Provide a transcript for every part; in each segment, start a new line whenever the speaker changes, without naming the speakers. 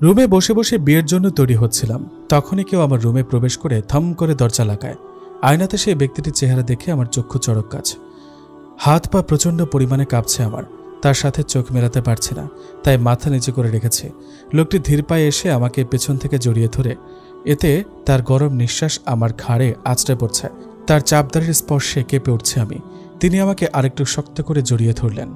রুমে বসে বসে বিয়ের জন্য তৈরি হচ্ছিলাম, তখনই কেউ আমার রুমে প্রবেশ করে থম করে দরজা লাগায়। আয়নাতে সেই ব্যক্তিটির চেহারা দেখে আমার চক্ষু চড়ক গাছ। হাত পা প্রচণ্ড পরিমাণে কাঁপছে আমার, তার সাথে চোখ মেলাতে পারছি না, তাই মাথা নিচু করে রেখেছি। লোকটি ধীর পায়ে এসে আমাকে পেছন থেকে জড়িয়ে ধরে, এতে তার গরম নিঃশ্বাস আমার ঘাড়ে আঁচড়ে পড়ছে। তার চাপদারির স্পর্শে কেঁপে উঠছে আমি। তিনি আমাকে আরেকটু শক্ত করে জড়িয়ে ধরলেন।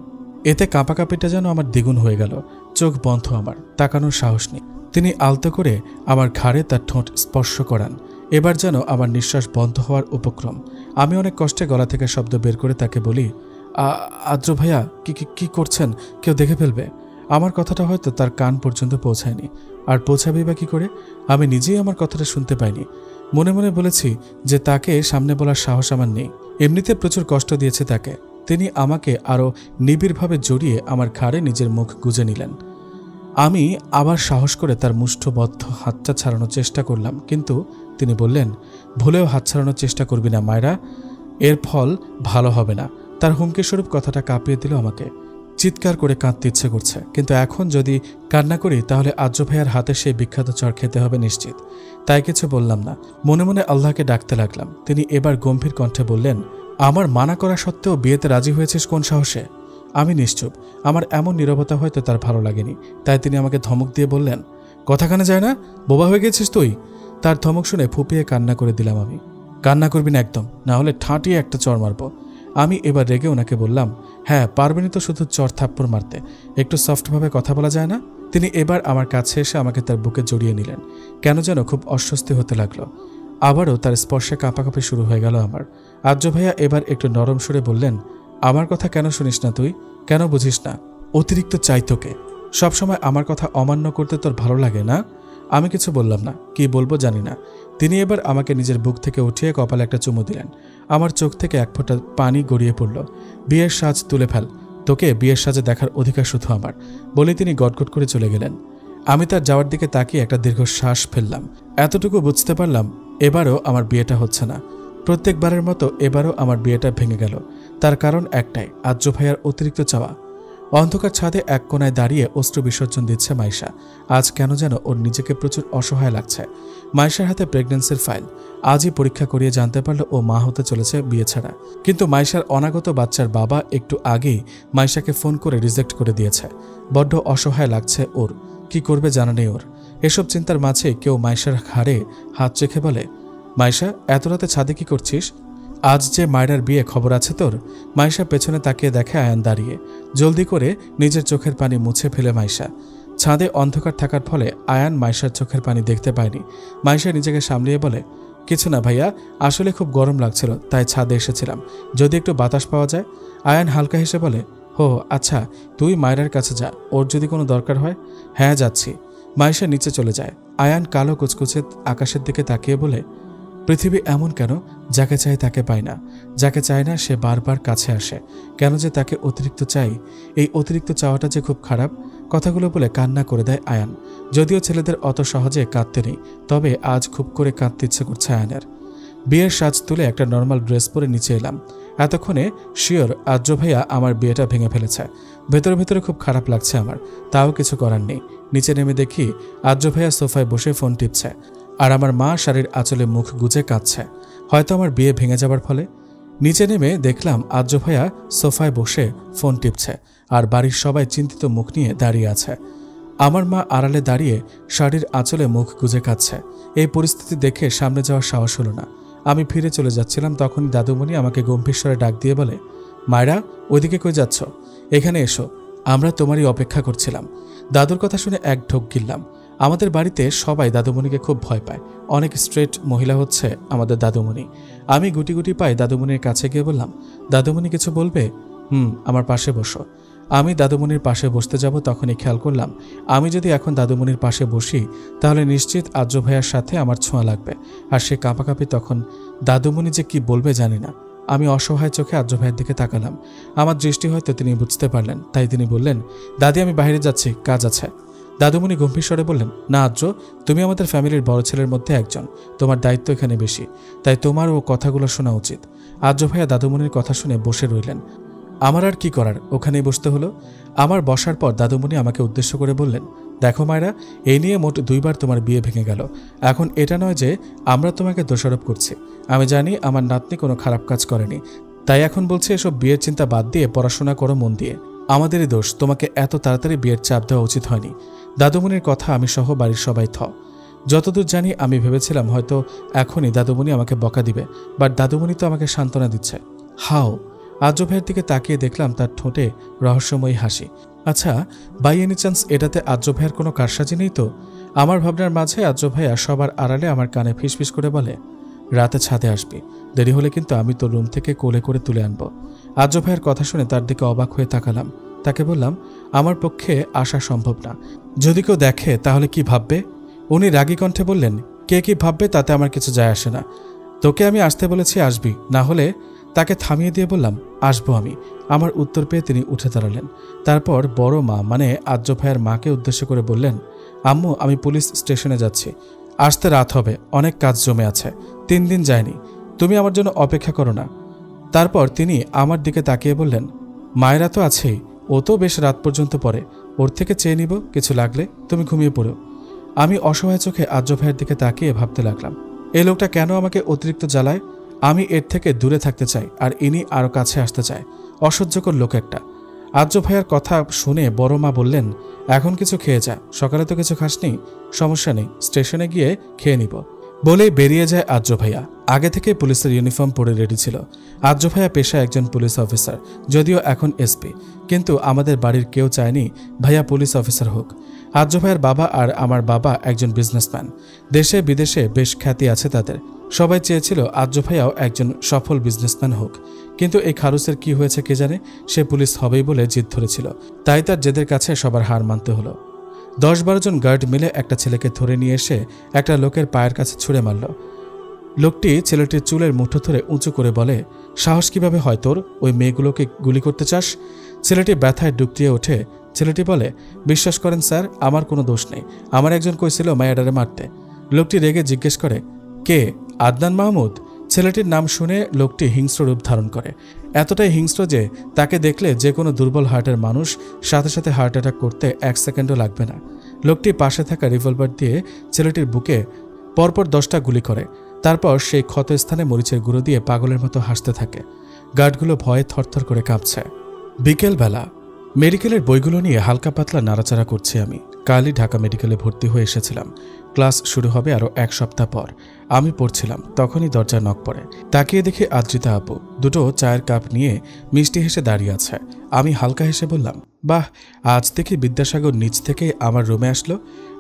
এতে কাঁপাকাঁপিটা যেন আমার দ্বিগুণ হয়ে গেল। চোখ বন্ধ, আমার তাকানোর সাহস নেই। তিনি আলতো করে আমার ঘাড়ে তার ঠোঁট স্পর্শ করান। এবার যেন আমার নিঃশ্বাস বন্ধ হওয়ার উপক্রম। আমি অনেক কষ্টে গলা থেকে শব্দ বের করে তাকে বলি, আদ্র ভাইয়া, কি করছেন? কেউ দেখে ফেলবে। আমার কথাটা হয়তো তার কান পর্যন্ত পৌঁছায়নি, আর পৌঁছাবেই বা কি করে? আমি নিজেই আমার কথাটা শুনতে পাইনি। মনে মনে বলেছি যে তাকে সামনে বলার সাহস আমার নেই। এমনিতে প্রচুর কষ্ট দিয়েছে তাকে। তিনি আমাকে আরও নিবিড়ভাবে জড়িয়ে আমার ঘাড়ে নিজের মুখ গুজে নিলেন। আমি আবার সাহস করে তার মুষ্ঠবদ্ধ হাতটা ছাড়ানোর চেষ্টা করলাম, কিন্তু তিনি বললেন, ভুলেও হাত ছাড়ানোর চেষ্টা করবি না মায়রা, এর ফল ভালো হবে না। তার হুমকিস্বরূপ কথাটা কাঁপিয়ে দিল আমাকে। চিৎকার করে কাঁদতে ইচ্ছে করছে, কিন্তু এখন যদি কান্না করি তাহলে আদ্র ভাইয়ার হাতে সেই বিখ্যাত চর খেতে হবে নিশ্চিত। তাই কিছু বললাম না, মনে মনে আল্লাহকে ডাকতে লাগলাম। তিনি এবার গম্ভীর কণ্ঠে বললেন, আমার মানা করা সত্ত্বেও বিয়েতে রাজি হয়েছিস কোন সাহসে? আমি নিশ্চুপ। আমার এমন নীরবতা হয়তো তার ভালো লাগেনি, তাই তিনি আমাকে ধমক দিয়ে বললেন, কথা কানে যায় না? বোবা হয়ে গেছিস তুই? তার ধমক শুনে ফুপিয়ে কান্না করে দিলাম আমি। কান্না করবি না একদম, না হলে ঠাঁটিয়ে একটা চর মারব। আমি এবার রেগে ওনাকে বললাম, হ্যাঁ পারবেনি তো শুধু চর থাপ্পড় মারতে, একটু সফটভাবে কথা বলা যায় না? তিনি এবার আমার কাছে এসে আমাকে তার বুকে জড়িয়ে নিলেন। কেন যেন খুব অস্বস্তি হতে লাগলো। আবারও তার স্পর্শে কাঁপাকাঁপি শুরু হয়ে গেল আমার। আদ্র ভাইয়া এবার একটু নরম সুরে বললেন, আমার কথা কেন শুনিস না তুই? কেন বুঝিস না? অতিরিক্ত চাই তোকে। সবসময় আমার কথা অমান্য করতে তোর ভালো লাগে না? আমি কিছু বললাম না, কি বলবো জানি না। তিনি এবার আমাকে নিজের বুক থেকে উঠিয়ে কপালে একটা চুমু দিলেন। আমার চোখ থেকে এক ফোঁটা পানি গড়িয়ে পড়ল। বিয়ের সাজ তুলে ফেল, তোকে বিয়ের সাজে দেখার অধিকার শুধু আমার, বলে তিনি গটগট করে চলে গেলেন। আমি তার যাওয়ার দিকে তাকিয়ে একটা দীর্ঘ শ্বাস ফেললাম। এতটুকু বুঝতে পারলাম, এবারও আমার বিয়েটা হচ্ছে না। প্রত্যেকবারের মতো এবারও আমার বিয়েটা ভেঙে গেল। তার কারণ একটাই, আদ্র ভাইয়ার অতিরিক্ত চাওয়া। অন্ধকার ছাদে এক কোনায় দাঁড়িয়ে অশ্রু বিসর্জন দিচ্ছে মাইশা। আজ কেন যেন ওর নিজেকে প্রচুর অসহায় লাগছে। মাইশার হাতে প্রেগন্যান্সির ফাইল। আজই পরীক্ষা করিয়ে জানতে পারল ও মা হতে চলেছে বিয়ে ছাড়া। কিন্তু মাইশার অনাগত বাচ্চার বাবা একটু আগেই মাইশাকে ফোন করে রিজেক্ট করে দিয়েছে। বড্ড অসহায় লাগছে ওর, কি করবে জানা নেই ওর। এসব চিন্তার মাঝে কেউ মাইশার ঘাড়ে হাত রেখে বলে, মাইশা, এত রাতে ছাদে কি করছিস? আজ যে মায়রার বিয়ে, খবর আছে তোর? মাইশা পেছনে তাকিয়ে দেখে আয়ান দাঁড়িয়ে। জলদি করে নিজের চোখের পানি মুছে ফেলে মাইশা। ছাদে অন্ধকার থাকার ফলে আয়ান মাইশার চোখের পানি দেখতে পায়নি। মাইশা নিজেকে সামলিয়ে বলে, কিছু না ভাইয়া, আসলে খুব গরম লাগছিল তাই ছাদে এসেছিলাম, যদি একটু বাতাস পাওয়া যায়। আয়ান হালকা হেসে বলে, হো আচ্ছা, তুই মায়রার কাছে যা, ওর যদি কোনো দরকার হয়। হ্যাঁ যাচ্ছি। মাইশা নিচে চলে যায়। আয়ান কালো কুচকুচে আকাশের দিকে তাকিয়ে বলে, পৃথিবী এমন কেন, যাকে চাই তাকে পায় না, যাকে চায় না সে বারবার কাছে আসে। কেন যে তাকে অতিরিক্ত চাই? এই অতিরিক্ত চাওয়াটা যে খুব খারাপ। কথাগুলো বলে কান্না করে দেয় আয়ান। যদিও ছেলেদের অত সহজে কাঁদতে নেই, তবে আজ খুব করে কাঁদতে ইচ্ছে করছে আয়ানের। বিয়ের সাজ তুলে একটা নর্মাল ড্রেস পরে নিচে এলাম। এতক্ষণে শিওর আদ্র ভাইয়া আমার বিয়েটা ভেঙে ফেলেছে। ভেতরে ভেতরে খুব খারাপ লাগছে আমার, তাও কিছু করার নেই। নিচে নেমে দেখি আদ্র ভাইয়া সোফায় বসে ফোন টিপছে, আর আমার মা শাড়ির আঁচলে মুখ গুজে কাঁদছে, হয়তো আমার বিয়ে ভেঙে যাবার ফলে। নিচে নেমে দেখলাম আদ্র ভাইয়া সোফায় বসে ফোন টিপছে, আর বাড়ির সবাই চিন্তিত মুখ নিয়ে দাঁড়িয়ে আছে। আমার মা আড়ালে দাঁড়িয়ে শাড়ির আঁচলে মুখ গুজে কাঁদছে। এই পরিস্থিতি দেখে সামনে যাওয়ার সাহস হলো না। আমি ফিরে চলে যাচ্ছিলাম, তখনই দাদুমণি আমাকে গম্ভীর স্বরে ডাক দিয়ে বলে, মায়রা, ওইদিকে কই যাচ্ছ? এখানে এসো, আমরা তোমারই অপেক্ষা করছিলাম। দাদুর কথা শুনে এক ঢোক গিললাম। আমাদের বাড়িতে সবাই দাদুমণিকে খুব ভয় পায়। অনেক স্ট্রেট মহিলা হচ্ছে আমাদের দাদুমণি। আমি গুটি গুটি পাই দাদুমণির কাছে গিয়ে বললাম, দাদুমণি কিছু বলবে? আমার পাশে বসো। আমি দাদুমণির পাশে বসতে যাব, তখনই খেয়াল করলাম আমি যদি এখন দাদুমণির পাশে বসি তাহলে নিশ্চিত আদ্র ভাইয়ার সাথে আমার ছোঁয়া লাগবে, আর সে কাঁপাকাঁপি। তখন দাদুমণি যে কি বলবে জানি না। আমি অসহায় চোখে আদ্র ভাইয়ের দিকে তাকালাম। আমার দৃষ্টি হয়তো তিনি বুঝতে পারলেন, তাই তিনি বললেন, দাদি আমি বাইরে যাচ্ছি, কাজ আছে। দাদুমণি গম্ভীর স্বরে বললেন, না আদ্র, তুমি আমাদের ফ্যামিলির বড় ছেলের মধ্যে একজন, তোমার দায়িত্ব এখানে বেশি, তাই তোমার ও কথাগুলো শোনা উচিত। আদ্র ভাইয়া দাদুমণির কথা শুনে বসে রইলেন। আমার আর কি করার, ওখানেই বসতে হলো। আমার বসার পর দাদুমণি আমাকে উদ্দেশ্য করে বললেন, দেখো মায়েরা, এই নিয়ে মোট 2 বার তোমার বিয়ে ভেঙে গেল। এখন এটা নয় যে আমরা তোমাকে দোষারোপ করছি। আমি জানি আমার নাতনি কোনো খারাপ কাজ করেনি, তাই এখন বলছি এসব বিয়ের চিন্তা বাদ দিয়ে পড়াশোনা করো মন দিয়ে। আমাদেরই দোষ, তোমাকে এত তাড়াতাড়ি বিয়ের চাপ দেওয়া উচিত হয়নি। দাদুমণির কথা আমি সহ বাড়ির সবাই যতদূর জানি আমি ভেবেছিলাম হয়তো এখনই দাদুমণি আমাকে বকা দিবে, বাট দাদুমণি তো আমাকে সান্ত্বনা দিচ্ছে। হাও। আর্য ভাইয়ের দিকে তাকিয়ে দেখলাম তার ঠোঁটে রহস্যময়ী হাসি। আচ্ছা, বাই এনি চান্স এটাতে আর্য ভাইয়ের কোনো কারসাজি নেই তো? আমার ভাবনার মাঝে আর্য ভাইয়া সবার আড়ালে আমার কানে ফিসফিস করে বলে, রাতে ছাদে আসবি, দেরি হলে কিন্তু আমি তোর রুম থেকে কোলে করে তুলে আনবো। আর্য ভাইয়ের কথা শুনে তার দিকে অবাক হয়ে তাকালাম। তাকে বললাম, আমার পক্ষে আসা সম্ভব না, যদি কেউ দেখে তাহলে কি ভাববে? উনি রাগী কণ্ঠে বললেন, কে কি ভাববে তাতে আমার কিছু যায় আসে না। তোকে আমি আসতে বলেছি, আসবি, না হলে? তাকে থামিয়ে দিয়ে বললাম, আসবো আমি। আমার উত্তর পেয়ে তিনি উঠে দাঁড়ালেন। তারপর বড় মা মানে আর্য ভাইয়ের মাকে উদ্দেশ্য করে বললেন, আম্মু, আমি পুলিশ স্টেশনে যাচ্ছি, আসতে রাত হবে, অনেক কাজ জমে আছে, 3 দিন যায়নি, তুমি আমার জন্য অপেক্ষা করো না। তারপর তিনি আমার দিকে তাকিয়ে বললেন, মায়েরা তো আছেই, ও তো বেশ রাত পর্যন্ত পড়ে, ওর থেকে চেয়ে নিব, কিছু লাগলে তুমি ঘুমিয়ে পড়ো। আমি অসহায় চোখে আর্য ভাইয়ের দিকে তাকিয়ে ভাবতে লাগলাম, এই লোকটা কেন আমাকে অতিরিক্ত জ্বালায়? আমি এর থেকে দূরে থাকতে চাই, আর ইনি আরও কাছে আসতে চায়। অসহ্যকর লোক একটা। আর্য ভাইয়ের কথা শুনে বড় মা বললেন, এখন কিছু খেয়ে যা, সকালে তো কিছু খাসনি, সমস্যা নেই, স্টেশনে গিয়ে খেয়ে নিব। বলেই বেরিয়ে যায় আর্য ভাইয়া। আগে থেকে পুলিশের ইউনিফর্ম পরে রেডি ছিল। আর্য ভাইয়া পেশায় একজন পুলিশ অফিসার, যদিও এখন এসপি, কিন্তু আমাদের বাড়ির কেউ চায়নি ভাইয়া পুলিশ অফিসার হোক। আর্য ভাইয়ের বাবা আর আমার বাবা একজন বিজনেসম্যান, দেশে বিদেশে বেশ খ্যাতি আছে তাদের। সবাই চেয়েছিল আর্য ভাইয়াও একজন সফল বিজনেসম্যান হোক, কিন্তু এই খারুসের কি হয়েছে কে জানে, সে পুলিশ হবেই বলে জিদ ধরেছিল, তাই তার জেদের কাছে সবার হার মানতে হলো। 10-12 জন গার্ড মিলে একটা ছেলেকে ধরে নিয়ে এসে একটা লোকের পায়ের কাছে ছুঁড়ে মারল। লোকটি ছেলেটির চুলের মুঠো ধরে উঁচু করে বলে, সাহস কিভাবে হয় তোর, ওই মেয়েগুলোকে গুলি করতে চাস? ছেলেটি ব্যথায় ডুকরিয়ে ওঠে। ছেলেটি বলে, বিশ্বাস করেন স্যার, আমার কোনো দোষ নেই, আমার একজন কইছিল মায়াডারে মারতে। লোকটি রেগে জিজ্ঞেস করে, কে? আদনান মাহমুদ। ছেলেটির নাম শুনে লোকটি হিংস্র রূপ ধারণ করে, এতটাই হিংস্র যে তাকে দেখলে যে কোনো দুর্বল হার্টের মানুষ সাথে সাথে হার্ট অ্যাটাক করতে 1 সেকেন্ডও লাগবে না। লোকটি পাশে থাকা রিভলভার দিয়ে ছেলেটির বুকে পরপর 10টা গুলি করে, তারপর সেই ক্ষত স্থানে মরিচের গুঁড়ো দিয়ে পাগলের মতো হাসতে থাকে। গার্ডগুলো ভয়ে থরথর করে কাঁপছে। বিকেলবেলা মেডিকেলের বইগুলো নিয়ে হালকা পাতলা নাড়াচাড়া করছি আমি। কালই ঢাকা মেডিকেলে ভর্তি হয়ে এসেছিলাম। ক্লাস শুরু হবে আরও 1 সপ্তাহ পর। আমি পড়ছিলাম, তখনই দরজা নক পড়ে। তাকিয়ে দেখি আদ্রিতা আপু দুটো চায়ের কাপ নিয়ে মিষ্টি হেসে দাঁড়িয়ে আছে। আমি হালকা হেসে বললাম, বাহ, আজ দেখি বিদ্যাসাগর নিচ থেকে আমার রুমে আসলো।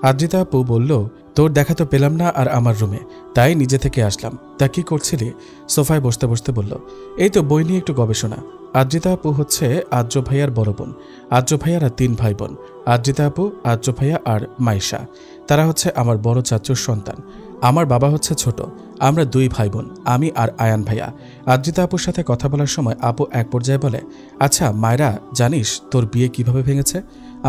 আদ্রিতা আপু বলল, তোর দেখা তো পেলাম না আর আমার রুমে, তাই নিজে থেকে আসলাম। তা কি করছিলি? সোফায় বসতে বসতে বলল, এই তো বই নিয়ে একটু গবেষণা। আদ্রিতা আপু হচ্ছে আর্য ভাইয়ার বড় বোন। আর্য ভাইয়ারা 3 ভাই বোন, আদ্রিতা আপু, আর্য ভাইয়া আর মাইশা। তারা হচ্ছে আমার বড় চাচুর সন্তান। আমার বাবা হচ্ছে ছোট। আমরা 2 ভাই বোন, আমি আর আয়ান ভাইয়া। আদ্রিতা আপুর সাথে কথা বলার সময় আপু এক পর্যায়ে বলে, আচ্ছা মায়েরা, জানিস তোর বিয়ে কিভাবে ভেঙেছে?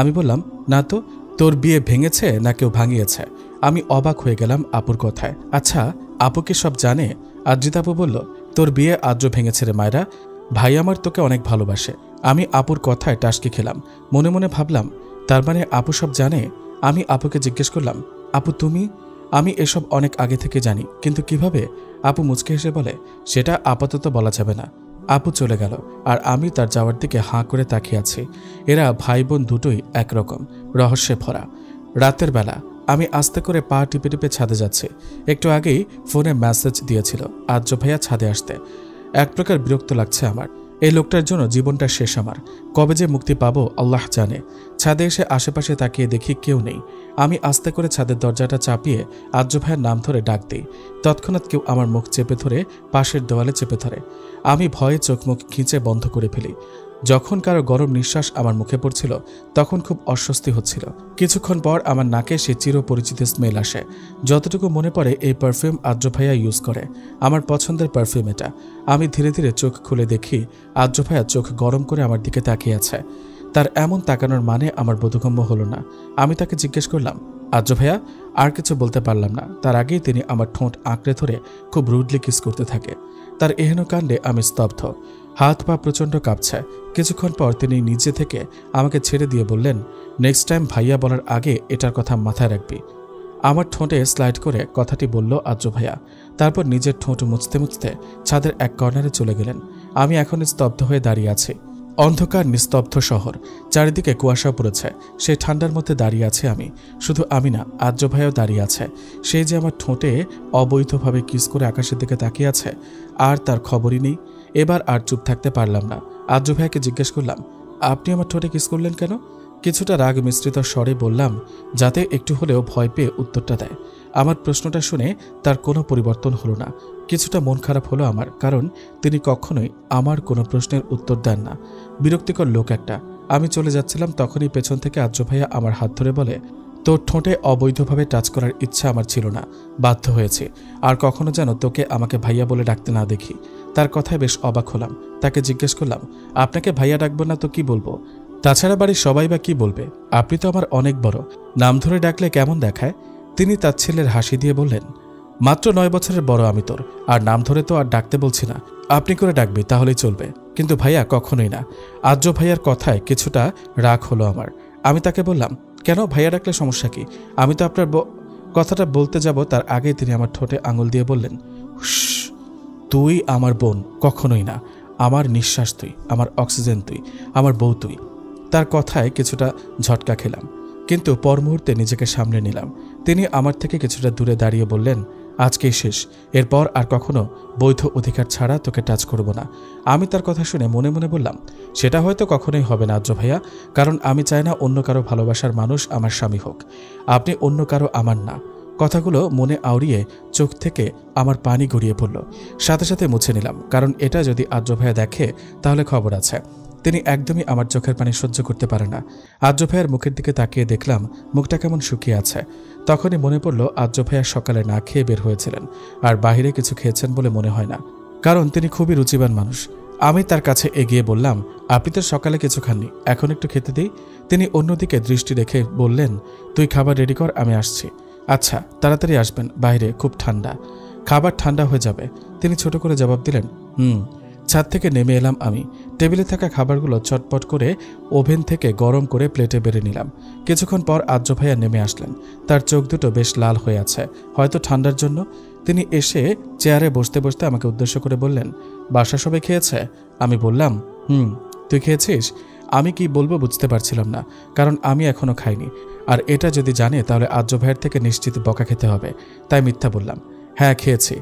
আমি বললাম, না তো, তোর বিয়ে ভেঙেছে না কেউ ভাঙিয়েছে? আমি অবাক হয়ে গেলাম আপুর কথায়। আচ্ছা, আপু কি সব জানে? আদ্রিতা আপু বলল, তোর বিয়ে আদ্র ভেঙেছে রে মায়েরা, ভাই আমার তোকে অনেক ভালোবাসে। আমি আপুর কথায় টাসকি খেলাম। মনে মনে ভাবলাম, তার মানে আপু সব জানে। আমি আপুকে জিজ্ঞেস করলাম, আপু তুমি? আমি এসব অনেক আগে থেকে জানি, কিন্তু কিভাবে? আপু মুচকে হেসে বলে, সেটা আপাতত বলা যাবে না। আপু চলে গেল আর আমি তার যাওয়ার দিকে হাঁ করে তাকিয়ে আছি। এরা ভাই বোন দুটোই একরকম, রহস্যে ভরা। রাতের বেলা আমি আস্তে করে পা টিপে টিপে ছাদে যাচ্ছি। একটু আগেই ফোনে মেসেজ দিয়েছিল আর্য ভাইয়া ছাদে আসতে। এক প্রকার বিরক্ত লাগছে আমার। এই লোকটার জন্য জীবনটা শেষ আমার। কবে যে মুক্তি পাবো আল্লাহ জানে। ছাদে এসে আশেপাশে তাকিয়ে দেখি কেউ নেই। আমি আস্তে করে ছাদের দরজাটা চাপিয়ে আর্য ভাইয়ের নাম ধরে ডাক দিই। তৎক্ষণাৎ কেউ আমার মুখ চেপে ধরে পাশের দেওয়ালে চেপে ধরে। আমি ভয়ে চোখ মুখ খিঁচে বন্ধ করে ফেলি। যখন কারো গরম নিঃশ্বাস আমার মুখে পড়ছিল তখন খুব অস্বস্তি হচ্ছিল। কিছুক্ষণ পর আমার নাকে সে চিরপরিচিত স্মেল আসে। যতটুকু মনে পড়ে এই পারফিউম আর্য ভাইয়া ইউজ করে। আমার পছন্দের পারফিউম এটা। আমি ধীরে ধীরে চোখ খুলে দেখি আর্য ভাইয়া চোখ গরম করে আমার দিকে তাকিয়ে আছে। তার এমন তাকানোর মানে আমার বোধগম্য হলো না। আমি তাকে জিজ্ঞেস করলাম, আর্য ভাইয়া? আর কিছু বলতে পারলাম না। তার আগেই তিনি আমার ঠোঁট আঁকড়ে ধরে খুব রুডলি কিস করতে থাকে। তার এহেন কাণ্ডে আমি স্তব্ধ। হাত পা প্রচণ্ড কাঁপছে। কিছুক্ষণ পর তিনি নিজে থেকে আমাকে ছেড়ে দিয়ে বললেন, নেক্সট টাইম ভাইয়া বলার আগে এটার কথা মাথায় রাখবি। আমার ঠোঁটে স্লাইড করে কথাটি বলল আদ্র ভাইয়া। তারপর নিজের ঠোঁট মুছতে মুছতে ছাদের এক কর্নারে চলে গেলেন। আমি এখন স্তব্ধ হয়ে দাঁড়িয়ে আছি। অন্ধকার নিস্তব্ধ শহর, চারিদিকে কুয়াশা পড়েছে। সেই ঠান্ডার মধ্যে দাঁড়িয়ে আছি আমি। শুধু আমি না, আদ্র ভাইয়াও দাঁড়িয়ে আছে। সেই যে আমার ঠোঁটে অবৈধভাবে কিস করে আকাশের দিকে তাকিয়ে আছে, আর তার খবরই নেই। এবার আর চুপ থাকতে পারলাম না। আদ্র ভাইয়াকে জিজ্ঞেস করলাম, আপনি আমার ঠোঁটে কিস করলেন কেন? কিছুটা রাগ মিশ্রিত স্বরে বললাম, যাতে একটু হলেও ভয় পেয়ে উত্তরটা দেয়। আমার প্রশ্নটা শুনে তার কোনো পরিবর্তন হলো না। কিছুটা মন খারাপ হলো আমার, কারণ তিনি কখনোই আমার কোনো প্রশ্নের উত্তর দেন না। বিরক্তিকর লোক একটা। আমি চলে যাচ্ছিলাম, তখনই পেছন থেকে আদ্র ভাইয়া আমার হাত ধরে বলে, তোর ঠোঁটে অবৈধভাবে টাচ করার ইচ্ছা আমার ছিল না, বাধ্য হয়েছে। আর কখনো যেন তোকে আমাকে ভাইয়া বলে ডাকতে না দেখি। তার কথায় বেশ অবাক হলাম। তাকে জিজ্ঞেস করলাম, আপনাকে ভাইয়া ডাকবো না তো কি বলবো? তাছাড়া বাড়ির সবাই বা কি বলবে? আপনি তো আমার অনেক বড়, নাম ধরে ডাকলে কেমন দেখায়? তিনি তার ছেলের হাসি দিয়ে বললেন, মাত্র 9 বছরের বড় আমি তোর, আর নাম ধরে তো আর ডাকতে বলছি না। আপনি করে ডাকবি তাহলেই চলবে, কিন্তু ভাইয়া কখনোই না। আদ্র ভাইয়ার কথায় কিছুটা রাগ হলো আমার। আমি তাকে বললাম, কেন ভাইয়া ডাকলে সমস্যা কি? আমি তো আপনার কথাটা বলতে যাব তার আগেই তিনি আমার ঠোঁটে আঙুল দিয়ে বললেন, তুই আমার বোন, কখনোই না। আমার নিঃশ্বাস তুই, আমার অক্সিজেন তুই, আমার বউ তুই। তার কথায় কিছুটা ঝটকা খেলাম, কিন্তু পর মুহূর্তে নিজেকে সামলে নিলাম। তিনি আমার থেকে কিছুটা দূরে দাঁড়িয়ে বললেন, আজকেই শেষ, এরপর আর কখনো বৈধ অধিকার ছাড়া তোকে টাচ করব না। আমি তার কথা শুনে মনে মনে বললাম, সেটা হয়তো কখনোই হবে না আদ্র ভাইয়া, কারণ আমি চাই না অন্য কারো ভালোবাসার মানুষ আমার স্বামী হোক। আপনি অন্য কারো আমার না। কথাগুলো মনে আওড়িয়ে চোখ থেকে আমার পানি গড়িয়ে পড়ল। সাথে সাথে মুছে নিলাম, কারণ এটা যদি আদ্র ভাইয়া দেখে তাহলে খবর আছে। তিনি একদমই আমার চোখের পানি সহ্য করতে পারে না। আদ্র ভাইয়ার মুখের দিকে তাকিয়ে দেখলাম মুখটা কেমন শুকিয়ে আছে। তখনই মনে পড়ল আদ্র ভাইয়া সকালে না খেয়ে বের হয়েছিলেন, আর বাহিরে কিছু খেয়েছেন বলে মনে হয় না, কারণ তিনি খুবই রুচিবান মানুষ। আমি তার কাছে এগিয়ে বললাম, আপনি তো সকালে কিছু খাননি, এখন একটু খেতে দিই। তিনি অন্যদিকে দৃষ্টি রেখে বললেন, তুই খাবার রেডি কর, আমি আসছি। আচ্ছা, তাড়াতাড়ি আসবেন, বাইরে খুব ঠান্ডা, খাবার ঠান্ডা হয়ে যাবে। তিনি ছোট করে জবাব দিলেন, ছাদ থেকে নেমে এলাম আমি। টেবিলে থাকা খাবারগুলো চটপট করে ওভেন থেকে গরম করে প্লেটে বেড়ে নিলাম। কিছুক্ষণ পর আদ্র ভাইয়া নেমে আসলেন। তার চোখ দুটো বেশ লাল হয়ে আছে, হয়তো ঠান্ডার জন্য। তিনি এসে চেয়ারে বসতে বসতে আমাকে উদ্দেশ্য করে বললেন, বাসা সবাই খেয়েছে? আমি বললাম, তুই খেয়েছিস? আমি কি বলবো বুঝতে পারছিলাম না, কারণ আমি এখনো খাইনি। আর এটা যদি জানে তাহলে আদ্র ভাইয়ের থেকে নিশ্চিত বকা খেতে হবে। তাই মিথ্যা বললাম, হ্যাঁ খেয়েছি।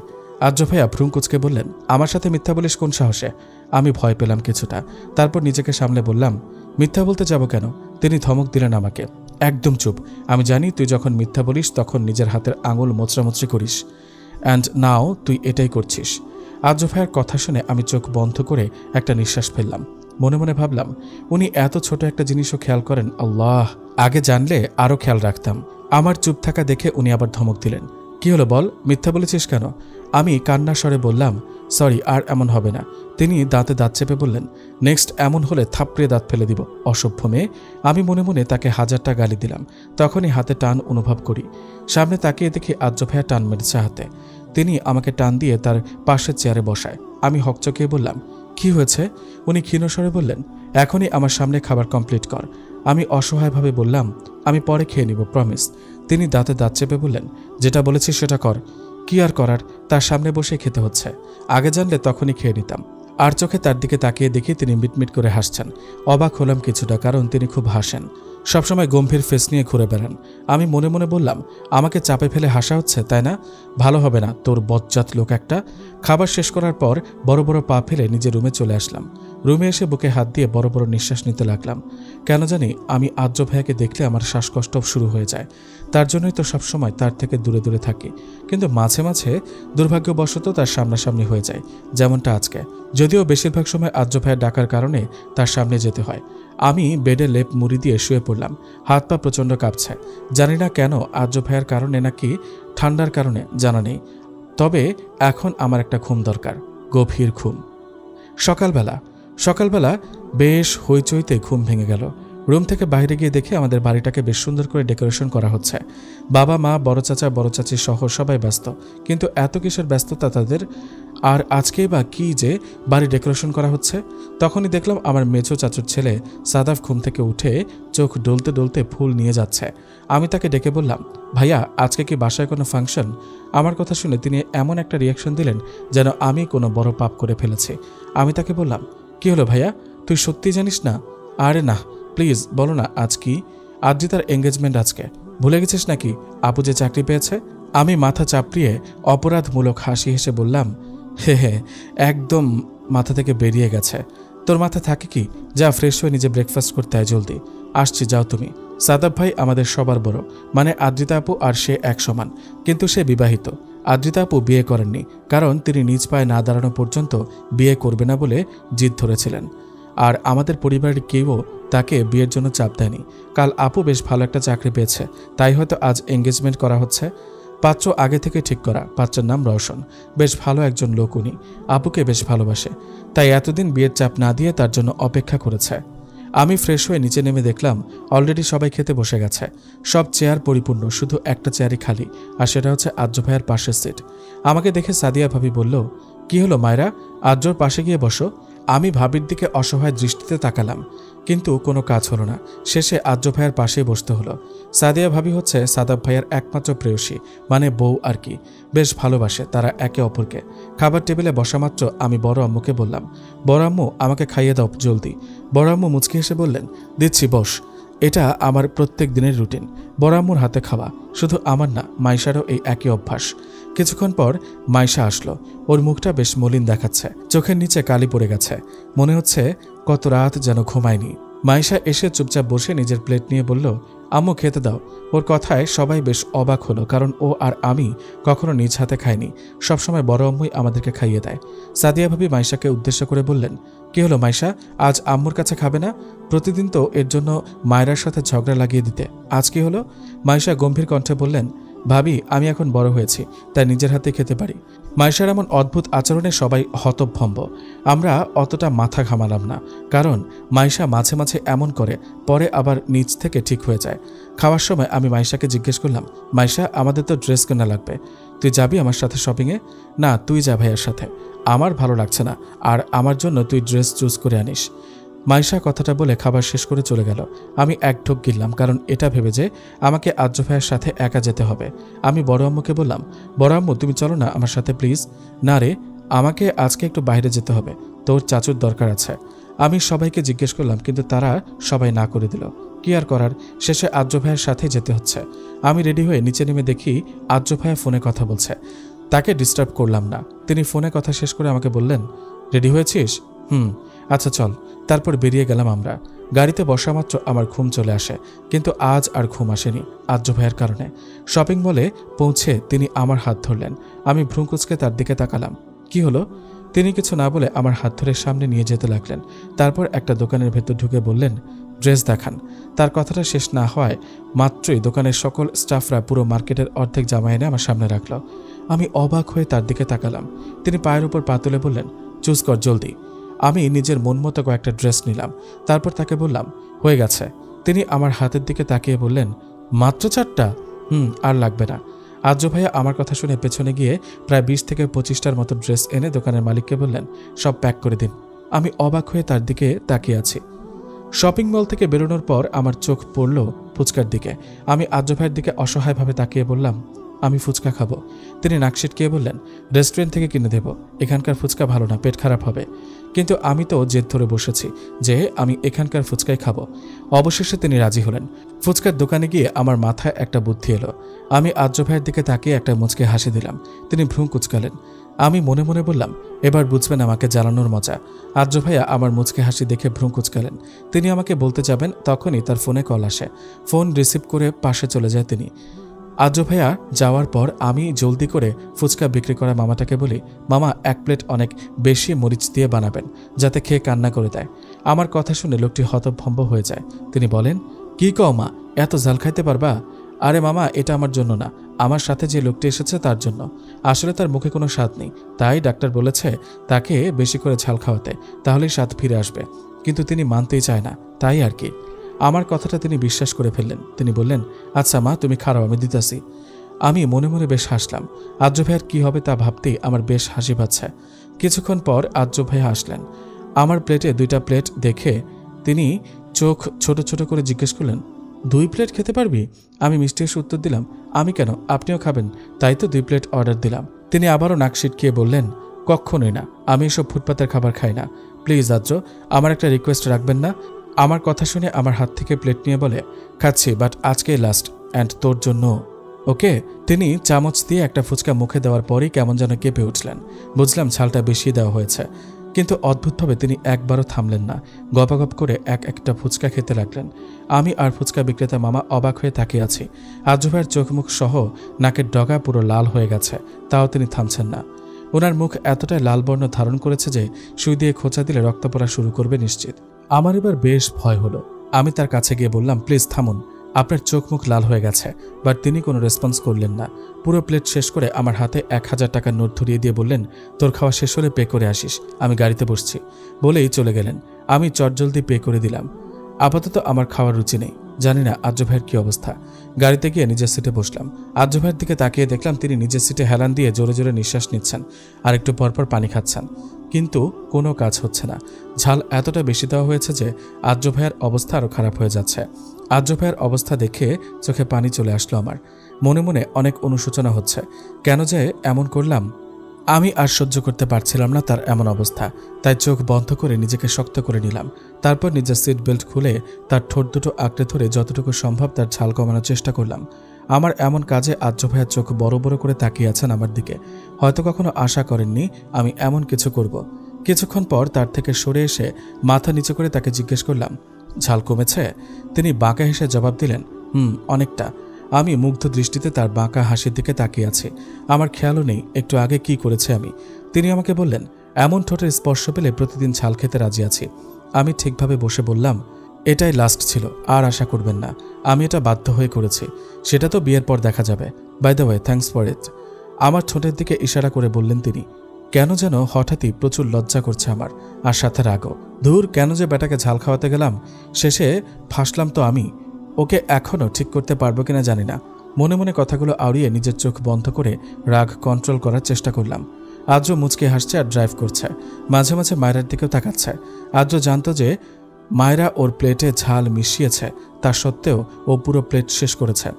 আদ্র ভাইয়া ভ্রুম কুচকে বললেন, আমার সাথে মিথ্যা বলিস কোন সাহসে? আমি ভয় পেলাম কিছুটা, তারপর নিজেকে সামলে বললাম, মিথ্যা বলতে যাব কেন? তিনি ধমক দিলেন আমাকে, একদম চুপ। আমি জানি তুই যখন মিথ্যা বলিস তখন নিজের হাতের আঙুল মোচড়ামুচড়ি করিস, অ্যান্ড নাও তুই এটাই করছিস। আদ্র ভাইয়ের কথা শুনে আমি চোখ বন্ধ করে একটা নিঃশ্বাস ফেললাম। মনে মনে ভাবলাম, উনি এত ছোট একটা জিনিসও খেয়াল করেন, আল্লাহ! আগে জানলে আরও খেয়াল রাখতাম। আমার চুপ থাকা দেখে উনি আবার ধমক দিলেন, কি হলো বল, মিথ্যা বলেছিস কেন? আমি কান্না স্বরে বললাম, সরি, আর এমন হবে না। তিনি দাঁতে দাঁত চেপে বললেন, নেক্সট এমন হলে থাপড়িয়ে দাঁত ফেলে দিব, অসভ্য মেয়ে। আমি মনে মনে তাকে 1000টা গালি দিলাম। তখনই হাতে টান অনুভব করি। সামনে তাকিয়ে দেখি আদ্র ভাইয়া টান মেরেছে হাতে। তিনি আমাকে টান দিয়ে তার পাশের চেয়ারে বসায়। আমি হকচকিয়ে বললাম, কি হয়েছে? উনি ক্ষীণ স্বরে বললেন, এখনই আমার সামনে খাবার কমপ্লিট কর। আমি অসহায়ভাবে বললাম, আমি পরে খেয়ে নিব, প্রমিস। তিনি দাঁতে দাঁত চেপে বললেন, যেটা বলেছিস সেটা কর। কি আর করার, তার সামনে বসে খেতে হচ্ছে। আগে জানলে তখনই খেয়ে নিতাম। আর চোখে তার দিকে তাকিয়ে দেখি তিনি মিটমিট করে হাসছেন। অবাক হলাম কিছুটা, কারণ তিনি খুব হাসেন, সবসময় গম্ভীর ফেস নিয়ে ঘুরে বেড়ান। আমি মনে মনে বললাম, আমাকে চাপে ফেলে হাসা হচ্ছে, তাই না? ভালো হবে না, তোর বজ্জাত লোক একটা। খাবার শেষ করার পর বড় বড় পা ফেলে নিজের রুমে চলে আসলাম। রুমে এসে বুকে হাত দিয়ে বড় বড় নিঃশ্বাস নিতে লাগলাম। কেন জানি আমি আদ্র ভাইয়াকে দেখলে আমার শ্বাসকষ্ট শুরু হয়ে যায়। তার জন্যই তো সবসময় তার থেকে দূরে দূরে থাকি, কিন্তু মাঝে মাঝে দুর্ভাগ্যবশত তার সামনাসামনি হয়ে যায়, যেমনটা আজকে। যদিও বেশিরভাগ সময় আদ্র ভাইয়ের ডাকার কারণে তার সামনে যেতে হয়। আমি বেডে লেপ মুড়ি দিয়ে শুয়ে পড়লাম। হাত পা প্রচণ্ড কাঁপছে। জানি না কেন, আদ্র ভাইয়ের কারণে নাকি ঠান্ডার কারণে জানা নেই। তবে এখন আমার একটা ঘুম দরকার, গভীর ঘুম। সকালবেলা বেশ হইচইতে ঘুম ভেঙে গেল। রুম থেকে বাইরে গিয়ে দেখি আমাদের বাড়িটাকে বেশ সুন্দর করে ডেকোরেশন করা হচ্ছে। বাবা মা বড় চাচা বড় চাচি সহ সবাই ব্যস্ত, কিন্তু এত কিসের ব্যস্ততা তাদের? আর আজকেই বা কি যে বাড়ি ডেকোরেশন করা হচ্ছে? তখনই দেখলাম আমার মেজো চাচুর ছেলে সাদাফ ঘুম থেকে উঠে চোখ ডলতে ডলতে ফুল নিয়ে যাচ্ছে। আমি তাকে ডেকে বললাম, ভাইয়া আজকে কি বাসায় কোনো ফাংশন? আমার কথা শুনে তিনি এমন একটা রিয়াকশন দিলেন যেন আমি কোনো বড় পাপ করে ফেলেছি। আমি তাকে বললাম, কি হলো ভাইয়া, তুই সত্যি জানিস না? আরে না, প্লিজ বলো না আজ কি? আদ্রিতার এঙ্গেজমেন্ট আজকে। ভুলে গেছিস নাকি আপু যে চাকরি পেয়েছে? আমি মাথা চাপড়িয়ে অপরাধমূলক হাসি হেসে বললাম, হে হে, একদম মাথা থেকে বেরিয়ে গেছে। তোর মাথা থাকে কি? যা ফ্রেশ হয়ে নিজে ব্রেকফাস্ট করতে হয়, জলদি আসছি, যাও তুমি। সাদাব ভাই আমাদের সবার বড়, মানে আদ্রিতা আপু আর সে এক সমান, কিন্তু সে বিবাহিত। আদ্রিতা আপু বিয়ে করেননি, কারণ তিনি নিজ পায়ে না দাঁড়ানো পর্যন্ত বিয়ে করবে না বলে জিদ ধরেছিলেন। আর আমাদের পরিবারের কেউ তাকে বিয়ের জন্য চাপ দেয়নি। কাল আপু বেশ ভালো একটা চাকরি পেয়েছে, তাই হয়তো আজ এঙ্গেজমেন্ট করা হচ্ছে। পাত্র আগে থেকে ঠিক করা, পাত্রের নাম রওশন, বেশ ভালো একজন লোক। উনি আপুকে বেশ ভালোবাসে, তাই এতদিন বিয়ের চাপ না দিয়ে তার জন্য অপেক্ষা করেছে। আমি ফ্রেশ হয়ে নিচে নেমে দেখলাম অলরেডি সবাই খেতে বসে গেছে। সব চেয়ার পরিপূর্ণ, শুধু একটা চেয়ারই খালি, আর সেটা হচ্ছে আদ্র ভাইয়ের পাশের সিট। আমাকে দেখে সাদিয়া ভাবি বলল, কি হলো মায়েরা, আদ্রর পাশে গিয়ে বসো। আমি ভাবির দিকে অসহায় দৃষ্টিতে তাকালাম, কিন্তু কোনো কাজ হলো না। শেষে আদ্র ভাইয়ের পাশেই বসতে হলো। সাদিয়া ভাবি হচ্ছে সাদাব ভাইয়ের একমাত্র প্রেয়সী, মানে বউ আর কি। বেশ ভালোবাসে তারা একে অপরকে। খাবার টেবিলে বসা মাত্র আমি বড় আম্মুকে বললাম, বড় আম্মু আমাকে খাইয়ে দাও জলদি। বড় আম্মু মুচকি হেসে বললেন, দিচ্ছি বস। এটা আমার প্রত্যেক দিনের রুটিন, বড় আম্মুর হাতে খাওয়া। শুধু আমার না, মাইশারও এই একই অভ্যাস। কিছুক্ষণ পর মাইশা আসলো। ওর মুখটা বেশ মলিন দেখাচ্ছে, চোখের নিচে কালি পড়ে গেছে, মনে হচ্ছে কত রাত যেন ঘুমায়নি। মাইশা এসে চুপচাপ বসে নিজের প্লেট নিয়ে বলল, আম্মু খেতে দাও। ওর কথায় সবাই বেশ অবাক হলো, কারণ ও আর আমি কখনো নিজ হাতে খাইনি, সবসময় বড় আম্মুই আমাদেরকে খাইয়ে দেয়। সাদিয়া ভাবি মাইশাকে উদ্দেশ্য করে বললেন, কি হলো মাইশা, আজ আম্মুর কাছে খাবে না? প্রতিদিন তো এর জন্য মায়েরার সাথে ঝগড়া লাগিয়ে দিতে, আজ কি হলো? মাইশা গম্ভীর কণ্ঠে বললেন, ভাবি আমি এখন বড় হয়েছি, তাই নিজের হাতে খেতে পারি। মাইশার এমন অদ্ভুত আচরণে সবাই হতভম্ব। আমরা অতটা মাথা ঘামালাম না, কারণ মাইশা মাঝে মাঝে এমন করে, পরে আবার নিজ থেকে ঠিক হয়ে যায়। খাওয়ার সময় আমি মাইশাকে জিজ্ঞেস করলাম, মাইশা আমাদের তো ড্রেস কেনা লাগবে, তুই যাবি আমার সাথে শপিংয়ে? না, তুই যা ভাইয়ের সাথে, আমার ভালো লাগছে না, আর আমার জন্য তুই ড্রেস চুজ করে আনিস। মাইশা কথাটা বলে খাবার শেষ করে চলে গেল। আমি এক ঢোক গিললাম, কারণ এটা ভেবে যে আমাকে আদ্র ভাইয়ের সাথে একা যেতে হবে। আমি বড় আম্মুকে বললাম, বড় আম্মু তুমি চলো না আমার সাথে প্লিজ। না রে, আমাকে আজকে একটু বাইরে যেতে হবে, তোর চাচুর দরকার আছে। আমি সবাইকে জিজ্ঞেস করলাম, কিন্তু তারা সবাই না করে দিল। কি আর করার, শেষে আদ্র ভাইয়ের সাথে যেতে হচ্ছে। আমি রেডি হয়ে নিচে নেমে দেখি আদ্র ভাইয়া ফোনে কথা বলছে। তাকে ডিস্টার্ব করলাম না, তিনি ফোনে কথা শেষ করে আমাকে বললেন, রেডি হয়েছিস? আচ্ছা চল। তারপর বেরিয়ে গেলাম আমরা। গাড়িতে বসা মাত্র আমার ঘুম চলে আসে, কিন্তু আজ আর ঘুম আসেনি আদ্র ভাইয়ের কারণে। শপিং মলে পৌঁছে তিনি আমার হাত ধরলেন। আমি ভ্রুকুচকে তার দিকে তাকালাম। কি হলো? তিনি কিছু না বলে আমার হাত ধরে সামনে নিয়ে যেতে লাগলেন। তারপর একটা দোকানের ভেতর ঢুকে বললেন, ড্রেস দেখান। তার কথাটা শেষ না হওয়ায় মাত্রই দোকানের সকল স্টাফরা পুরো মার্কেটের অর্ধেক জামা এনে আমার সামনে রাখল। আমি অবাক হয়ে তার দিকে তাকালাম। তিনি পায়ের উপর পা তুলে বললেন, চুজ কর জলদি। আমি নিজের মন মতো কয়েকটা ড্রেস নিলাম, তারপর তাকে বললাম, হয়ে গেছে। তিনি আমার হাতের দিকে তাকিয়ে বললেন, মাত্র 4টা? আর লাগবে না। আদ্র ভাইয়া আমার কথা শুনে পেছনে গিয়ে প্রায় 20 থেকে 25টার মতো ড্রেস এনে দোকানের মালিককে বললেন, সব প্যাক করে দিন। আমি অবাক হয়ে তার দিকে তাকিয়ে আছি। শপিং মল থেকে বেরোনোর পর আমার চোখ পড়ল ফুচকার দিকে। আমি আদ্র ভাইয়ের দিকে অসহায়ভাবে তাকিয়ে বললাম, আমি ফুচকা খাবো। তিনি নাক সিটকিয়ে বললেন, রেস্টুরেন্ট থেকে কিনে দেব, এখানকার ফুচকা ভালো না, পেট খারাপ হবে। কিন্তু আমি তো জেদ ধরে বসেছি যে আমি এখানকার ফুচকাই খাবো। অবশেষে তিনি রাজি হলেন। ফুচকার দোকানে গিয়ে আমার মাথায় একটা বুদ্ধি এলো। আমি আদ্র ভাইয়ের দিকে তাকিয়ে একটা মুচকে হাসি দিলাম। তিনি ভ্রু কুচকালেন। আমি মনে মনে বললাম, এবার বুঝবেন আমাকে জ্বালানোর মজা। আদ্র ভাইয়া আমার মুচকে হাসি দেখে ভ্রু কুচকালেন। তিনি আমাকে বলতে যাবেন, তখনই তার ফোনে কল আসে। ফোন রিসিভ করে পাশে চলে যায় তিনি। আদ্র ভাইয়া যাওয়ার পর আমি জলদি করে ফুচকা বিক্রি করা মামাটাকে বলি, মামা 1 প্লেট অনেক বেশি মরিচ দিয়ে বানাবেন, যাতে খেয়ে কান্না করে দেয়। আমার কথা শুনে লোকটি হতভম্ব হয়ে যায়। তিনি বলেন, কি কও মা, এত ঝাল খাইতে পারবা? আরে মামা, এটা আমার জন্য না, আমার সাথে যে লোকটি এসেছে তার জন্য। আসলে তার মুখে কোনো স্বাদ নেই, তাই ডাক্তার বলেছে তাকে বেশি করে ঝাল খাওয়াতে, তাহলেই স্বাদ ফিরে আসবে। কিন্তু তিনি মানতেই চায় না, তাই আর কি। আমার কথাটা তিনি বিশ্বাস করে ফেললেন। তিনি বললেন, আচ্ছা মা, তুমি খারাপ, আমি দিতাছি। আমি মনে মনে বেশ হাসলাম। আদ্র ভাইয়ার কী হবে তা ভাবতেই আমার বেশ হাসি পাচ্ছে। কিছুক্ষণ পর আদ্র ভাইয়া আসলেন। আমার প্লেটে 2টা প্লেট দেখে তিনি চোখ ছোট ছোট করে জিজ্ঞেস করলেন, 2 প্লেট খেতে পারবি? আমি মিষ্টি এসে উত্তর দিলাম, আমি কেন, আপনিও খাবেন, তাই তো 2 প্লেট অর্ডার দিলাম। তিনি আবারও নাক সিটকিয়ে বললেন, কক্ষণই না, আমি এসব ফুটপাতের খাবার খাই না। প্লিজ আদ্র, আমার একটা রিকোয়েস্ট রাখবেন না? আমার কথা শুনে আমার হাত থেকে প্লেট নিয়ে বলে, খাচ্ছি, বাট আজকেই লাস্ট, অ্যান্ড তোর জন্য। ওকে। তিনি চামচ দিয়ে একটা ফুচকা মুখে দেওয়ার পরই কেমন যেন কেঁপে উঠলেন। বুঝলাম ঝালটা বেশি দেওয়া হয়েছে, কিন্তু অদ্ভুতভাবে তিনি একবারও থামলেন না। গপাগপ করে একটা ফুচকা খেতে লাগলেন। আমি আর ফুচকা বিক্রেতা মামা অবাক হয়ে তাকিয়ে আছি। আদ্র ভাইয়ের চোখ মুখ সহ নাকের ডগা পুরো লাল হয়ে গেছে, তাও তিনি থামছেন না। ওনার মুখ এতটাই লাল বর্ণ ধারণ করেছে যে সুই দিয়ে খোঁচা দিলে রক্ত পড়া শুরু করবে নিশ্চিত। আমার এবার বেশ ভয় হলো। আমি তার কাছে গিয়ে বললাম, প্লিজ থামুন, আপনার চোখ মুখ লাল হয়ে গেছে। বাট তিনি কোনো রেসপন্স করলেন না। পুরো প্লেট শেষ করে আমার হাতে 1000 টাকার নোট ধরিয়ে দিয়ে বললেন, তোর খাওয়া শেষ হলে পে করে আসিস, আমি গাড়িতে বসছি, বলেই চলে গেলেন। আমি চটজলদি পে করে দিলাম। আপাতত আমার খাওয়ার রুচি নেই। জানি না আদ্র ভাইয়ের কী অবস্থা। গাড়িতে গিয়ে নিজের সিটে বসলাম। আদ্র ভাইয়ের দিকে তাকিয়ে দেখলাম তিনি নিজের সিটে হেলান দিয়ে জোরে জোরে নিঃশ্বাস নিচ্ছেন আর একটু পরপর পানি খাচ্ছেন, কিন্তু কোনো কাজ হচ্ছে না। ঝাল এতটা বেশি দেওয়া হয়েছে যে আদ্র ভাইয়ের অবস্থা আরও খারাপ হয়ে যাচ্ছে। আদ্র ভাইয়ের অবস্থা দেখে চোখে পানি চলে আসলো আমার। মনে মনে অনেক অনুশোচনা হচ্ছে, কেন যে এমন করলাম। আমি আর সহ্য করতে পারছিলাম না তার এমন অবস্থা, তাই চোখ বন্ধ করে নিজেকে শক্ত করে নিলাম। তারপর নিজের সিট বেল্ট খুলে তার ঠোঁট দুটো আঁকড়ে ধরে যতটুকু সম্ভব তার ঝাল কমানোর চেষ্টা করলাম। আমার এমন কাজে আদ্র ভাইয়ের চোখ বড় বড় করে তাকিয়ে আছেন আমার দিকে। হয়তো কখনো আশা করেননি আমি এমন কিছু করব। কিছুক্ষণ পর তার থেকে সরে এসে মাথা নিচু করে তাকে জিজ্ঞেস করলাম, ঝাল কমেছে? তিনি বাঁকা হেসে জবাব দিলেন, অনেকটা। আমি মুগ্ধ দৃষ্টিতে তার বাঁকা হাসির দিকে তাকিয়ে আছি। আমার খেয়ালও নেই একটু আগে কি করেছে আমি। তিনি আমাকে বললেন, এমন ঠোঁটের স্পর্শ পেলে প্রতিদিন ঝাল খেতে রাজি আছি। আমি ঠিকভাবে বসে বললাম, এটাই লাস্ট ছিল, আর আশা করবেন না। আমি এটা বাধ্য হয়ে করেছি, সেটা তো বিয়ের পর দেখা যাবে। By the way, thanks for it. আমার ঠোঁটের দিকে ইশারা করে বললেন তিনি। কেন যেন হঠাৎই প্রচুর লজ্জা করছে আমার, আর সাথে রাগও। ধুর, কেন যে বেটাকে ঝাল খাওয়াতে গেলাম। শেষে ফাঁসলাম তো আমি। ওকে এখনও ঠিক করতে পারবো কিনা জানি না। মনে মনে কথাগুলো আউড়িয়ে নিজের চোখ বন্ধ করে রাগ কন্ট্রোল করার চেষ্টা করলাম। আদ্র মুচকে হাসছে আর ড্রাইভ করছে, মাঝে মাঝে মায়রার দিকেও তাকাচ্ছে। আদ্র জানতো যে মায়রা ওর প্লেটে ঝাল মিশিয়েছে, তা সত্ত্বেও ও পুরো প্লেট শেষ করেছে।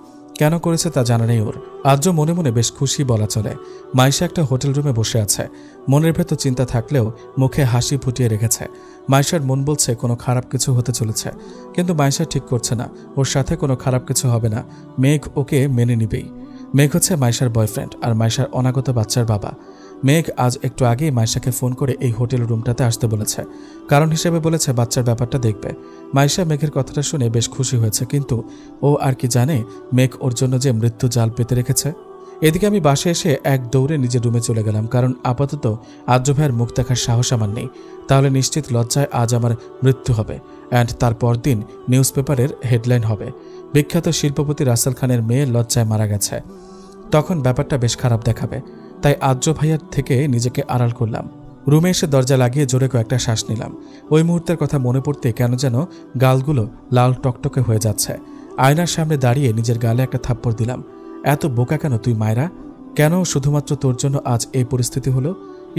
কেন করেছে তা জানা নেই ওর। আদ্র মনে মনে বেশ খুশি বলা চলে। মাইশা একটা হোটেল রুমে বসে আছে। মনের ভেতর চিন্তা থাকলেও মুখে হাসি ফুটিয়ে রেখেছে। মাইশার মন বলছে কোনো খারাপ কিছু হতে চলেছে, কিন্তু মাইশা ঠিক করছে না ওর সাথে কোনো খারাপ কিছু হবে না। মেঘ ওকে মেনে নিবেই। মেঘ হচ্ছে মাইশার বয়ফ্রেন্ড আর মাইশার অনাগত বাচ্চার বাবা। মেঘ আজ একটু আগেই মাইশাকে ফোন করে এই হোটেল রুমটাতে আসতে বলেছে, কারণ হিসেবে বলেছে বাচ্চার ব্যাপারটা দেখবে। মাইশা মেঘের কথাটা শুনে বেশ খুশি হয়েছে, কিন্তু ও আর কি জানে মেঘ ওর জন্য যে মৃত্যু জাল পেতে রেখেছে। এদিকে আমি বাসায় এসে এক দৌড়ে নিজের রুমে চলে গেলাম, কারণ আপাতত আদ্র ভাইয়ের মুখ দেখার সাহস আমার নেই। তাহলে নিশ্চিত লজ্জায় আজ আমার মৃত্যু হবে, অ্যান্ড তারপর দিন নিউজ পেপারের হেডলাইন হবে, বিখ্যাত শিল্পপতি রাসেল খানের মেয়ে লজ্জায় মারা গেছে। তখন ব্যাপারটা বেশ খারাপ দেখাবে। তাই আদ্র ভাইয়ার থেকে নিজেকে আড়াল করলাম। রুমে এসে দরজা লাগিয়ে জোরে কয়েকটা শ্বাস নিলাম। ওই মুহূর্তের কথা মনে পড়তে কেন যেন গালগুলো লাল টকটকে হয়ে যাচ্ছে। আয়নার সামনে দাঁড়িয়ে নিজের গালে একটা থাপ্পড় দিলাম। এত বোকা কেন তুই মায়রা? কেন শুধুমাত্র তোর জন্য আজ এই পরিস্থিতি হলো?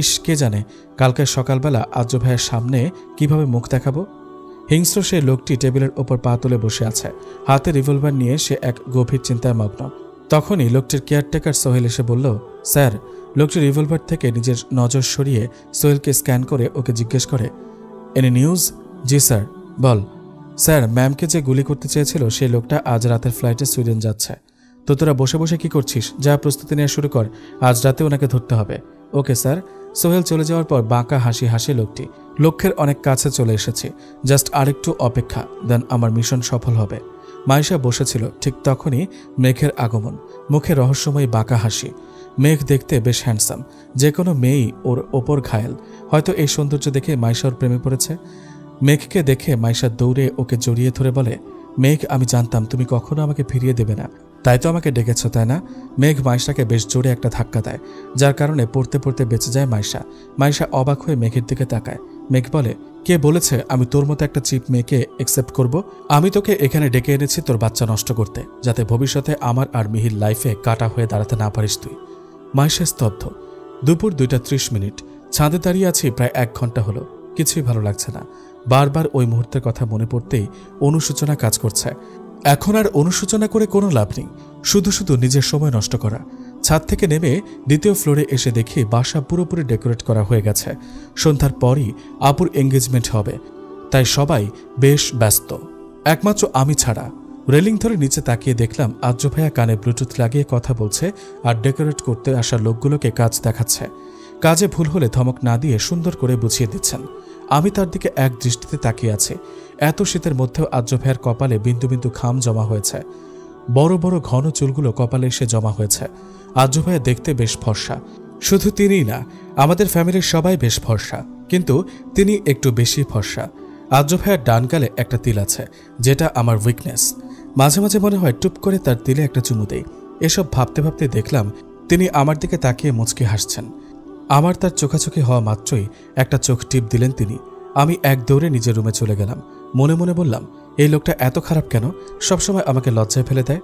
ইস, কে জানে কালকে সকালবেলা আদ্র ভাইয়ের সামনে কিভাবে মুখ দেখাবো। হিংস্র সেই লোকটি টেবিলের ওপর পা তুলে বসে আছে, হাতে রিভলভার নিয়ে সে এক গভীর চিন্তায় মগ্ন। তখনই লোকটির কেয়ারটেকার সোহেল এসে বলল, স্যার। লোকটি রিভলভার থেকে নিজের নজর সরিয়ে সোহেলকে স্ক্যান করে ওকে জিজ্ঞেস করে, এনি নিউজ? জি স্যার। বল। স্যার, ম্যামকে যে গুলি করতে চেয়েছিল সেই লোকটা আজ রাতের ফ্লাইটে সুইডেন যাচ্ছে। তো তোরা বসে বসে কি করছিস? যা প্রস্তুতি নেওয়া শুরু কর, আজ রাতে ওনাকে ধরতে হবে। Okay sir. সোহেল চলে যাওয়ার পর বাঁকা হাসি হাসে লোকটি। লক্ষ্যের অনেক কাছে চলে এসেছি, জাস্ট আরেকটু অপেক্ষা, দেন আমার মিশন সফল হবে। মাইশা বসেছিল, ঠিক তখনই মেঘের আগমন। মুখে রহস্যময়ী বাঁকা হাসি। মেঘ দেখতে বেশ হ্যান্ডসাম, যে কোনো মেয়েই ওর ওপর ঘায়েল। হয়তো এই সৌন্দর্য দেখে মাইশা ওর প্রেমে পড়েছে। মেঘকে দেখে মাইশা দৌড়ে ওকে জড়িয়ে ধরে বলে, মেঘ, আমি জানতাম তুমি কখনো আমাকে ফিরিয়ে দেবে না, তাই তো আমাকে ডেকেছ, তাই না? মেঘ মাইশাকে বেশ জোরে একটা ধাক্কা দেয়, যার কারণে পড়তে পড়তে বেঁচে যায় মাইশা। মাইশা অবাক হয়ে মেঘের দিকে তাকায়। মেঘ বলে, কে বলেছে আমি তোর মতো একটা চিপ মেয়েকে অ্যাকসেপ্ট করব? আমি তোকে এখানে ডেকে এনেছি তোর বাচ্চা নষ্ট করতে, যাতে ভবিষ্যতে আমার আর মিহির লাইফে কাটা হয়ে দাঁড়াতে না পারিস তুই। মাইশা স্তব্ধ। দুপুর 2:30। ছাদে দাঁড়িয়ে আছি প্রায় 1 ঘন্টা হলো। কিছুই ভালো লাগছে না। বারবার ওই মুহূর্তের কথা মনে পড়তেই অনুশোচনা কাজ করছে। এখন আর অনুশোচনা করে কোনো লাভ নেই, শুধু শুধু নিজের সময় নষ্ট করা। ছাদ থেকে নেমে 2য় ফ্লোরে এসে দেখি বাসা পুরোপুরি ডেকোরেট করা হয়ে গেছে। সন্ধ্যার পরই আপুর এঙ্গেজমেন্ট হবে, তাই সবাই বেশ ব্যস্ত, একমাত্র আমি ছাড়া। রেলিং ধরে নিচে তাকিয়ে দেখলাম আর্য ভাইয়া কানে ব্লুটুথ লাগিয়ে কথা বলছে আর ডেকোরেট করতে আসা লোকগুলোকে কাজ দেখাচ্ছে। কাজে ভুল হলে ধমক না দিয়ে সুন্দর করে বুঝিয়ে দিচ্ছেন। আমি তার দিকে এক দৃষ্টিতে তাকিয়ে আছি। এত শীতের মধ্যেও আর্য ভাইয়ার কপালে বিন্দু বিন্দু ঘাম জমা হয়েছে। বড় বড় ঘন চুলগুলো কপালে এসে জমা হয়েছে। আর্য ভাইয়া দেখতে বেশ ফর্সা। শুধু তিনিই না, আমাদের ফ্যামিলির সবাই বেশ ফর্সা, কিন্তু তিনি একটু বেশি ফর্সা। আর্য ভাইয়ার ডান গালে একটা তিল আছে, যেটা আমার উইকনেস। মাঝে মাঝে মনে হয় টুপ করে তার তিলে একটা চুমু দেই। এসব ভাবতে ভাবতে দেখলাম তিনি আমার দিকে তাকিয়ে মুচকি হাসছেন। আমার তার চোখাচোখি হওয়া মাত্রই একটা চোখ টিপ দিলেন তিনি। আমি এক দৌড়ে নিজের রুমে চলে গেলাম। মনে মনে বললাম, এই লোকটা এত খারাপ কেন, সবসময় আমাকে লজ্জায় ফেলে দেয়।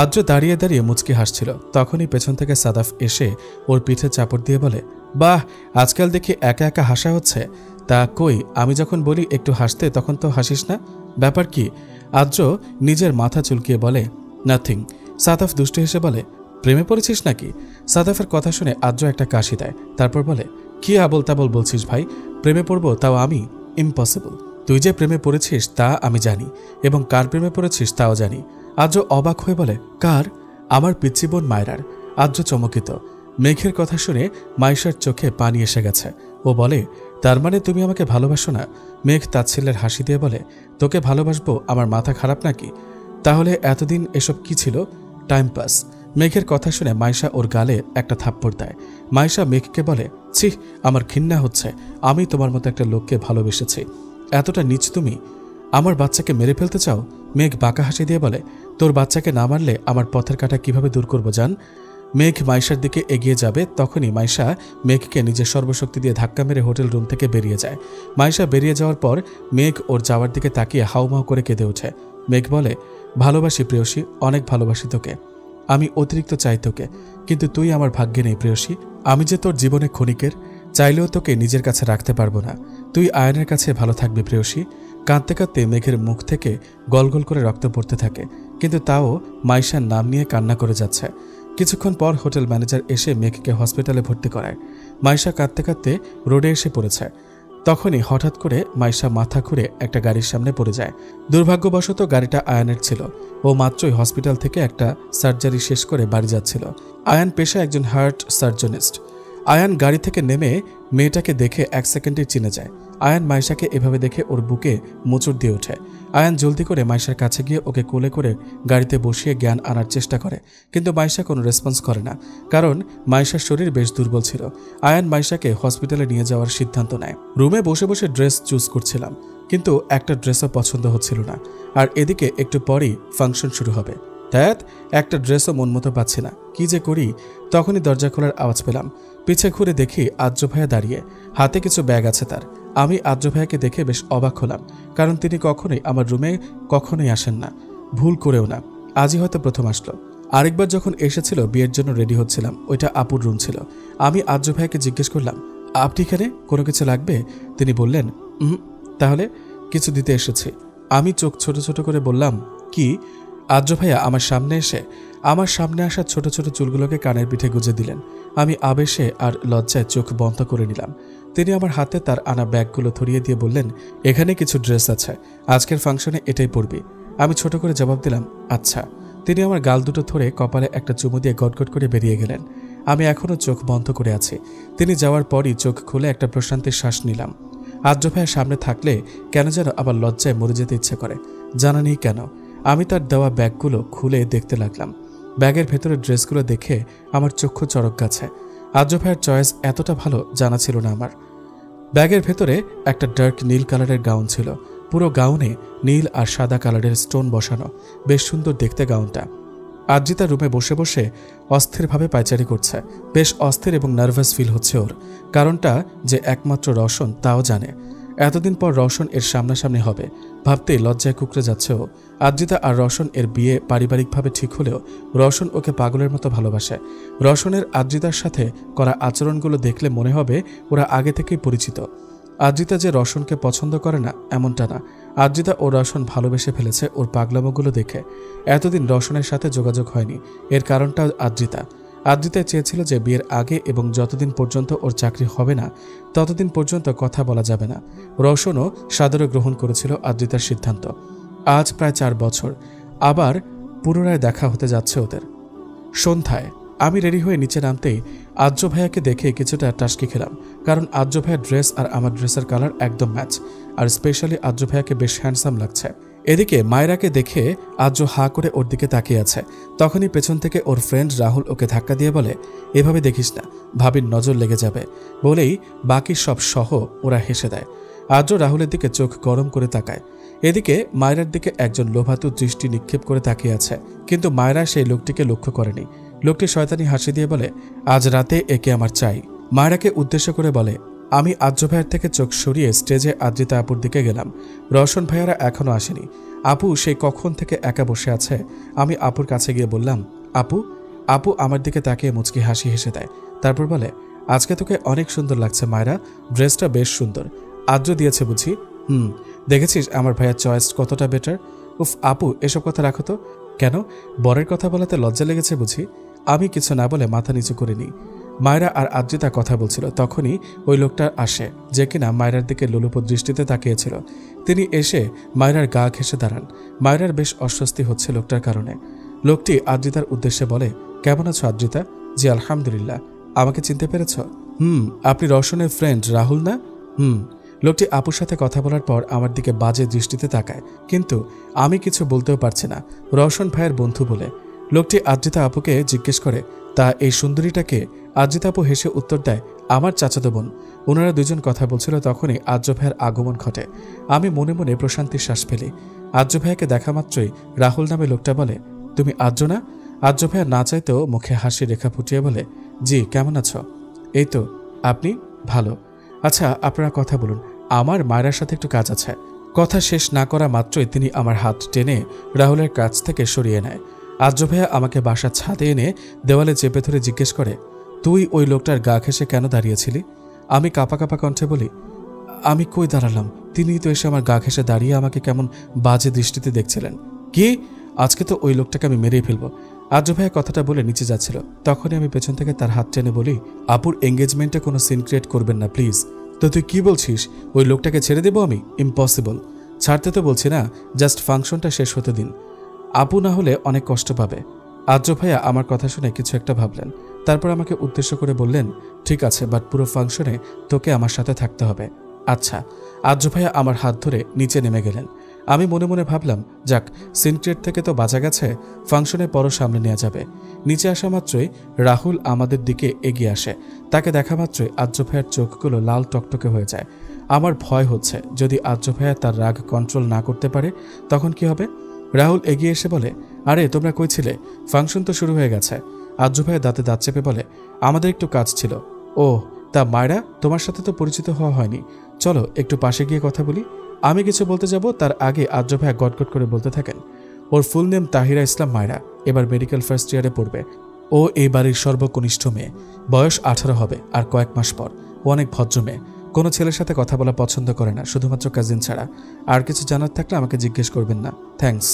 আদ্র দাঁড়িয়ে দাঁড়িয়ে মুচকি হাসছিল। তখনই পেছন থেকে সাদাফ এসে ওর পিঠে চাপড় দিয়ে বলে, বাহ, আজকাল দেখি একা একা হাসা হচ্ছে। তা কই, আমি যখন বলি একটু হাসতে তখন তো হাসিস না, ব্যাপার কি? আদ্র নিজের মাথা চুলকিয়ে বলে, নাথিং। সাদাফ দুষ্ট হেসে বলে, প্রেমে পড়েছিস নাকি? সাদাফের কথা শুনে আদ্র একটা কাশি দেয়, তারপর বলে, কি আবল তাবল বলছিস ভাই, প্রেমে পড়বো তাও আমি? ইম্পসিবল। তুই যে প্রেমে পড়েছিস তা আমি জানি, এবং কার প্রেমে পড়েছিস তাও জানি। আদ্র অবাক হয়ে বলে, কার? আমার পিচ্চি বোন মায়রার। আদ্র চমকিত। মেঘের কথা শুনে মাইশার চোখে পানি এসে গেছে। ও বলে, তার মানে তুমি আমাকে ভালোবাসো না? মেঘ তাচ্ছিল্যের হাসি দিয়ে বলে, তোকে ভালোবাসবো আমার মাথা খারাপ নাকি? তাহলে এতদিন এসব কি ছিল? Time pass. মেঘের কথা শুনে মাইশা ওর গালে একটা থাপ্পড় দেয়। মাইশা মেঘকে বলে, ছি, আমার ঘৃণা হচ্ছে, আমি তোমার মতো একটা লোককে ভালোবেসেছি। এতটা নীচ তুমি? আমার বাচ্চাকে মেরে ফেলতে চাও? মেঘ বাঁকা হাসি দিয়ে বলে, তোর বাচ্চাকে না মারলে আমার পথের কাঁটা কিভাবে দূর করবো জান? মেঘ মাইশার দিকে এগিয়ে যাবে, তখনই মাইশা মেঘকে নিজের সর্বশক্তি দিয়ে ধাক্কা মেরে হোটেল রুম থেকে বেরিয়ে যায়। মাইশা বেরিয়ে যাওয়ার পর মেঘ ওর যাওয়ার দিকে তাকিয়ে হাউমাউ করে কেঁদে ওঠে। মেঘ বলে, ভালোবাসি প্রেয়সী, অনেক ভালোবাসি তোকে। আমি অতিরিক্ত চাই তোকে, কিন্তু তুই আমার ভাগ্যে নেই প্রেয়সী। আমি যে তোর জীবনে ক্ষণিকের, চাইলেও তোকে নিজের কাছে রাখতে পারবো না। তুই আয়নের কাছে ভালো থাকবি প্রেয়সী। কাঁদতে কাঁদতে মেঘের মুখ থেকে গলগল করে রক্ত পড়তে থাকে, কিন্তু তাও মাইশার নাম নিয়ে কান্না করে যাচ্ছে। কিছুক্ষণ পর হোটেল ম্যানেজার এসে মেঘকে হসপিটালে ভর্তি করায়। মাইশা কাঁদতে কাঁদতে রোডে এসে পড়েছে। তখনই হঠাৎ করে মাইশা মাথা ঘুরে একটা গাড়ির সামনে পড়ে যায়। দুর্ভাগ্যবশত গাড়িটা আয়ানের ছিল। ও মাত্রই হসপিটাল থেকে একটা সার্জারি শেষ করে বাড়ি যাচ্ছিল। আয়ান পেশায় একজন হার্ট সার্জনিস্ট। আয়ান গাড়ি থেকে নেমে মেয়েটাকে দেখে 1 সেকেন্ডে চিনে যায়। আয়ান মাইশাকে এভাবে দেখে ওর বুকে মোচড় দিয়ে ওঠে। আয়ান জলদি করে মাইশার কাছে গিয়ে ওকে কোলে করে গাড়িতে বসিয়ে জ্ঞান আনার চেষ্টা করে, কিন্তু মাইশা কোনো রেসপন্স করে না, কারণ মাইশার শরীর বেশ দুর্বল ছিল। আয়ান মাইশাকে হসপিটালে নিয়ে যাওয়ার সিদ্ধান্ত নেয়। রুমে বসে বসে ড্রেস চুজ করছিলাম, কিন্তু একটা ড্রেসও পছন্দ হচ্ছিল না। আর এদিকে একটু পরেই ফাংশন শুরু হবে। ধ্যাত, একটা ড্রেসও মন মতো পাচ্ছি না, কি যে করি। তখনই দরজা খোলার আওয়াজ পেলাম। পিছে ঘুরে দেখি আর্য ভাইয়া দাঁড়িয়ে, হাতে কিছু ব্যাগ আছে তার। আমি আর্য ভাইয়াকে দেখে বেশ অবাক হলাম, কারণ তিনি কখনোই আমার রুমে কখনোই আসেন না, ভুল করেও না। আজই হয়তো প্রথম আসলো। আরেকবার যখন এসেছিল বিয়ের জন্য রেডি হচ্ছিলাম, ওইটা আপুর রুম ছিল। আমি আর্য ভাইয়াকে জিজ্ঞেস করলাম, আপনি এখানে কোনো কিছু লাগবে? তিনি বললেন, তাহলে কিছু দিতে এসেছি। আমি চোখ ছোট ছোট করে বললাম, কি? আর্য ভাইয়া আমার সামনে আসা ছোট ছোট চুলগুলোকে কানের পিঠে গুজে দিলেন। আমি আবেশে আর লজ্জায় চোখ বন্ধ করে নিলাম। তিনি আমার হাতে তার আনা ব্যাগগুলো ধরিয়ে দিয়ে বললেন, এখানে কিছু ড্রেস আছে, আজকের ফাংশনে এটাই পরবি। আমি ছোট করে জবাব দিলাম, আচ্ছা। তিনি আমার গাল দুটো ধরে কপালে একটা চুমু দিয়ে গটগট করে বেরিয়ে গেলেন। আমি এখনও চোখ বন্ধ করে আছি। তিনি যাওয়ার পরই চোখ খুলে একটা প্রশান্তির শ্বাস নিলাম। আর্য ভাইয়ের সামনে থাকলে কেন যেন আবার লজ্জায় মরে যেতে ইচ্ছে করে, জানা নেই কেন। আমি তার দেওয়া ব্যাগগুলো খুলে দেখতে লাগলাম। ব্যাগের ভেতরে ড্রেসগুলো দেখে আমার চক্ষু চড়ক গাছে। আর্য ভাইয়ের চয়েস এতটা ভালো জানা ছিল না আমার। ব্যাগের ভেতরে একটা ডার্ক নীল কালারের গাউন ছিল। পুরো গাউনে নীল আর সাদা কালারের স্টোন বসানো, বেশ সুন্দর দেখতে গাউনটা। আদ্রিতা রুমে বসে বসে অস্থিরভাবে পায়চারি করছে। বেশ অস্থির এবং নার্ভাস ফিল হচ্ছে ওর। কারণটা যে একমাত্র রওশন তাও জানে। এতদিন পর রওশন এর সামনাসামনি হবে ভাবতেই লজ্জায় কুঁকড়ে যাচ্ছে ও। আদ্রিতা আর রওশন এর বিয়ে পারিবারিকভাবে ঠিক হলেও রওশন ওকে পাগলের মতো ভালোবাসে। রওশনের আদ্রিতার সাথে করা আচরণগুলো দেখলে মনে হবে ওরা আগে থেকেই পরিচিত। আদ্রিতা যে রওশনকে পছন্দ করে না এমনটা না। আদ্রিতা ও রওশন ভালোবেসে ফেলেছে ওর পাগলামোগুলো দেখে। এতদিন রওশনের সাথে যোগাযোগ হয়নি, এর কারণটা আদ্রিতা চেয়েছিল যে বিয়ের আগে এবং যতদিন পর্যন্ত ওর চাকরি হবে না ততদিন পর্যন্ত কথা বলা যাবে না। রওশনও সাদরে গ্রহণ করেছিল আদ্রিতার সিদ্ধান্ত। আজ প্রায় 4 বছর আবার পুনরায় দেখা হতে যাচ্ছে ওদের। সন্ধ্যায় আমি রেডি হয়ে নিচে নামতেই আর্য ভাইয়াকে দেখে কিছুটা টাসকি খেলাম, কারণ আর্য ভাইয়ার ড্রেস আর আমার ড্রেসের কালার একদম ম্যাচ, আর স্পেশালি আর্য ভাইয়াকে বেশ হ্যান্ডসাম লাগছে। এদিকে মায়রাকে দেখে আর্য হা করে ওর দিকে তাকিয়ে আছে। তখনই পেছন থেকে ওর ফ্রেন্ড রাহুল ওকে ধাক্কা দিয়ে বলে, এভাবে দেখিস না, ভাবির নজর লেগে যাবে। বলেই বাকি সব সহ ওরা হেসে দেয়। আর্য রাহুলের দিকে চোখ গরম করে তাকায়। এদিকে মায়রার দিকে একজন লোভাতু দৃষ্টি নিক্ষেপ করে তাকিয়ে আছে, কিন্তু মায়রা সেই লোকটিকে লক্ষ্য করেনি। লোকটি শয়তানি হাসি দিয়ে বলে, আজ রাতে একে আমার চাই। মায়রাকে উদ্দেশ্য করে বলে, আমি আর্য ভাইয়ের থেকে চোখ সরিয়ে স্টেজে আদ্রিতা আপুর দিকে গেলাম। রওশন ভাইয়ারা এখনো আসেনি। আপু সেই কখন থেকে একা বসে আছে। আমি আপুর কাছে গিয়ে বললাম, আপু। আপু আমার দিকে তাকিয়ে মুচকি হাসি হেসে দেয়। তারপর বলে, আজকে তোকে অনেক সুন্দর লাগছে মায়রা, ড্রেসটা বেশ সুন্দর। আদ্র দিয়েছে বুঝি? দেখেছিস আমার ভাইয়ার চয়েস কতটা বেটার। উফ আপু, এসব কথা রাখো তো। কেন, বরের কথা বলাতে লজ্জা লেগেছে বুঝি? আমি কিছু না বলে মাথা নিচু করে নিই। মায়রা আর আদ্রিতা কথা বলছিল, তখনই ওই লোকটা আসে যে কিনা মায়রার দিকে লোলুপ দৃষ্টিতে তাকিয়েছিল। তিনি এসে মায়রার গা ঘেঁষে দাঁড়ান। মায়রার বেশ অস্বস্তি হচ্ছে লোকটার কারণে। লোকটি আদ্রিতার উদ্দেশ্যে বলে, কেমন আছো আদ্রিতা? জি আলহামদুলিল্লাহ। আমাকে চিনতে পেরেছ? আপনি রওশনের ফ্রেন্ড রাহুল না? লোকটি আপুর সাথে কথা বলার পর আমার দিকে বাজে দৃষ্টিতে তাকায়, কিন্তু আমি কিছু বলতেও পারছি না, রওশন ভাইয়ের বন্ধু বলে। লোকটি আদ্রিতা আপুকে জিজ্ঞেস করে, তা এই সুন্দরীটাকে? আদ্রিতা আপু হেসে উত্তর দেয়, আমার চাচাতো বোন। ওনারা দুজন কথা বলছিল, তখনই আর্য ভাইয়ের আগমন ঘটে। আমি মনে মনে প্রশান্তির শ্বাস ফেলি। আর্য ভাইয়াকে দেখা মাত্রই রাহুল নামে লোকটা বলে, তুমি আর্য না? আর্য ভাইয়া না চাইতেও মুখে হাসি রেখা ফুটিয়ে বলে, জি, কেমন আছো? এই তো, আপনি? ভালো। আচ্ছা, আপনারা কথা বলুন, আমার মায়ের সাথে একটু কাজ আছে। কথা শেষ না করা মাত্রই তিনি আমার হাত টেনে রাহুলের কাছ থেকে সরিয়ে নেয়। আর্য ভাইয়া আমাকে বাসার ছাদে এনে দেওয়ালে চেপে ধরে জিজ্ঞেস করে, তুই ওই লোকটার গা ঘেঁষে কেন দাঁড়িয়েছিলি? আমি কাঁপা কাঁপা কণ্ঠে বলি, আমি কই দাঁড়ালাম, তিনিই তো এসে আমার গা ঘেঁষে দাঁড়িয়ে আমাকে কেমন বাজে দৃষ্টিতে দেখছিলেন। কি? আজকে তো ওই লোকটাকে আমি মেরেই ফেলবো। আর্য ভাইয়া কথাটা বলে নিচে যাচ্ছিল, তখনই আমি পেছন থেকে তার হাত টেনে বলি, আপুর এঙ্গেজমেন্টে কোনো সিন ক্রিয়েট করবেন না প্লিজ। তো তুই কি বলছিস, ওই লোকটাকে ছেড়ে দেবো আমি? ইম্পসিবল। ছাড়তে তো বলছি না, জাস্ট ফাংশনটা শেষ হতে দিন। আপু না হলে অনেক কষ্ট পাবে। আর্য ভাইয়া আমার কথা শুনে কিছু একটা ভাবলেন, তারপর আমাকে উদ্দেশ্য করে বললেন, ঠিক আছে, বাট পুরো ফাংশনে তোকে আমার সাথে থাকতে হবে। আচ্ছা। আর্য ভাইয়া আমার হাত ধরে নিচে নেমে গেলেন। আমি মনে মনে ভাবলাম, যাক, সিনক্রেট থেকে তো বাঁচা গেছে, ফাংশনের পরও সামনে নেওয়া যাবে। নিচে আসা মাত্রই রাহুল আমাদের দিকে এগিয়ে আসে। তাকে দেখা মাত্রই আর্য ভাইয়ার চোখগুলো লাল টকটকে হয়ে যায়। আমার ভয় হচ্ছে, যদি আর্য ভাইয়া তার রাগ কন্ট্রোল না করতে পারে তখন কি হবে? রাহুল এগিয়ে এসে বলে, আরে তোমরা কই ছিলে? ফাংশন তো শুরু হয়ে গেছে। আর্য ভাইয়া দাঁতে দাঁত চেপে বলে, আমাদের একটু কাজ ছিল। ও, তা মায়রা, তোমার সাথে তো পরিচিত হওয়া হয়নি, চলো একটু পাশে গিয়ে কথা বলি। আমি কিছু বলতে যাব, তার আগে আর্য ভাইয়া গটগট করে বলতে থাকেন, ওর ফুল নেম তাহিরা ইসলাম মায়রা, এবার মেডিকেল ফার্স্ট ইয়ারে পড়বে। ও এই বাড়ির সর্বকনিষ্ঠ মেয়ে, বয়স 18 হবে আর কয়েক মাস পর। ও অনেক ভদ্র মেয়ে, কোনো ছেলের সাথে কথা বলা পছন্দ করে না, শুধুমাত্র কাজিন ছাড়া। আর কিছু জানার থাকলে আমাকে জিজ্ঞেস করবেন না, থ্যাঙ্কস।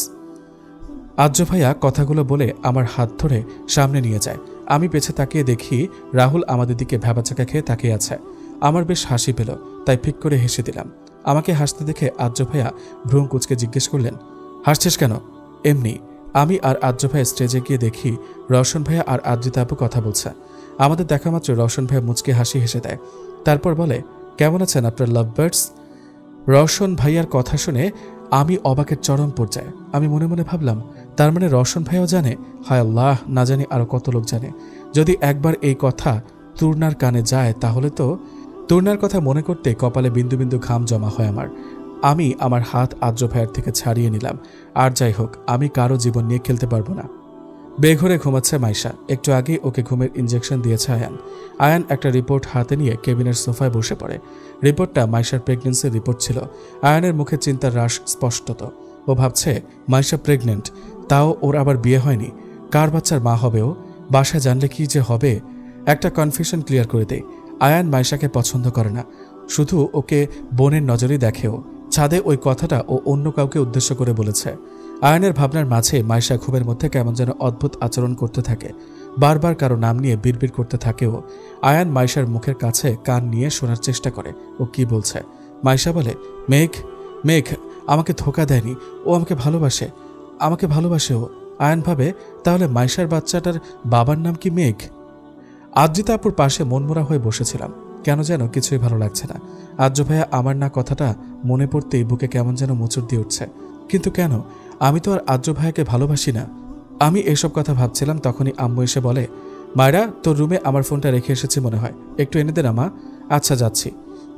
আর্য ভাইয়া কথাগুলো বলে আমার হাত ধরে সামনে নিয়ে যায়। আমি পেছে তাকিয়ে দেখি রাহুল আমাদের দিকে ভ্যাবাচাকা খেয়ে তাকিয়ে আছে। আমার বেশ হাসি পেল, তাই ফিক করে হেসে দিলাম। আমাকে হাসতে দেখে আর্য ভাইয়া ভ্রুম কুচকে জিজ্ঞেস করলেন, হাসছিস কেন? এমনি। আমি আর আর্য ভাইয়া স্টেজে গিয়ে দেখি রওশন ভাইয়া আর আদ্রিতা আপু কথা বলছে। আমাদের দেখা মাত্র রওশন ভাইয়া মুচকে হাসি হেসে দেয়। তারপর বলে, কেমন আছেন আপনার লাভ বার্ডস? রওশন ভাইয়ার কথা শুনে আমি অবাকের চরম পর্যায়ে। আমি মনে মনে ভাবলাম, তার মানে রওশন ভাইয়াও জানে? হায় আল্লাহ, না জানি আরো কত লোক জানে। যদি একবার এই কথা তূর্ণার কানে যায় তাহলে তো। তূর্ণার কথা মনে করতে কপালে বিন্দু বিন্দু ঘাম জমা হয় আমার। আমি আমার হাত আর্য ভাইয়ের থেকে ছাড়িয়ে নিলাম। আর যাই হোক, আমি কারো জীবন নিয়ে খেলতে পারবো না। বেঘরে ঘুমাচ্ছে মাইশা। একটু আগেই ওকে ঘুমের ইঞ্জেকশন দিয়েছে আয়ান। আয়ান একটা রিপোর্ট হাতে নিয়ে কেবিনের সোফায় বসে পড়ে। রিপোর্টটা মাইশার প্রেগনেন্সির রিপোর্ট ছিল। আয়ানের মুখে চিন্তার রাশ স্পষ্টত। ও ভাবছে মাইশা প্রেগনেন্ট, তাও ওর আবার বিয়ে হয়নি। কার বাচ্চার মা হবে ও? বাসায় জানলে কি যে হবে। একটা কনফিউশন ক্লিয়ার করে দেয়। আয়ান মাইশাকে পছন্দ করে না, শুধু ওকে বোনের নজরেই দেখেও। ছাদে ওই কথাটা ও অন্য কাউকে উদ্দেশ্য করে বলেছে। আয়ানের ভাবনার মাঝে মাইশা ঘুমের মধ্যে কেমন যেন অদ্ভুত আচরণ করতে থাকে। বারবার কারো নাম নিয়ে বিড়বিড় করতে থাকেও। আয়ান মাইশার মুখের কাছে কান নিয়ে শোনার চেষ্টা করে ও কি বলছে। মাইশা বলে, মেঘ মেঘ আমাকে ধোঁকা দেয়নি, ও আমাকে ভালোবাসে ও। আয়ান ভাবে, তাহলে মাইশার বাচ্চাটার বাবার নাম কি মেঘ? আদ্রিতা আপুর পাশে মনমরা হয়ে বসেছিলাম। কেন যেন কিছুই ভালো লাগছে না। আদ্র ভাইয়া আমার না কথাটা মনে পড়তেই বুকে কেমন যেন মোচড় দিয়ে উঠছে। কিন্তু কেন? আমি তো আর আদ্র ভাইয়াকে ভালোবাসি না। আমি এসব কথা ভাবছিলাম, তখনই আম্মু এসে বলে, মায়েরা তোর রুমে আমার ফোনটা রেখে এসেছি মনে হয়, একটু এনে দে না মা। আচ্ছা যাচ্ছি।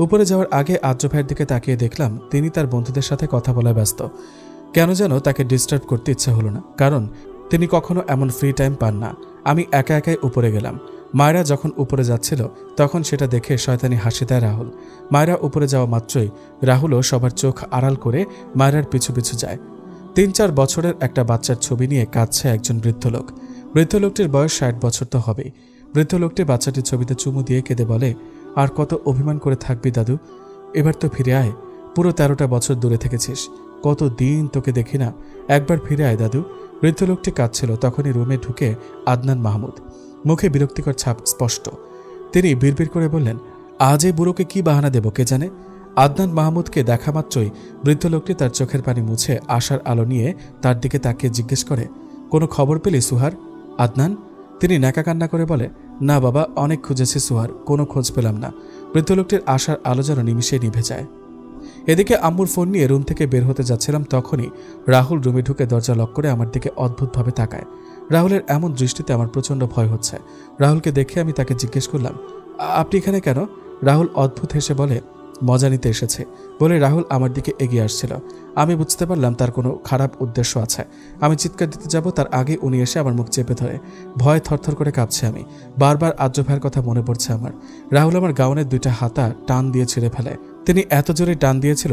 উপরে যাওয়ার আগে আদ্র ভাইয়ের দিকে তাকিয়ে দেখলাম তিনি তার বন্ধুদের সাথে কথা বলায় ব্যস্ত। কেন যেন তাকে ডিস্টার্ব করতে ইচ্ছে হলো না, কারণ তিনি কখনো এমন ফ্রি টাইম পান না। আমি একা একাই উপরে গেলাম। মায়েরা যখন উপরে যাচ্ছিল তখন সেটা দেখে শয়তানি হাসি দেয় রাহুল। মায়েরা উপরে যাওয়া মাত্রই রাহুলও সবার চোখ আড়াল করে মায়েরার পিছু পিছু যায়। ৩-৪ বছরের একটা বাচ্চার ছবি নিয়ে কাঁদছে একজন বৃদ্ধ লোক। বৃদ্ধ লোকটির বয়স ৬০ বছর তো হবেই। বৃদ্ধ লোকটি বাচ্চাটির ছবিতে চুমু দিয়ে কেঁদে বলে, আর কত অভিমান করে থাকবি দাদু, এবার তো ফিরে আয়। পুরো ১৩টা বছর দূরে থেকেছিস, কত দিন তোকে দেখি না, একবার ফিরে আয় দাদু। বৃদ্ধ লোকটি কাঁদছিল। তখনই রুমে ঢুকে আদনান মাহমুদ, মুখে বিরক্তিকর ছাপ স্পষ্ট। তিনি বিড়বিড় করে বললেন, আজ এই বুড়োকে কি বাহানা দেব কে জানে। আদনান মাহমুদকে দেখা মাত্রই বৃদ্ধ লোকটি তার চোখের পানি মুছে আশার আলো নিয়ে তার দিকে তাকিয়ে জিজ্ঞেস করে, কোনো খবর পেলি সুহার? আদনান? তিনি ন্যাকা কান্না করে বলে, না বাবা, অনেক খুঁজেছি সুহার, কোনো খোঁজ পেলাম না। বৃদ্ধ লোকটির আশার আলো যেন নিমিষে নিভে যায়। এদিকে আম্মুর ফোন নিয়ে রুম থেকে বের হতে যাচ্ছিলাম, তখনই রাহুল রুমে ঢুকে দরজা লক করে আমার দিকে অদ্ভুতভাবে তাকায়। রাহুলের এমন দৃষ্টিতে আমার প্রচণ্ড ভয় হচ্ছে। রাহুলকে দেখে আমি তাকে জিজ্ঞেস করলাম, আপনি এখানে কেন? রাহুল অদ্ভুত হেসে বলে, মজা নিতে এসেছে বলে রাহুল আমার দিকে এগিয়ে আসছিল। আমি বুঝতে পারলাম তার কোনো খারাপ উদ্দেশ্য আছে। আমি চিৎকার দিতে যাব, তার আগে উনি এসে আমার মুখ চেপে ধরে। ভয় থরথর করে কাঁপছে আমি। বারবার আদ্র ভাইয়ের কথা মনে পড়ছে আমার। রাহুল আমার গাউনের 2টা হাতা টান দিয়ে ছিঁড়ে ফেলে। তিনি এত জোরে টান দিয়েছিল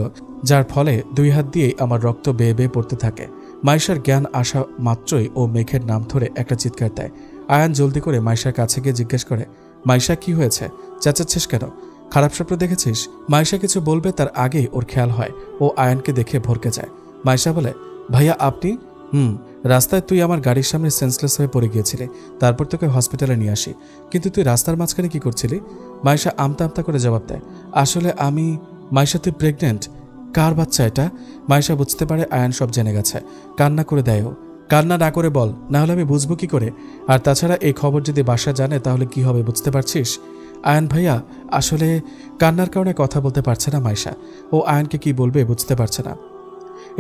যার ফলে 2 হাত দিয়েই আমার রক্ত বেয়ে বেয়ে পড়তে থাকে। মাইশার জ্ঞান আসা মাত্রই ও মেঘের নাম ধরে একটা চিৎকার দেয়। আয়ান জলদি করে মাইশার কাছে গিয়ে জিজ্ঞেস করে, মাইশা কি হয়েছে? চেঁচাচ্ছিস কেন? খারাপ স্বপ্ন দেখেছিস? মাইশা কিছু বলবে তার আগেই ওর খেয়াল হয় ও আয়ানকে দেখে ভরকে যায়। মাইশা বলে, ভাইয়া আপনি? রাস্তায় তুই আমার গাড়ির সামনে সেন্সলেস হয়ে পড়ে গিয়েছিলি, তারপর তোকে হসপিটালে নিয়ে আসি। কিন্তু তুই রাস্তার মাঝখানে কি করছিলি? মাইশা আমতা আমতা করে জবাব দেয়, আসলে আমি। মাইশা তুই প্রেগনেন্ট? কার বাচ্চা এটা? মাইশা বুঝতে পারে আয়ান সব জেনে গেছে। কান্না করে দেয় ও। কান্না না করে বল, না হলে আমি বুঝবো কি করে? আর তাছাড়া এই খবর যদি বাসা জানে তাহলে কি হবে বুঝতে পারছিস? আয়ান ভাইয়া আসলে। কান্নার কারণে কথা বলতে পারছে না মাইশা। ও আয়ানকে কি বলবে বুঝতে পারছে না।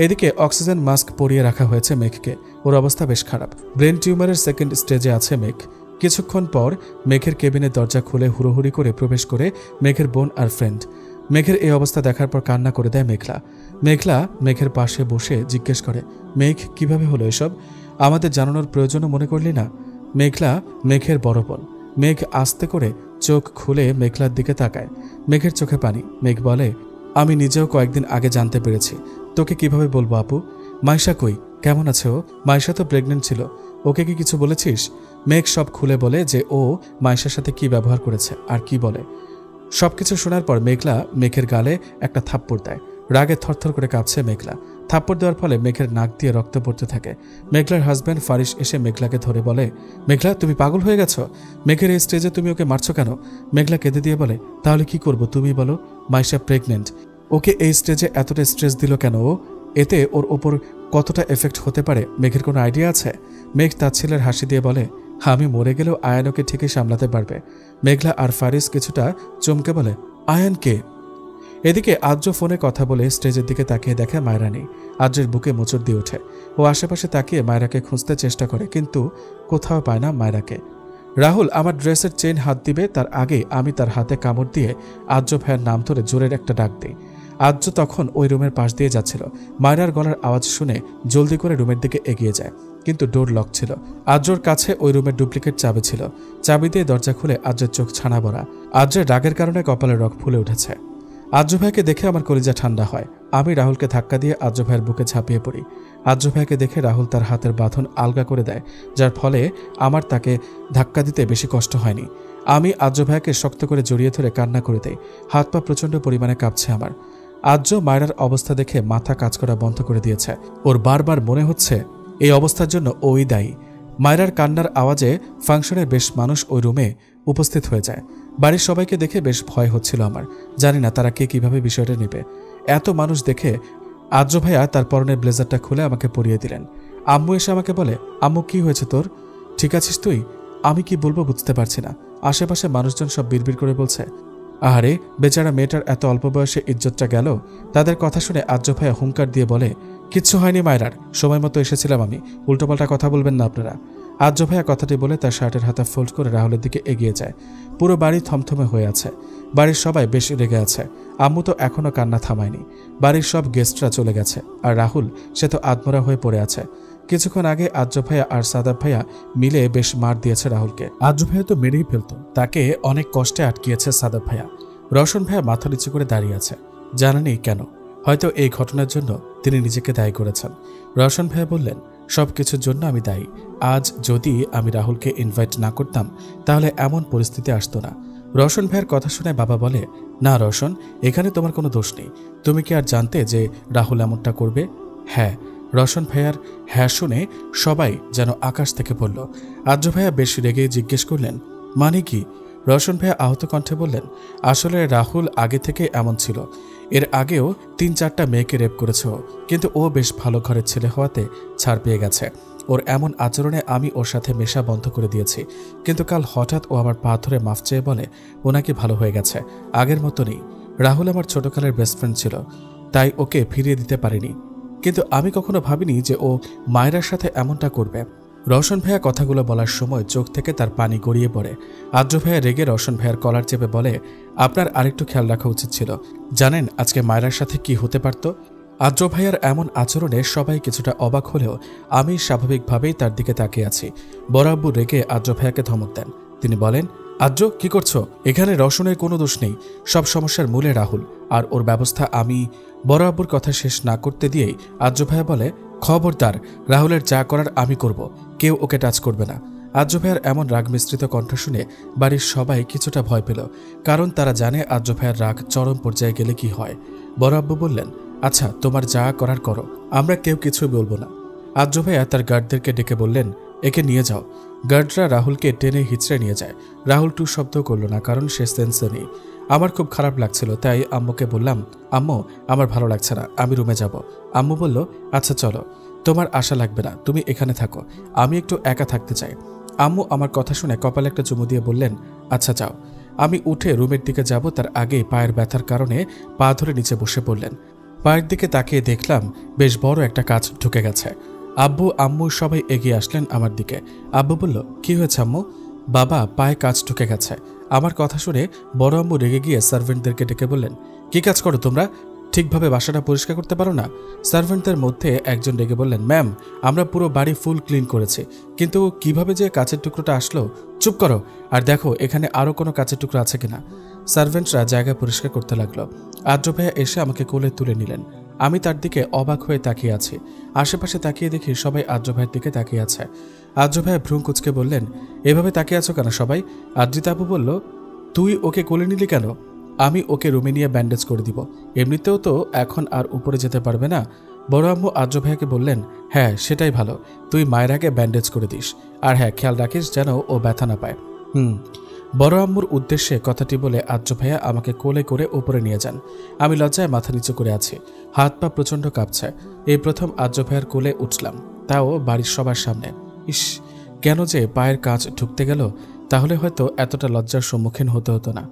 এদিকে অক্সিজেন মাস্ক পরিয়ে রাখা হয়েছে মেঘকে। ওর অবস্থা বেশ খারাপ। ব্রেন টিউমারের 2nd স্টেজে আছে মেঘ। কিছুক্ষণ পর মেঘের কেবিনের দরজা খুলে হুড়োহুড়ি করে প্রবেশ করে মেঘের বোন আর ফ্রেন্ড। মেঘের এই অবস্থা দেখার পর কান্না করে দেয় মেঘলা মেঘের পাশে বসে জিজ্ঞেস করে, মেঘ কিভাবে হলো এসব? আমাদের জানানোর প্রয়োজনও মনে করলি না? মেঘলা মেঘের বড় বোন। মেঘ আস্তে করে চোখ খুলে মেঘলার দিকে তাকায়। মেঘের চোখে পানি। মেঘ বলে, আমি নিজেও কয়েকদিন আগে জানতে পেরেছি। তোকে কিভাবে বলবো আপু? মাইশা কই? কেমন আছে ও? মাইশা তো প্রেগনেন্ট ছিল, ওকে কি কিছু বলেছিস? মেঘ সব খুলে বলে যে ও মাইশার সাথে কি ব্যবহার করেছে আর কি বলে। সবকিছু শোনার পর মেঘলা মেঘের গালে একটা থাপ্পড় দেয়। রাগে থরথর করে কাঁপছে মেঘলা। থাপ্পড় দেওয়ার ফলে মেঘের নাক দিয়ে রক্ত পড়তে থাকে। মেঘলার হাজব্যান্ড ফারিস এসে মেঘলাকে ধরে বলে, মেঘলা তুমি পাগল হয়ে গেছো? মেঘের এই স্টেজে তুমি ওকে মারছো কেন? মেঘলা কেঁদে দিয়ে বলে, তাহলে কি করব তুমি বলো? মাইশা প্রেগনেন্ট, ওকে এই স্টেজে এতটা স্ট্রেস দিল কেন ও? এতে ওর ওপর কতটা এফেক্ট হতে পারে মেঘের কোনো আইডিয়া আছে? মেঘ তার ছেলের হাসি দিয়ে বলে, আমি মরে গেলেও আয়ান ওকে ঠিকই সামলাতে পারবে। মেঘলা আর ফারিস কিছুটা চমকে বলে, আয়ানকে? এদিকে আদ্র ফোনে কথা বলে স্টেজের দিকে তাকিয়ে দেখে মায়রা নেই। আদ্রের বুকে মোচড় দিয়ে ওঠে। ও আশেপাশে তাকিয়ে মায়রাকে খুঁজতে চেষ্টা করে, কিন্তু কোথাও পায় না মায়রাকে। রাহুল আমার ড্রেসের চেইন হাত দিবে তার আগে আমি তার হাতে কামড় দিয়ে আদ্র ভাইয়ের নাম ধরে জোরের একটা ডাক দিই। আদ্র তখন ওই রুমের পাশ দিয়ে যাচ্ছিল। মায়রার গলার আওয়াজ শুনে জলদি করে রুমের দিকে এগিয়ে যায়। কিন্তু ডোর লক ছিল। আদ্রর কাছে ওই রুমের ডুপ্লিকেট চাবি ছিল। চাবি দিয়ে দরজা খুলে আদ্রের চোখ ছানা ভরা। আদ্রের রাগের কারণে কপালের রগ ফুলে উঠেছে। আদ্র ভাইকে দেখে আমার কলিজা ঠান্ডা হয়। আমি রাহুলকে ধাক্কা দিয়ে আদ্র ভাইয়ের বুকে ঝাঁপিয়ে পড়ি। আদ্র ভাইকে দেখে রাহুল তার হাতের বাঁধন আলগা করে দেয়, যার ফলে আমার তাকে ধাক্কা দিতে বেশি কষ্ট হয়নি। আমি আদ্র ভাইকে শক্ত করে জড়িয়ে ধরে কান্না করে দেই। হাত পা প্রচণ্ড পরিমাণে কাঁপছে আমার। আদ্র মায়রার অবস্থা দেখে মাথা কাজ করা বন্ধ করে দিয়েছে। ওর বারবার মনে হচ্ছে এই অবস্থার জন্য ওই দায়ী। মায়রার কান্নার আওয়াজে ফাংশনের বেশ মানুষ ওই রুমে উপস্থিত হয়ে যায়। বাড়ির সবাইকে দেখে বেশ ভয় হচ্ছিল আমার। জানি না তারা কে কিভাবে বিষয়টা নেবে। এত মানুষ দেখে আদ্র ভাইয়া তার পরনের ব্লেজারটা খুলে আমাকে পরিয়ে দিলেন। আম্মু এসে আমাকে বলে, আম্মু কি হয়েছে তোর, ঠিক আছিস তুই? আমি কি বলবো বুঝতে পারছি না। আশেপাশে মানুষজন সব বিড়বিড় করে বলছে, আহারে বেচারা মেয়েটার এত অল্প বয়সে ইজ্জতটা গেল। তাদের কথা শুনে আদ্র ভাইয়া হুঙ্কার দিয়ে বলে, কিচ্ছু হয়নি মায়রার, সময় মতো এসেছিলাম আমি, উল্টোপাল্টা কথা বলবেন না আপনারা। আদ্র ভাইয়া কথাটি বলে তার শার্টের হাতা ফোল্ড করে রাহুলের দিকে এগিয়ে যায়। পুরো বাড়ি থমথমে হয়ে আছে। বাড়ির সবাই বেশ রেগে আছে। আম্মু তো এখনও কান্না থামায়নি। বাড়ির সব গেস্টরা চলে গেছে, আর রাহুল সে তো আত্মরা হয়ে পড়ে আছে। কিছুক্ষণ আগে আদ্র ভাইয়া আর সাদাব ভাইয়া মিলে বেশ মার দিয়েছে রাহুলকে। আদ্র ভাইয়া তো মেরেই ফেলতো, তাকে অনেক কষ্টে আটকিয়েছে সাদাব ভাইয়া। রওশন ভাইয়া মাথা নিচু করে দাঁড়িয়ে আছে, জানা নেই কেন। হয়তো এই ঘটনার জন্য তিনি নিজেকে দায়ী করেছেন। রওশন ভাইয়া বললেন, সব কিছুর জন্য আমি দায়ী। আজ যদি আমি রাহুলকে ইনভাইট না করতাম তাহলে এমন পরিস্থিতি আসতো না। রওশন ভাইয়ের কথা শুনে বাবা বলে, না রওশন, এখানে তোমার কোনো দোষ নেই। তুমি কি আর জানতে যে রাহুল এমনটা করবে? হ্যাঁ। রওশন ভাইয়ার হ্যাঁ শুনে সবাই যেন আকাশ থেকে পড়ল। আদ্র ভাইয়া বেশ রেগে জিজ্ঞেস করলেন, মানে কি? রওশন ভাইয়া আহত কণ্ঠে বললেন, আসলে রাহুল আগে থেকে এমন ছিল। এর আগেও ৩-৪টা মেয়েকে রেপ করেছে, কিন্তু ও বেশ ভালো ঘরের ছেলে হওয়াতে ছাড় পেয়ে গেছে। ওর এমন আচরণে আমি ওর সাথে মেশা বন্ধ করে দিয়েছি। কিন্তু কাল হঠাৎ ও আমার পা ধরে মাফ চেয়ে বলে ও নাকি ভালো হয়ে গেছে, আগের মতো নেই। রাহুল আমার ছোটকালের বেস্ট ফ্রেন্ড ছিল, তাই ওকে ফিরিয়ে দিতে পারিনি। কিন্তু আমি কখনো ভাবিনি যে ও মায়েরার সাথে এমনটা করবে। রওশন ভাইয়া কথাগুলো বলার সময় চোখ থেকে তার পানি গড়িয়ে পড়ে। আদ্র ভাইয়া রেগে রওশন ভাইয়ার কলার চেপে বলে, আপনার আরেকটু খেয়াল রাখা উচিত ছিল। জানেন আজকে মায়েরার সাথে কি হতে পারত? আদ্র ভাইয়ার এমন আচরণে সবাই কিছুটা অবাক হলেও আমি স্বাভাবিকভাবেই তার দিকে তাকিয়ে আছি। বড় আব্বু রেগে আদ্র ভাইয়াকে ধমক দেন। তিনি বলেন, আদ্র কি করছো? এখানে রওশনের কোনো দোষ নেই, সব সমস্যার মূলে রাহুল, আর ওর ব্যবস্থা আমি। বড় আব্বুর কথা শেষ না করতে দিয়েই আদ্র ভাইয়া বলে, খবরদার, রাহুলের যা করার আমি করব, কেউ ওকে টাচ করবে না। আদ্র ভাইয়ার এমন রাগ মিশ্রিত কণ্ঠ শুনে বাড়ির সবাই কিছুটা ভয় পেল, কারণ তারা জানে আদ্র ভাইয়ার রাগ চরম পর্যায়ে গেলে কি হয়। বড় আব্বু বললেন, আচ্ছা তোমার যা করার করো, আমরা কেউ কিছু বলবো না। আদ্র ভাইয়া তার গার্ডদেরকে ডেকে বললেন, একে নিয়ে যাও। গার্ডরা রাহুলকে টেনে হিচড়ে নিয়ে যায়। রাহুল টু শব্দ করল না, কারণ সে সেন্সে নেই। আমার খুব খারাপ লাগছিল, তাই আম্মুকে বললাম, আম্মু আমার ভালো লাগছে না, আমি রুমে যাব। আম্মু বলল, আচ্ছা চলো, তোমার আশা লাগবে না, তুমি এখানে থাকো, আমি একটু একা থাকতে চাই। আম্মু আমার কথা শুনে কপালে একটা চুমু দিয়ে বললেন, আচ্ছা যাও। আমি উঠে রুমের দিকে যাব, তার আগে পায়ের ব্যথার কারণে পা ধরে নিচে বসে পড়লেন। পায়ের দিকে তাকিয়ে দেখলাম বেশ বড় একটা কাজ ঢুকে গেছে। আব্বু আম্মু সবাই এগিয়ে আসলেন আমার দিকে। আব্বু বলল, কি হয়েছে আম্মু? বাবা, পায়ে কাজ ঢুকে গেছে। আমার কথা শুনে বড় আম্মু রেগে গিয়ে সার্ভেন্টদেরকে ডেকে বললেন, কি কাজ করো তোমরা? ঠিকভাবে বাসাটা পরিষ্কার করতে পারো না? সার্ভেন্টদের মধ্যে একজন ডেকে বললেন, ম্যাম, আমরা পুরো বাড়ি ফুল ক্লিন করেছি, কিন্তু কিভাবে যে কাচের টুকরোটা আসলো। চুপ করো, আর দেখো এখানে আরও কোনো কাচের টুকরো আছে কিনা। সার্ভেন্টরা জায়গা পরিষ্কার করতে লাগলো। আদ্র ভাইয়া এসে আমাকে কোলে তুলে নিলেন। আমি তার দিকে অবাক হয়ে তাকিয়ে আছি। আশেপাশে তাকিয়ে দেখি সবাই আদ্র ভাইয়ের দিকে তাকিয়ে আছে। আদ্র ভাইয়া ভ্রুম কুচকে বললেন, এভাবে তাকিয়ে আছো কেন সবাই? আদ্রিতা আপু বলল, তুই ওকে কোলে নিলি কেন? আমি ওকে রুমে নিয়ে ব্যান্ডেজ করে দিব, এমনিতেও তো এখন আর উপরে যেতে পারবে না। বড় আম্মু আদ্র ভাইয়াকে বললেন, হ্যাঁ সেটাই ভালো, তুই মায়ের আগে ব্যান্ডেজ করে দিস, আর হ্যাঁ খেয়াল রাখিস যেন ও ব্যথা না পায়। বড় আম্মুর উদ্দেশ্যে কথাটি বলে আদ্র ভাইয়া আমাকে কোলে করে উপরে নিয়ে যান। আমি লজ্জায় মাথা নিচু করে আছি, হাত পা প্রচণ্ড কাঁপছে। এই প্রথম আদ্র ভাইয়ার কোলে উঠলাম, তাও বাড়ির সবার সামনে। ইস, কেন যে পায়ের কাজ ঢুকতে গেল, তাহলে হয়তো এতটা লজ্জার সম্মুখীন হতে হতো না।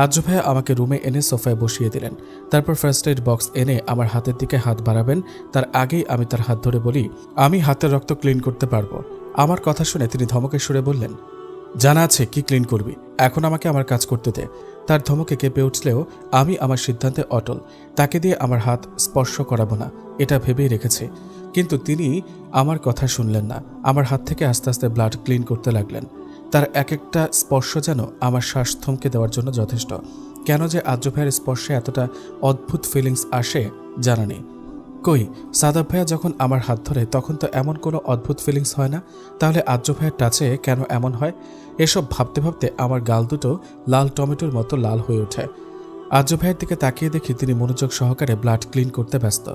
আদ্র ভাইয়া আমাকে রুমে এনে সোফায় বসিয়ে দিলেন। তারপর ফার্স্ট এড বক্স এনে আমার হাতের দিকে হাত বাড়াবেন, তার আগেই আমি তার হাত ধরে বলি, আমি হাতের রক্ত ক্লিন করতে পারবো। আমার কথা শুনে তিনি ধমকের সুরে বললেন, জানা আছে কি ক্লিন করবি, এখন আমাকে আমার কাজ করতে দে। তার ধমকে কেঁপে উঠলেও আমি আমার সিদ্ধান্তে অটল। তাকে দিয়ে আমার হাত স্পর্শ করাবো না, এটা ভেবেই রেখেছি। কিন্তু তিনি আমার কথা শুনলেন না। আমার হাত থেকে আস্তে আস্তে ব্লাড ক্লিন করতে লাগলেন। তার এক একটা স্পর্শ যেন আমার শ্বাস থমকে দেওয়ার জন্য যথেষ্ট। কেন যে আর্য ভাইয়ের স্পর্শে এতটা অদ্ভুত ফিলিংস আসে জানা নেই। কই, সাদাব ভাইয়া যখন আমার হাত ধরে তখন তো এমন কোনো অদ্ভুত ফিলিংস হয় না, তাহলে আর্য ভাইয়ের টাচে কেন এমন হয়? এসব ভাবতে ভাবতে আমার গাল দুটো লাল টমেটোর মতো লাল হয়ে ওঠে। আর্য ভাইয়ের দিকে তাকিয়ে দেখি তিনি মনোযোগ সহকারে ব্লাড ক্লিন করতে ব্যস্ত।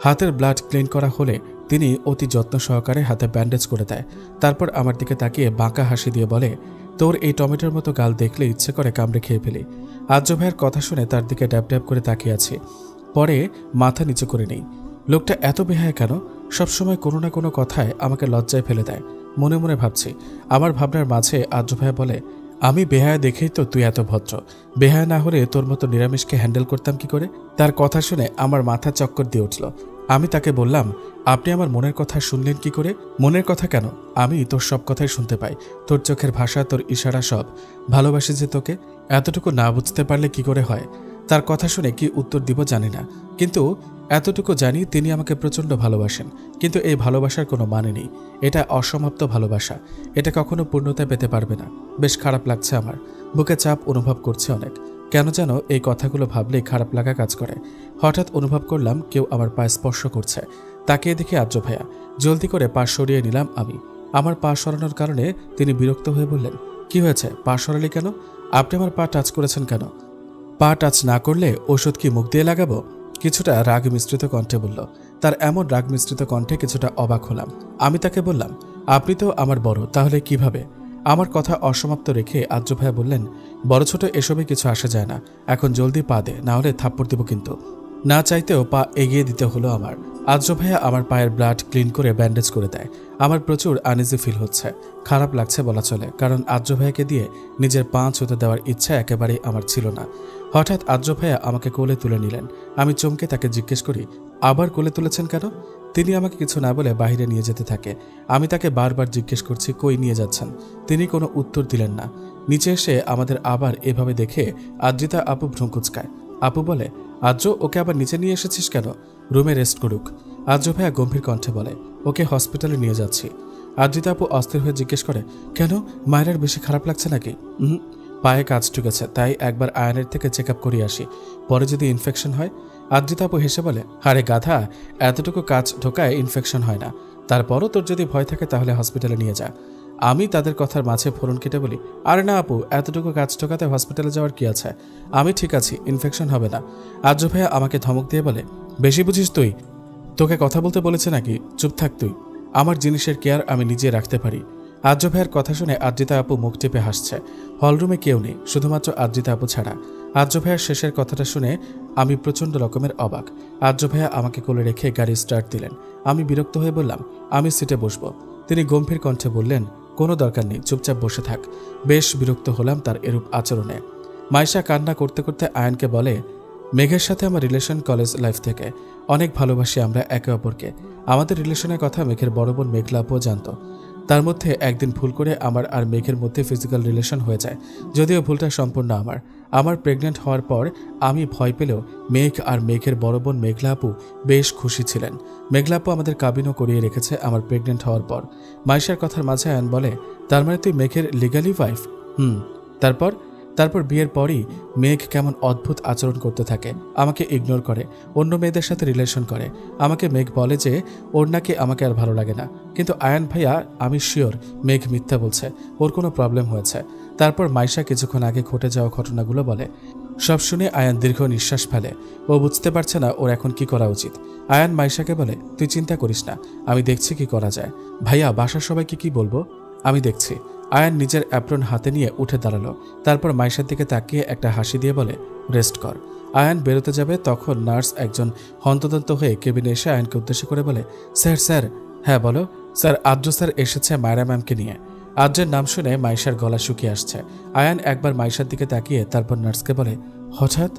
হাতের ব্লাড ক্লিন করা হলে তিনি অতি যত্ন সহকারে হাতে ব্যান্ডেজ করে দেয়। তারপর আমার দিকে তাকিয়ে বাঁকা হাসি দিয়ে বলে, তোর এই টমেটোর মতো গাল দেখলে ইচ্ছে করে কামড়ে খেয়ে ফেলি। আর্য ভাইয়ের কথা শুনে তার দিকে ড্যাব ড্যাব করে তাকিয়ে আছি, পরে মাথা নিচু করে নেই। লোকটা এত বেহায়া কেন? সবসময় কোনো না কোনো কথায় আমাকে লজ্জায় ফেলে দেয়। মনে মনে ভাবছি। আমার ভাবনার মাঝে আর্য ভাইয়া বলে, আমি বেহায়া দেখেই তো তুই এত ভদ্র। বেহায়া না হলে তোর মতো নিরামিষকে হ্যান্ডেল করতাম কি করে? তার কথা শুনে আমার মাথা চক্কর দিয়ে উঠল। আমি তাকে বললাম, আপনি আমার মনের কথা শুনলেন কি করে? মনের কথা কেন? আমি তোর সব কথাই শুনতে পাই, তোর চোখের ভাষা, তোর ইশারা সব। ভালোবাসি যে তোকে, এতটুকু না বুঝতে পারলে কি করে হয়? তার কথা শুনে কি উত্তর দিব জানি না, কিন্তু এতটুকু জানি তিনি আমাকে প্রচণ্ড ভালোবাসেন। কিন্তু এই ভালোবাসার কোনো মানে নেই। এটা অসমাপ্ত ভালোবাসা। এটা কখনো পূর্ণতা পেতে পারবে না। বেশ খারাপ লাগছে আমার, বুকে চাপ অনুভব করছে অনেক। কেন যেন এই কথাগুলো ভাবলেই খারাপ লাগা কাজ করে। হঠাৎ অনুভব করলাম কেউ আমার পা স্পর্শ করছে। তাকিয়ে দেখি আর্য ভাইয়া। জলদি করে পা সরিয়ে নিলাম আমি। আমার পা সরানোর কারণে তিনি বিরক্ত হয়ে বললেন, কি হয়েছে, পা সরালি কেন? আপনি আমার পা টাচ করেছেন কেন? পা টাচ না করলে ওষুধ কি মুখ দিয়ে লাগাবো? কিছুটা রাগ মিশ্রিত কণ্ঠে বলল। তার এমন রাগ মিশ্রিত কণ্ঠে কিছুটা অবাক হলাম। আমি তাকে বললাম, আপনি তো আমার বড়, তাহলে কিভাবে? আমার কথা অসমাপ্ত রেখে আর্য ভাইয়া বললেন, বড় ছোট এসবে কিছু আসা যায় না, এখন জলদি পা দে, না হলে থাপ্পড় দিব কিন্তু। না চাইতেও পা এগিয়ে দিতে হলো আমার। আর্য ভাইয়া আমার পায়ের ব্লাড ক্লিন করে ব্যান্ডেজ করে দেয়। আমার প্রচুর আনইজি ফিল হচ্ছে, খারাপ লাগছে বলা চলে, কারণ আর্য ভাইয়াকে দিয়ে নিজের পা ছুঁতে দেওয়ার ইচ্ছা একেবারেই আমার ছিল না। হঠাৎ আর্য ভাইয়া আমাকে কোলে তুলে নিলেন। আমি চমকে তাকে জিজ্ঞেস করি, আবার কোলে তুলেছেন কেন? তিনি আমাকে কিছু না বলে বাইরে নিয়ে যেতে থাকে। আমি তাকে বারবার জিজ্ঞেস করছি কই নিয়ে যাচ্ছেন, তিনি কোনো উত্তর দিলেন না। নিচে এসে আমাদের আবার এভাবে দেখে আদ্রিতা আপু ভ্রু কুঁচকায়। আপু বলে, আর্য, ওকে আবার নিচে নিয়ে এসেছিস কেন? রুমে রেস্ট করুক। আর্য ভাইয়া গম্ভীর কণ্ঠে বলে, ওকে হসপিটালে নিয়ে যাচ্ছি। আদ্রিতা আপু অস্থির হয়ে জিজ্ঞেস করে, কেন, মায়ের বেশি খারাপ লাগছে নাকি? পায়ে কাজ ঢুকেছে, তাই একবার আয়নের থেকে চেক আপ করিয়ে আসি, পরে যদি ইনফেকশন হয়। আদ্রিতা আপু হেসে বলে, আরে গাধা, এতটুকু কাজ ঢোকায় ইনফেকশন হয় না। তারপরও তোর যদি ভয় থাকে তাহলে হসপিটালে নিয়ে যা। আমি তাদের কথার মাঝে ফোরন কেটে বলি, আরে না আপু, এতটুকু কাজ ঢোকাতে হসপিটালে যাওয়ার কি আছে? আমি ঠিক আছি, ইনফেকশন হবে না। আর্য ভাইয়া আমাকে ধমক দিয়ে বলে, বেশি বুঝিস তুই? তোকে কথা বলতে বলেছে নাকি? চুপ থাক তুই। আমার জিনিসের কেয়ার আমি নিজে রাখতে পারি। আর্য ভাইয়ের কথা শুনে আদ্রিতা আপু মুখ টিপে হাসছে। হলরুমে কেউ নেই, শুধুমাত্র আদ্রিতা আপু ছাড়া। আর্য ভাইয়ার শেষের কথাটা শুনে আমি প্রচণ্ড রকমের অবাক। আর্য ভাইয়া আমাকে কোলে রেখে গাড়ি স্টার্ট দিলেন। আমি বিরক্ত হয়ে বললাম, আমি সিটে বসবো। তিনি গম্ভীর কণ্ঠে বললেন, কোনো দরকার নেই, চুপচাপ বসে থাক। বেশ বিরক্ত হলাম তার এরূপ আচরণে। মাইশা কান্না করতে করতে আয়নকে বলে, মেঘের সাথে আমার রিলেশন কলেজ লাইফ থেকে, অনেক ভালোবাসি আমরা একে অপরকে। আমাদের রিলেশনের কথা মেঘের বড় বোন মেঘলা আপুও জানত। তার মধ্যে একদিন ভুল করে আমার আর মেঘের মধ্যে ফিজিক্যাল রিলেশন হয়ে যায়, যদিও ভুলটা সম্পূর্ণ আমার প্রেগনেন্ট হওয়ার পর আমি ভয় পেলেও মেঘ আর মেঘের বড় বোন মেঘলা আপু বেশ খুশি ছিলেন। মেঘলা আপু আমাদের কাবিনও করিয়ে রেখেছে আমার প্রেগনেন্ট হওয়ার পর। মাইশার কথার মাঝে আয়ন বলে, তার মানে তুই মেঘের লিগালি ওয়াইফ? তারপর বিয়ের পরই মেঘ কেমন অদ্ভুত আচরণ করতে থাকে, আমাকে ইগনোর করে, অন্য মেয়েদের সাথে রিলেশন করে। আমাকে মেঘ বলে যে ওর নাকি আমাকে আর ভালো লাগে না, কিন্তু আয়ন ভাইয়া আমি শিওর মেঘ মিথ্যা বলছে, ওর কোনো প্রবলেম হয়েছে। তারপর মাইশা কিছুক্ষণ আগে ঘটে যাওয়া ঘটনাগুলো বলে। সব শুনে আয়ান দীর্ঘ নিঃশ্বাস ফেলে। ও বুঝতে পারছে না ওর এখন কি করা উচিত। আয়ান মাইশাকে বলে, তুই চিন্তা করিস না, আমি দেখছি কি করা যায়। ভাইয়া, বাসার সবাইকে কি বলবো? আমি দেখছি। আয়ান নিজের অ্যাপ্রন হাতে নিয়ে উঠে দাঁড়ালো। তারপর মাইশার দিকে তাকিয়ে একটা হাসি দিয়ে বলে, রেস্ট কর। আয়ান বেরোতে যাবে, তখন নার্স একজন হন্তদন্ত হয়ে কেবিনে এসে আয়ানকে উদ্দেশ্য করে বলে, স্যার। হ্যাঁ বলো। স্যার, আদ্র স্যার এসেছে মায়রা ম্যামকে নিয়ে। আদ্রের নাম শুনে মাইশার গলা শুকিয়ে আসছে। আয়ান একবার মাইশার দিকে তাকিয়ে তারপর নার্সকে বলে, হঠাৎ?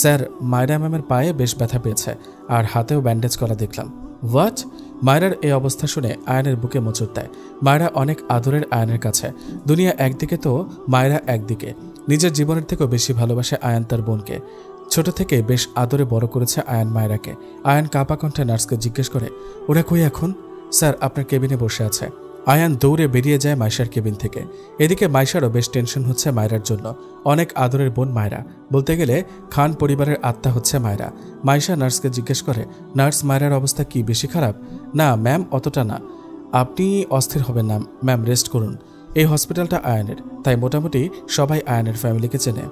স্যার, মায়রা ম্যামের পায়ে বেশ ব্যথা পেয়েছে, আর হাতেও ব্যান্ডেজ করা দেখলাম। হোয়াট? মায়রার এই অবস্থা শুনে আয়ানের বুকে মোচড় দেয়। মায়রা অনেক আদরের আয়ানের কাছে। দুনিয়া একদিকে তো মায়রা একদিকে। নিজের জীবনের থেকেও বেশি ভালোবাসে আয়ান তার বোনকে। ছোট থেকে বেশ আদরে বড় করেছে আয়ান মায়রাকে। আয়ান কাঁপা কণ্ঠে নার্সকে জিজ্ঞেস করে, ওরা কই এখন? স্যার, আপনার কেবিনে বসে আছে। আয়ান দৌড়ে বেরিয়ে যায় মাইশার কেবিন থেকে। এদিকে মাইশারও বেশ টেনশন হচ্ছে মায়রার জন্য। অনেক আদরের বোন মায়রা, বলতে গেলে খান পরিবারের আত্মা হচ্ছে মায়রা। মাইশা নার্সকে জিজ্ঞেস করে, নার্স, মায়রার অবস্থা কি বেশি খারাপ? না ম্যাম, অতটা না। আপনি অস্থির হবেন না ম্যাম, রেস্ট করুন। এই হসপিটালটা আয়ানের, তাই মোটামুটি সবাই আয়ানের ফ্যামিলিকে চেনে।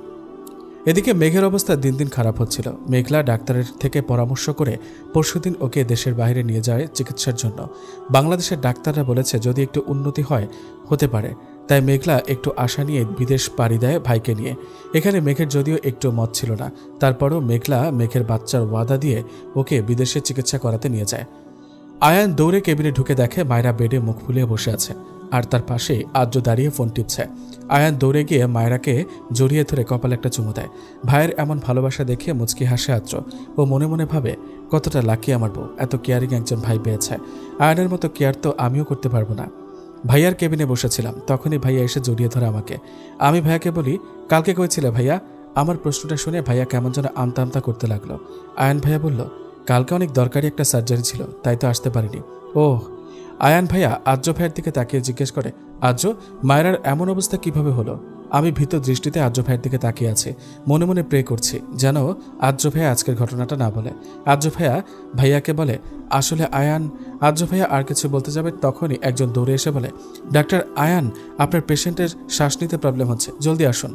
এদিকে মেঘের অবস্থা দিন দিন খারাপ হচ্ছিল। মেঘলা ডাক্তারের থেকে পরামর্শ করে পরশুদিন ওকে দেশের বাইরে নিয়ে যায় চিকিৎসার জন্য। বাংলাদেশের ডাক্তাররা বলেছে যদি একটু উন্নতি হতে পারে। তাই মেঘলা একটু আশা নিয়ে বিদেশ পাড়ি দেয় ভাইকে নিয়ে। এখানে মেঘের যদিও একটু মত ছিল না, তারপরও মেঘলা মেঘের বাচ্চার ওয়াদা দিয়ে ওকে বিদেশে চিকিৎসা করাতে নিয়ে যায়। আয়ান দৌড়ে কেবিনে ঢুকে দেখে মায়রা বেডে মুখ ফুলিয়ে বসে আছে, আর তার পাশে আর্য দাঁড়িয়ে ফোন টিপছে। আয়ান দৌড়ে গিয়ে মায়রাকে জড়িয়ে ধরে কপালে একটা চুমু দেয়। ভাইয়ের এমন ভালোবাসা দেখে মুচকি হাসে আর্য। ও মনে মনে ভাবে, কতটা লাকি আমার বউ, এত কেয়ারিং একজন ভাই পেয়েছে। আয়ানের মতো কেয়ার তো আমিও করতে পারবো না। ভাইয়ার কেবিনে বসেছিলাম, তখনই ভাইয়া এসে জড়িয়ে ধরে আমাকে। আমি ভাইয়াকে বলি, কালকে কইছিলে ভাইয়া? আমার প্রশ্নটা শুনে ভাইয়া কেমন যেন আমতা আমতা করতে লাগলো। আয়ান ভাইয়া বলল, কালকে অনেক দরকারি একটা সার্জারি ছিল, তাই তো আসতে পারিনি। ওহ। আয়ান ভাইয়া আর্য ভাইয়ের দিকে তাকিয়ে জিজ্ঞেস করে, আর্য, মায়রার এমন অবস্থা কিভাবে হলো? আমি ভীত দৃষ্টিতে আর্য ভাইয়ের দিকে তাকিয়ে আছি, মনে মনে প্রে করছি যেন আর্য ভাইয়া আজকের ঘটনাটা না বলে। আর্য ভাইয়া ভাইয়াকে বলে, আসলে আয়ান। আর্য ভাইয়া আর কিছু বলতে যাবে, তখনই একজন দৌড়ে এসে বলে, ডাক্তার আয়ান, আপনার পেশেন্টের শ্বাস নিতে প্রবলেম হচ্ছে, জলদি আসুন।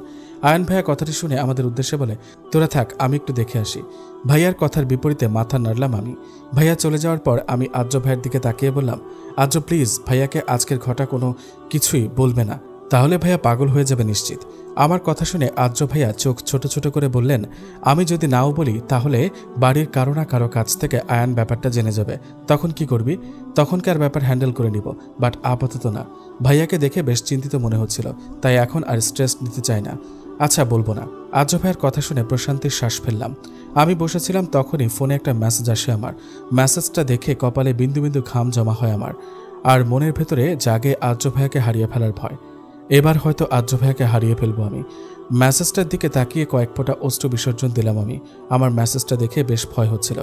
আয়ান ভাইয়া কথাটি শুনে আমাদের উদ্দেশ্যে বলে, তোরা থাক, আমি একটু দেখে আসি। ভাইয়ার কথার বিপরীতে মাথা নাড়লাম আমি। ভাইয়া চলে যাওয়ার পর আমি আর্য ভাইয়ের দিকে তাকিয়ে বললাম, আর্য প্লিজ ভাইয়াকে আজকের ঘটা কোনো কিছুই বলবে না, তাহলে ভাইয়া পাগল হয়ে যাবে নিশ্চিত। আমার কথা শুনে আর্য ভাইয়া চোখ ছোট ছোট করে বললেন, আমি যদি নাও বলি তাহলে বাড়ির কারো না কারো কাছ থেকে আয়ান ব্যাপারটা জেনে যাবে, তখন কি করবি? তখনকার ব্যাপার হ্যান্ডেল করে নিব, বাট আপাতত না। ভাইয়াকে দেখে বেশ চিন্তিত মনে হচ্ছিল, তাই এখন আর স্ট্রেস নিতে চাই না। আচ্ছা, বলবো না। আর্য ভাইয়ের কথা শুনে প্রশান্তির শ্বাস ফেললাম। আমি বসেছিলাম, তখনই ফোনে একটা মেসেজ আসে আমার। মেসেজটা দেখে কপালে বিন্দু বিন্দু ঘাম জমা হয় আমার, আর মনের ভেতরে জাগে আর্য ভাইয়াকে হারিয়ে ফেলার ভয়। এবার হয়তো আর্য ভাইয়াকে হারিয়ে ফেলবো আমি। মেসেজটার দিকে তাকিয়ে কয়েক ফোঁটা অশ্রু বিসর্জন দিলাম আমি। আমার মেসেজটা দেখে বেশ ভয় হচ্ছিল।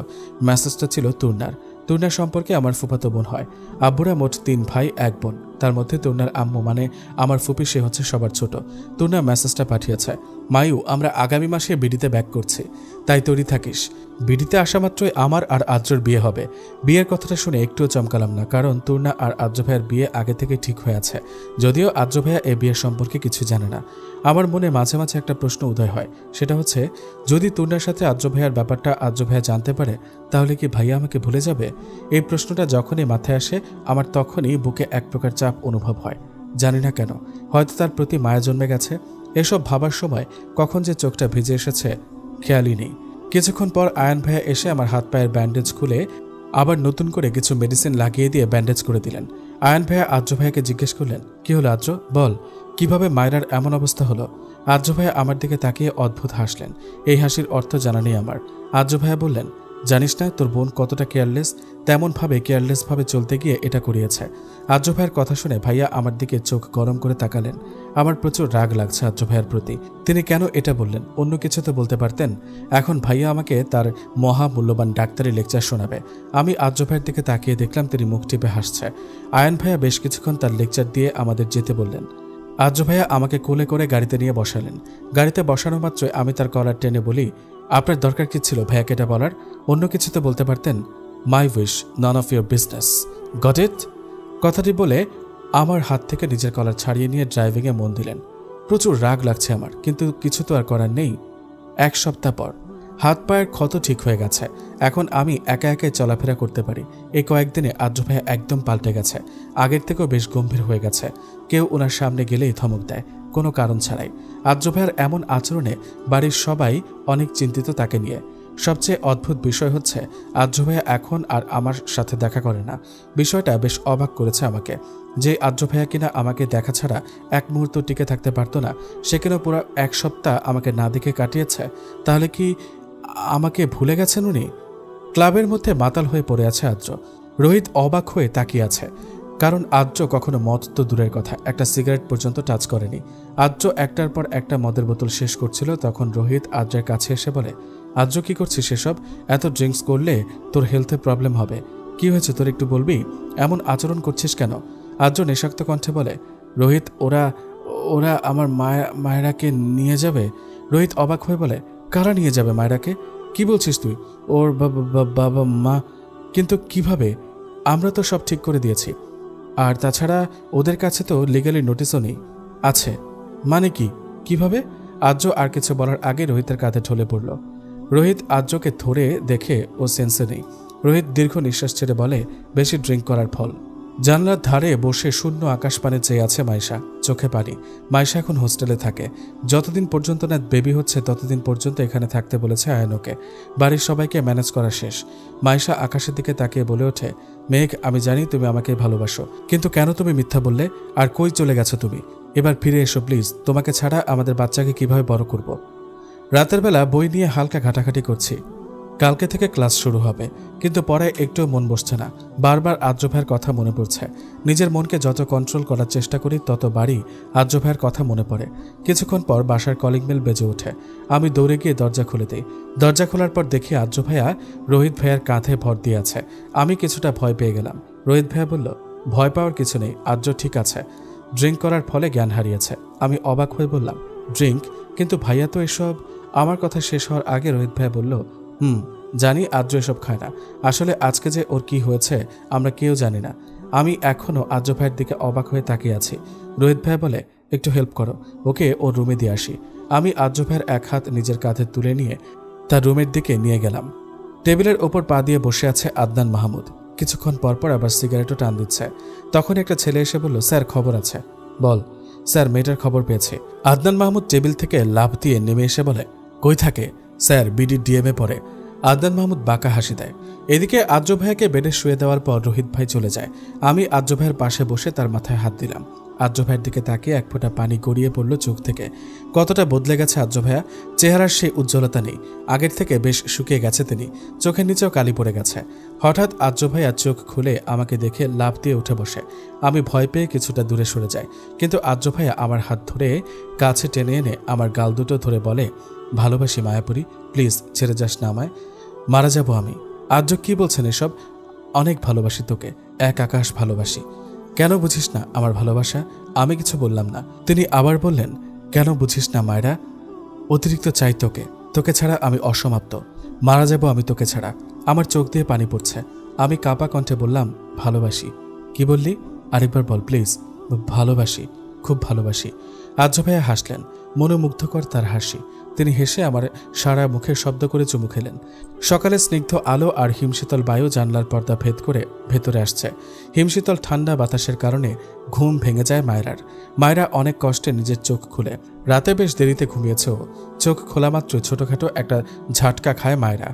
মেসেজটা ছিল তুর্নার। তুর্নার সম্পর্কে আমার ফুফাতো বোন হয়। আব্বুরা মোট 3 ভাই 1 বোন, তার মধ্যে তুর্নার আম্মু মানে আমার ফুপি, সে হচ্ছে সবার ছোট। তুর্না মেসেজটা পাঠিয়েছে, মায়ু, আমরা আগামী মাসে বিডিতে ব্যাক করছি, তাই তৈরি থাকিস। বিডিতে আসা মাত্রই আমার আর আর্যর বিয়ে হবে। বিয়ের কথাটা শুনে একটুও চমকালাম না, কারণ তুর্না আর আর্য ভাইয়ের বিয়ে আগে থেকে ঠিক হয়ে আছে, যদিও আর্য ভাইয়া এই বিয়ের সম্পর্কে কিছু জানে না। আমার মনে মাঝে মাঝে একটা প্রশ্ন উদয় হয়, সেটা হচ্ছে, যদি তুর্নার সাথে আর্য ভাইয়ার ব্যাপারটা আর্য ভাইয়া জানতে পারে, তাহলে কি ভাইয়া আমাকে ভুলে যাবে? এই প্রশ্নটা যখনই মাথায় আসে আমার তখনই বুকে এক প্রকার চাপ অনুভব হয়। জানি না কেন, হয়তো তার প্রতি মায়া জন্মে গেছে। এসব ভাবার সময় কখন যে চোখটা ভিজে এসেছে খেয়ালই নেই। কিছুক্ষণ পর আয়ান ভাইয়া এসে আমার হাত পায়ের ব্যান্ডেজ খুলে আবার নতুন করে কিছু মেডিসিন লাগিয়ে দিয়ে ব্যান্ডেজ করে দিলেন। আয়ান ভাইয়া আর্য ভাইয়াকে জিজ্ঞেস করলেন, কি হলো আর্য, বল, কিভাবে মায়রার এমন অবস্থা হলো? আর্য ভাইয়া আমার দিকে তাকিয়ে অদ্ভুত হাসলেন। এই হাসির অর্থ জানা নেই আমার। আর্য ভাইয়া বললেন, জানিস না তোর বোন কতটা কেয়ারলেস? তেমনভাবে কেয়ারলেসভাবে চলতে গিয়ে এটা করিয়েছে। আর্য ভাইয়ের কথা শুনে ভাইয়া আমার দিকে চোখ গরম করে তাকালেন। আমার প্রচুর রাগ লাগছে আর্য ভাইয়ের প্রতি। তিনি কেন এটা বললেন? অন্য কিছু তো বলতে পারতেন। এখন ভাইয়া আমাকে তার মহামূল্যবান ডাক্তারি লেকচার শোনাবে। আমি আর্য ভাইয়ের দিকে তাকিয়ে দেখলাম তিনি মুখ টিপে হাসছে। আয়ান ভাইয়া বেশ কিছুক্ষণ তার লেকচার দিয়ে আমাদের যেতে বললেন। আর্য ভাইয়া আমাকে কোলে করে গাড়িতে নিয়ে বসালেন। গাড়িতে বসানো মাত্রই আমি তার কলার টেনে বলি, আপনার দরকার কি ছিল ভাইয়াকে এটা বলার? অন্য কিছু তো বলতে পারতেন। My wish, none of your business, got it? কথাটি বলে আমার হাত থেকে নিজের কলার ছাড়িয়ে নিয়ে ড্রাইভিংয়ে মন দিলেন। প্রচুর রাগ লাগছে আমার, কিন্তু কিছু তো আর করার নেই। 1 সপ্তাহ পর হাত পায়ের ক্ষত ঠিক হয়ে গেছে। এখন আমি একা একাই চলাফেরা করতে পারি। এই কয়েকদিনে আর্য ভাইয়া একদম পাল্টে গেছে। আগের থেকেও বেশ গম্ভীর হয়ে গেছে। কেউ ওনার সামনে গেলেই ধমক দেয়, কোনো কারণ ছাড়াই। আর্য ভাইয়ার এমন আচরণে বাড়ির সবাই অনেক চিন্তিত তাকে নিয়ে। সবচেয়ে অদ্ভুত বিষয় হচ্ছে, আর্য ভাইয়া এখন আর আমার সাথে দেখা করে না। বিষয়টা বেশ অবাক করেছে আমাকে। যে আর্য ভাইয়া কিনা আমাকে দেখা ছাড়া এক মুহূর্ত টিকে থাকতে পারতো না, সে কিনা পুরো 1 সপ্তাহ আমাকে না দেখে কাটিয়েছে। তাহলে কি আমাকে ভুলে গেছেন উনি? ক্লাবের মধ্যে মাতাল হয়ে পড়ে আছে আর্য। রোহিত অবাক হয়ে তাকিয়ে আছে। কারণ আর্য কখনো মদ তো দূরের কথা, একটা সিগারেট পর্যন্ত টাচ করেনি। আর্য একটার পর একটা মদের বোতল শেষ করছিল, তখন রোহিত আর্যের কাছে এসে বলে, আর্য কি করছিস সেসব? এত ড্রিঙ্কস করলে তোর হেলথে প্রবলেম হবে। কি হয়েছে তোর, একটু বলবি? এমন আচরণ করছিস কেন? আর্য নেশাক্ত কণ্ঠে বলে, রোহিত, ওরা ওরা আমার মায়েরাকে নিয়ে যাবে। রোহিত অবাক হয়ে বলে, কারা নিয়ে যাবে মায়েরাকে? কি বলছিস তুই? ওর বাবা মা? কিন্তু কিভাবে? আমরা তো সব ঠিক করে দিয়েছি, আর তাছাড়া ওদের কাছে তো লিগালি নোটিশও নেই। আছে মানে কি? কিভাবে? আর্য আর কিছু বলার আগে রোহিতের কাঁধে ঢলে পড়ল। রোহিত আর্যকে ধরে দেখে ও সেন্সে নেই। রোহিত দীর্ঘ নিঃশ্বাস ছেড়ে বলে, বেশি ড্রিঙ্ক করার ফল। জানলার ধারে বসে শূন্য আকাশ পানে চেয়ে আছে মাইশা, চোখে পানি। মাইশা এখন হোস্টেলে থাকে। যতদিন পর্যন্ত না বেবি হচ্ছে ততদিন পর্যন্ত এখানে থাকতে বলেছে আয়নকে। বাড়ির সবাইকে ম্যানেজ করা শেষ। মাইশা আকাশের দিকে তাকিয়ে বলে ওঠে, মেঘ, আমি জানি তুমি আমাকে ভালোবাসো, কিন্তু কেন তুমি মিথ্যা বললে? আর কই চলে গেছো তুমি? এবার ফিরে এসো প্লিজ। তোমাকে ছাড়া আমাদের বাচ্চাকে কিভাবে বড় করব? রাতের বেলা বই নিয়ে হালকা ঘাটাঘাটি করছি। কালকে থেকে ক্লাস শুরু হবে, কিন্তু পরে একটুও মন বসছে না। বারবার আর্য ভাইয়ের কথা মনে পড়ছে। নিজের মনকে যত কন্ট্রোল করার চেষ্টা করি ততবারই আর্য ভাইয়ের কথা মনে পড়ে। কিছুক্ষণ পর বাসার কলিং বেল বেজে ওঠে। আমি দৌড়ে গিয়ে দরজা খুলে দিই। দরজা খোলার পর দেখি আর্য ভাইয়া রোহিত ভাইয়ার কাঁধে ভর দিয়ে আছে। আমি কিছুটা ভয় পেয়ে গেলাম। রোহিত ভাইয়া বলল, ভয় পাওয়ার কিছু নেই, আর্য ঠিক আছে। ড্রিঙ্ক করার ফলে জ্ঞান হারিয়েছে। আমি অবাক হয়ে বললাম, ড্রিঙ্ক? কিন্তু ভাইয়া তো এসব। আমার কথা শেষ হওয়ার আগে রোহিত ভাইয়া বলল, জানি আর্য এসব খায় না। আসলে আজকে যে ওর কি হয়েছে আমরা কেউ জানি না। আমি এখনও আর্য ভাইয়ের দিকে অবাক হয়ে তাকিয়ে আছি। রোহিত ভাই বলে, একটু হেল্প করো, ওকে ওর রুমে দিয়ে আসি। আমি আর্য ভাইয়ের এক হাত নিজের কাঁধে তুলে নিয়ে তার রুমের দিকে নিয়ে গেলাম। টেবিলের ওপর পা দিয়ে বসে আছে আদনান মাহমুদ। কিছুক্ষণ পরপর আবার সিগারেটও টান দিচ্ছে। তখন একটা ছেলে এসে বলল, স্যার খবর আছে। বল। স্যার, মেয়েটার খবর পেয়েছে। আদনান মাহমুদ টেবিল থেকে লাফ দিয়ে নেমে এসে বলে, কই থাকে? স্যার, বিডি ডিএমএ পড়ে। আদনান মাহমুদ বাঁকা হাসি দেয়। এদিকে আর্য ভাইয়াকে বেডে শুয়ে দেওয়ার পর রোহিত ভাই চলে যায়। আমি আর্য ভাইয়ের পাশে বসে তার মাথায় হাত দিলাম। আর্য ভাইয়ের দিকে তাকিয়ে এক ফোঁটা পানি গড়িয়ে পড়ল চোখ থেকে। কতটা বদলে গেছে আর্য ভাইয়া। চেহারার সেই উজ্জ্বলতা নেই। আগের থেকে বেশ শুকিয়ে গেছে তিনি। চোখের নিচেও কালি পড়ে গেছে। হঠাৎ আর্য ভাইয়া চোখ খুলে আমাকে দেখে লাফ দিয়ে উঠে বসে। আমি ভয় পেয়ে কিছুটা দূরে সরে যাই, কিন্তু আর্য ভাইয়া আমার হাত ধরে কাছে টেনে এনে আমার গাল দুটো ধরে বলে, ভালোবাসি মায়াপুরী, প্লিজ ছেড়ে যাস না আমায়, মারা যাব আমি। আর্য, কি বলছেন এসব? অনেক ভালোবাসি তোকে, এক আকাশ ভালোবাসি। কেন বুঝিস না আমার ভালোবাসা? আমি কিছু বললাম না। তিনি আবার বললেন, কেন বুঝিস না মায়েরা? অতিরিক্ত চাই তোকে, তোকে ছাড়া আমি অসমাপ্ত, মারা যাব আমি তোকে ছাড়া। আমার চোখ দিয়ে পানি পড়ছে। আমি কাঁপা কণ্ঠে বললাম, ভালোবাসি। কি বললি? আরেকবার বল প্লিজ। ভালোবাসি, খুব ভালোবাসি। আর্য ভাইয়া হাসলেন, মনোমুগ্ধকর তার হাসি। তিনি হেসে আমার সারা মুখে শব্দ করে চুমু খেলেন। সকালে স্নিগ্ধ আলো আর হিমশীতল বায়ু জানলার পর্দা ভেদ করে ভেতরে আসছে। হিমশীতল ঠান্ডা বাতাসের কারণে ঘুম ভেঙে যায় মায়রার। মায়রা অনেক কষ্টে নিজের চোখ খুলে। রাতে বেশ দেরিতে ঘুমিয়েছে ও। চোখ খোলা মাত্র ছোটখাটো একটা ঝাটকা খায় মায়রা।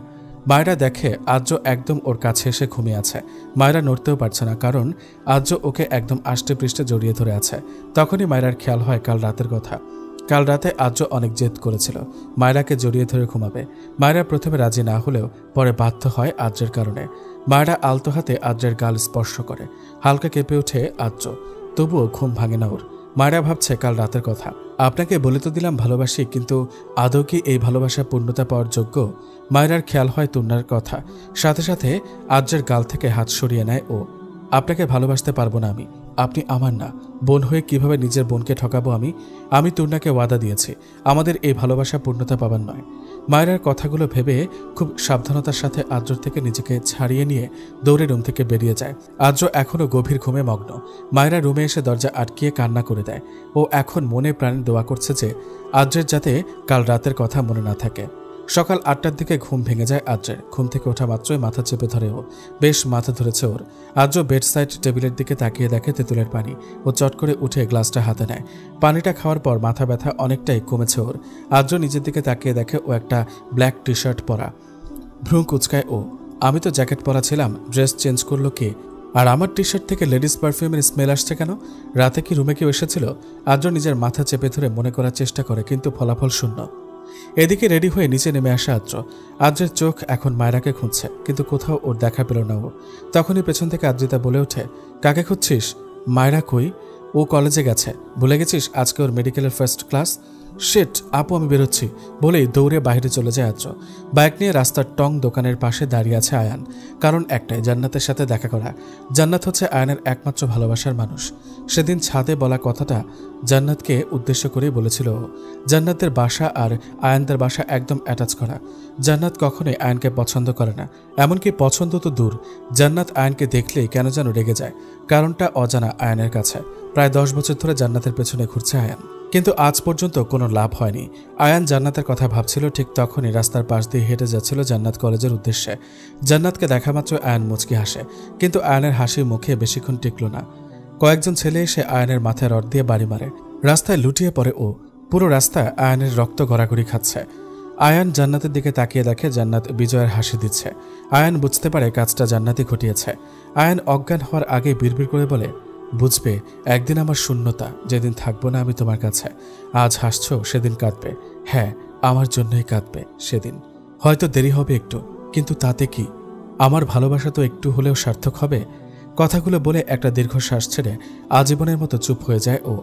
মায়রা দেখে আর্য একদম ওর কাছে এসে ঘুমিয়ে আছে। মায়রা নড়তেও পারছে না, কারণ আর্য ওকে একদম আষ্টে পৃষ্ঠে জড়িয়ে ধরে আছে। তখনই মায়রার খেয়াল হয় কাল রাতের কথা। কাল রাতে আর্য অনেক জেদ করেছিল মায়রাকে জড়িয়ে ধরে ঘুমাবে। মায়রা প্রথমে রাজি না হলেও পরে বাধ্য হয় আর্যের কারণে। মায়রা আলতো হাতে আর্যের গাল স্পর্শ করে। হালকা কেঁপে ওঠে আর্য, তবুও ঘুম ভাঙে না ওর। মায়রা ভাবছে কাল রাতের কথা। আপনাকে বলে তো দিলাম ভালোবাসি, কিন্তু আদৌ কি এই ভালোবাসা পূর্ণতা পাওয়ার যোগ্য? মায়রার খেয়াল হয় তুন্নার কথা। সাথে সাথে আর্যের গাল থেকে হাত সরিয়ে নেয় ও। আপনাকে ভালোবাসতে পারবো না আমি, আপনি আমার না। বোন হয়ে কিভাবে নিজের বোনকে ঠকাবো আমি? আমি তুন্নাকে ওয়াদা দিয়েছি আমাদের এই ভালোবাসা পূর্ণতা পাবার নয়। মায়রার কথাগুলো ভেবে খুব সাবধানতার সাথে আর্যর থেকে নিজেকে ছাড়িয়ে নিয়ে দৌড়ে রুম থেকে বেরিয়ে যায়। আর্য এখনও গভীর ঘুমে মগ্ন। মায়রা রুমে এসে দরজা আটকিয়ে কান্না করে দেয়। ও এখন মনে প্রাণে দোয়া করছে যে আর্যের যাতে কাল রাতের কথা মনে না থাকে। সকাল 8টার দিকে ঘুম ভেঙে যায় আর্যের। ঘুম থেকে ওঠা মাত্রই মাথা চেপে ধরে ও। বেশ মাথা ধরেছে ওর। আর্য বেড সাইড টেবিলের দিকে তাকিয়ে দেখে তেঁতুলের পানি। ও চট করে উঠে গ্লাসটা হাতে নেয়। পানিটা খাওয়ার পর মাথা ব্যথা অনেকটাই কমেছে ওর। আর্য নিজের দিকে তাকিয়ে দেখে ও একটা ব্ল্যাক টি শার্ট পরা। ভ্রু কুচকায় ও। আমি তো জ্যাকেট পরা ছিলাম, ড্রেস চেঞ্জ করলো কে? আর আমার টি শার্ট থেকে লেডিস পারফিউমের স্মেল আসছে কেন? রাতে কি রুমে কেউ এসেছিল? আর্য নিজের মাথা চেপে ধরে মনে করার চেষ্টা করে, কিন্তু ফলাফল শূন্য। এদিকে রেডি হয়ে নিচে নেমে আসে আদ্রের চোখ এখন মায়রাকে খুঁজছে, কিন্তু কোথাও ওর দেখা পেল না ও। তখনই পেছন থেকে আদ্রিতা বলে ওঠে, কাকে খুঁজছিস? মায়রা কই? ও কলেজে গেছে। ভুলে গেছিস আজকে ওর মেডিকেলের ফার্স্ট ক্লাস? শিট, আপু আমি বেরোচ্ছি বলেই দৌড়ে বাইরে চলে যায় আদ্র। বাইক নিয়ে রাস্তার টং দোকানের পাশে দাঁড়িয়ে আছে আয়ান। কারণ একটাই, জান্নাতের সাথে দেখা করা। জান্নাত হচ্ছে আয়ানের একমাত্র ভালোবাসার মানুষ। সেদিন ছাদে বলা কথাটা জান্নাতকে উদ্দেশ্য করেই বলেছিল ও। জান্নাতের বাসা আর আয়ানদের বাসা একদম অ্যাটাচ করা। জান্নাত কখনোই আয়ানকে পছন্দ করে না, এমনকি পছন্দ তো দূর, জান্নাত আয়ানকে দেখলেই কেন যেন রেগে যায়। কারণটা অজানা আয়ানের কাছে। প্রায় 10 বছর ধরে জান্নাতের পেছনে ঘুরছে আয়ান, কিন্তু আজ পর্যন্ত কোনো লাভ হয়নি। আয়ান জান্নাতের কথা ভাবছিল, ঠিক তখনই রাস্তার পাশ দিয়ে হেঁটে যাচ্ছিল জান্নাত কলেজের উদ্দেশ্যে। জান্নাতকে দেখা মাত্র আয়ান মুচকি হাসে, কিন্তু আয়ানের হাসি মুখে বেশিক্ষণ টিকল না। কয়েকজন ছেলে এসে আয়ানের মাথায় রড দিয়ে বাড়ি মারে। রাস্তায় লুটিয়ে পড়ে ও। পুরো রাস্তায় আয়ানের রক্ত গড়াগড়ি খাচ্ছে। আয়ান জান্নাতের দিকে তাকিয়ে দেখে জান্নাত বিজয়ের হাসি দিচ্ছে। আয়ান বুঝতে পারে কাজটা জান্নাতই ঘটিয়েছে। আয়ান অজ্ঞান হওয়ার আগে বিড়বিড় করে বলে, বুঝবে একদিন আমার শূন্যতা, যেদিন থাকবো না আমি তোমার কাছে। আজ হাসছো, সেদিন কাঁদবে। হ্যাঁ, আমার জন্যই কাঁদবে সেদিন। হয়তো দেরি হবে একটু, কিন্তু তাতে কি? আমার ভালোবাসা তো একটু হলেও সার্থক হবে। কথাগুলো বলে একটা দীর্ঘশ্বাস ছেড়ে আজীবনের মতো চুপ হয়ে যায় ও।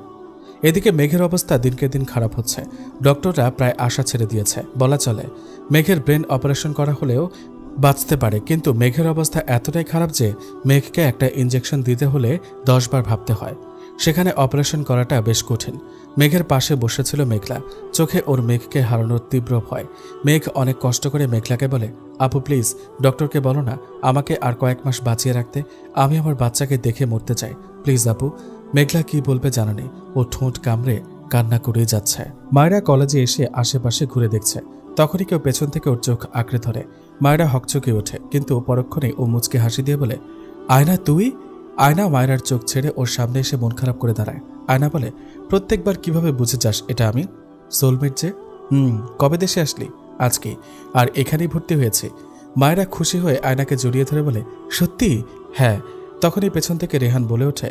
এদিকে মেঘের অবস্থা দিনকে দিন খারাপ হচ্ছে। ডক্টররা প্রায় আশা ছেড়ে দিয়েছে বলা চলে। মেঘের ব্রেন অপারেশন করা হলেও বাঁচতে পারে, কিন্তু মেঘের অবস্থা এতটাই খারাপ যে মেঘকে একটা ইনজেকশন দিতে হলে 10 বার ভাবতে হয়। সেখানে অপারেশন করাটা বেশ কঠিন। মেঘের পাশে বসেছিল মেঘলা, চোখে ওর মেঘকে হারানোর তীব্র ভয়। মেঘ অনেক কষ্ট করে মেঘলাকে বলে, আপু প্লিজ ডক্টরকে বলো না আমাকে আর কয়েক মাস বাঁচিয়ে রাখতে। আমি আমার বাচ্চাকে দেখে মরতে চাই, প্লিজ আপু। মেঘলা কি বলবে জানা নেই, ও ঠোঁট কামড়ে কান্না করেই যাচ্ছে। মায়েরা কলেজে এসে আশেপাশে ঘুরে দেখছে, তখনই কেউ পেছন থেকে ওর চোখ আঁকড়ে ধরে। মায়েরা হকচকে ওঠে, কিন্তু পরক্ষণে ও মুচকে হাসি দিয়ে বলে, আয়না তুই? আয়না মায়েরার চোখ ছেড়ে ওর সামনে এসে মন খারাপ করে দাঁড়ায়। আয়না বলে, প্রত্যেকবার কিভাবে বুঝে যাস এটা আমি সোলমেট যে? কবে দেশে আসলি? আজকে, আর এখানেই ভর্তি হয়েছি। মায়েরা খুশি হয়ে আয়নাকে জড়িয়ে ধরে বলে, সত্যি? হ্যাঁ। তখনই পেছন থেকে রেহান বলে ওঠে,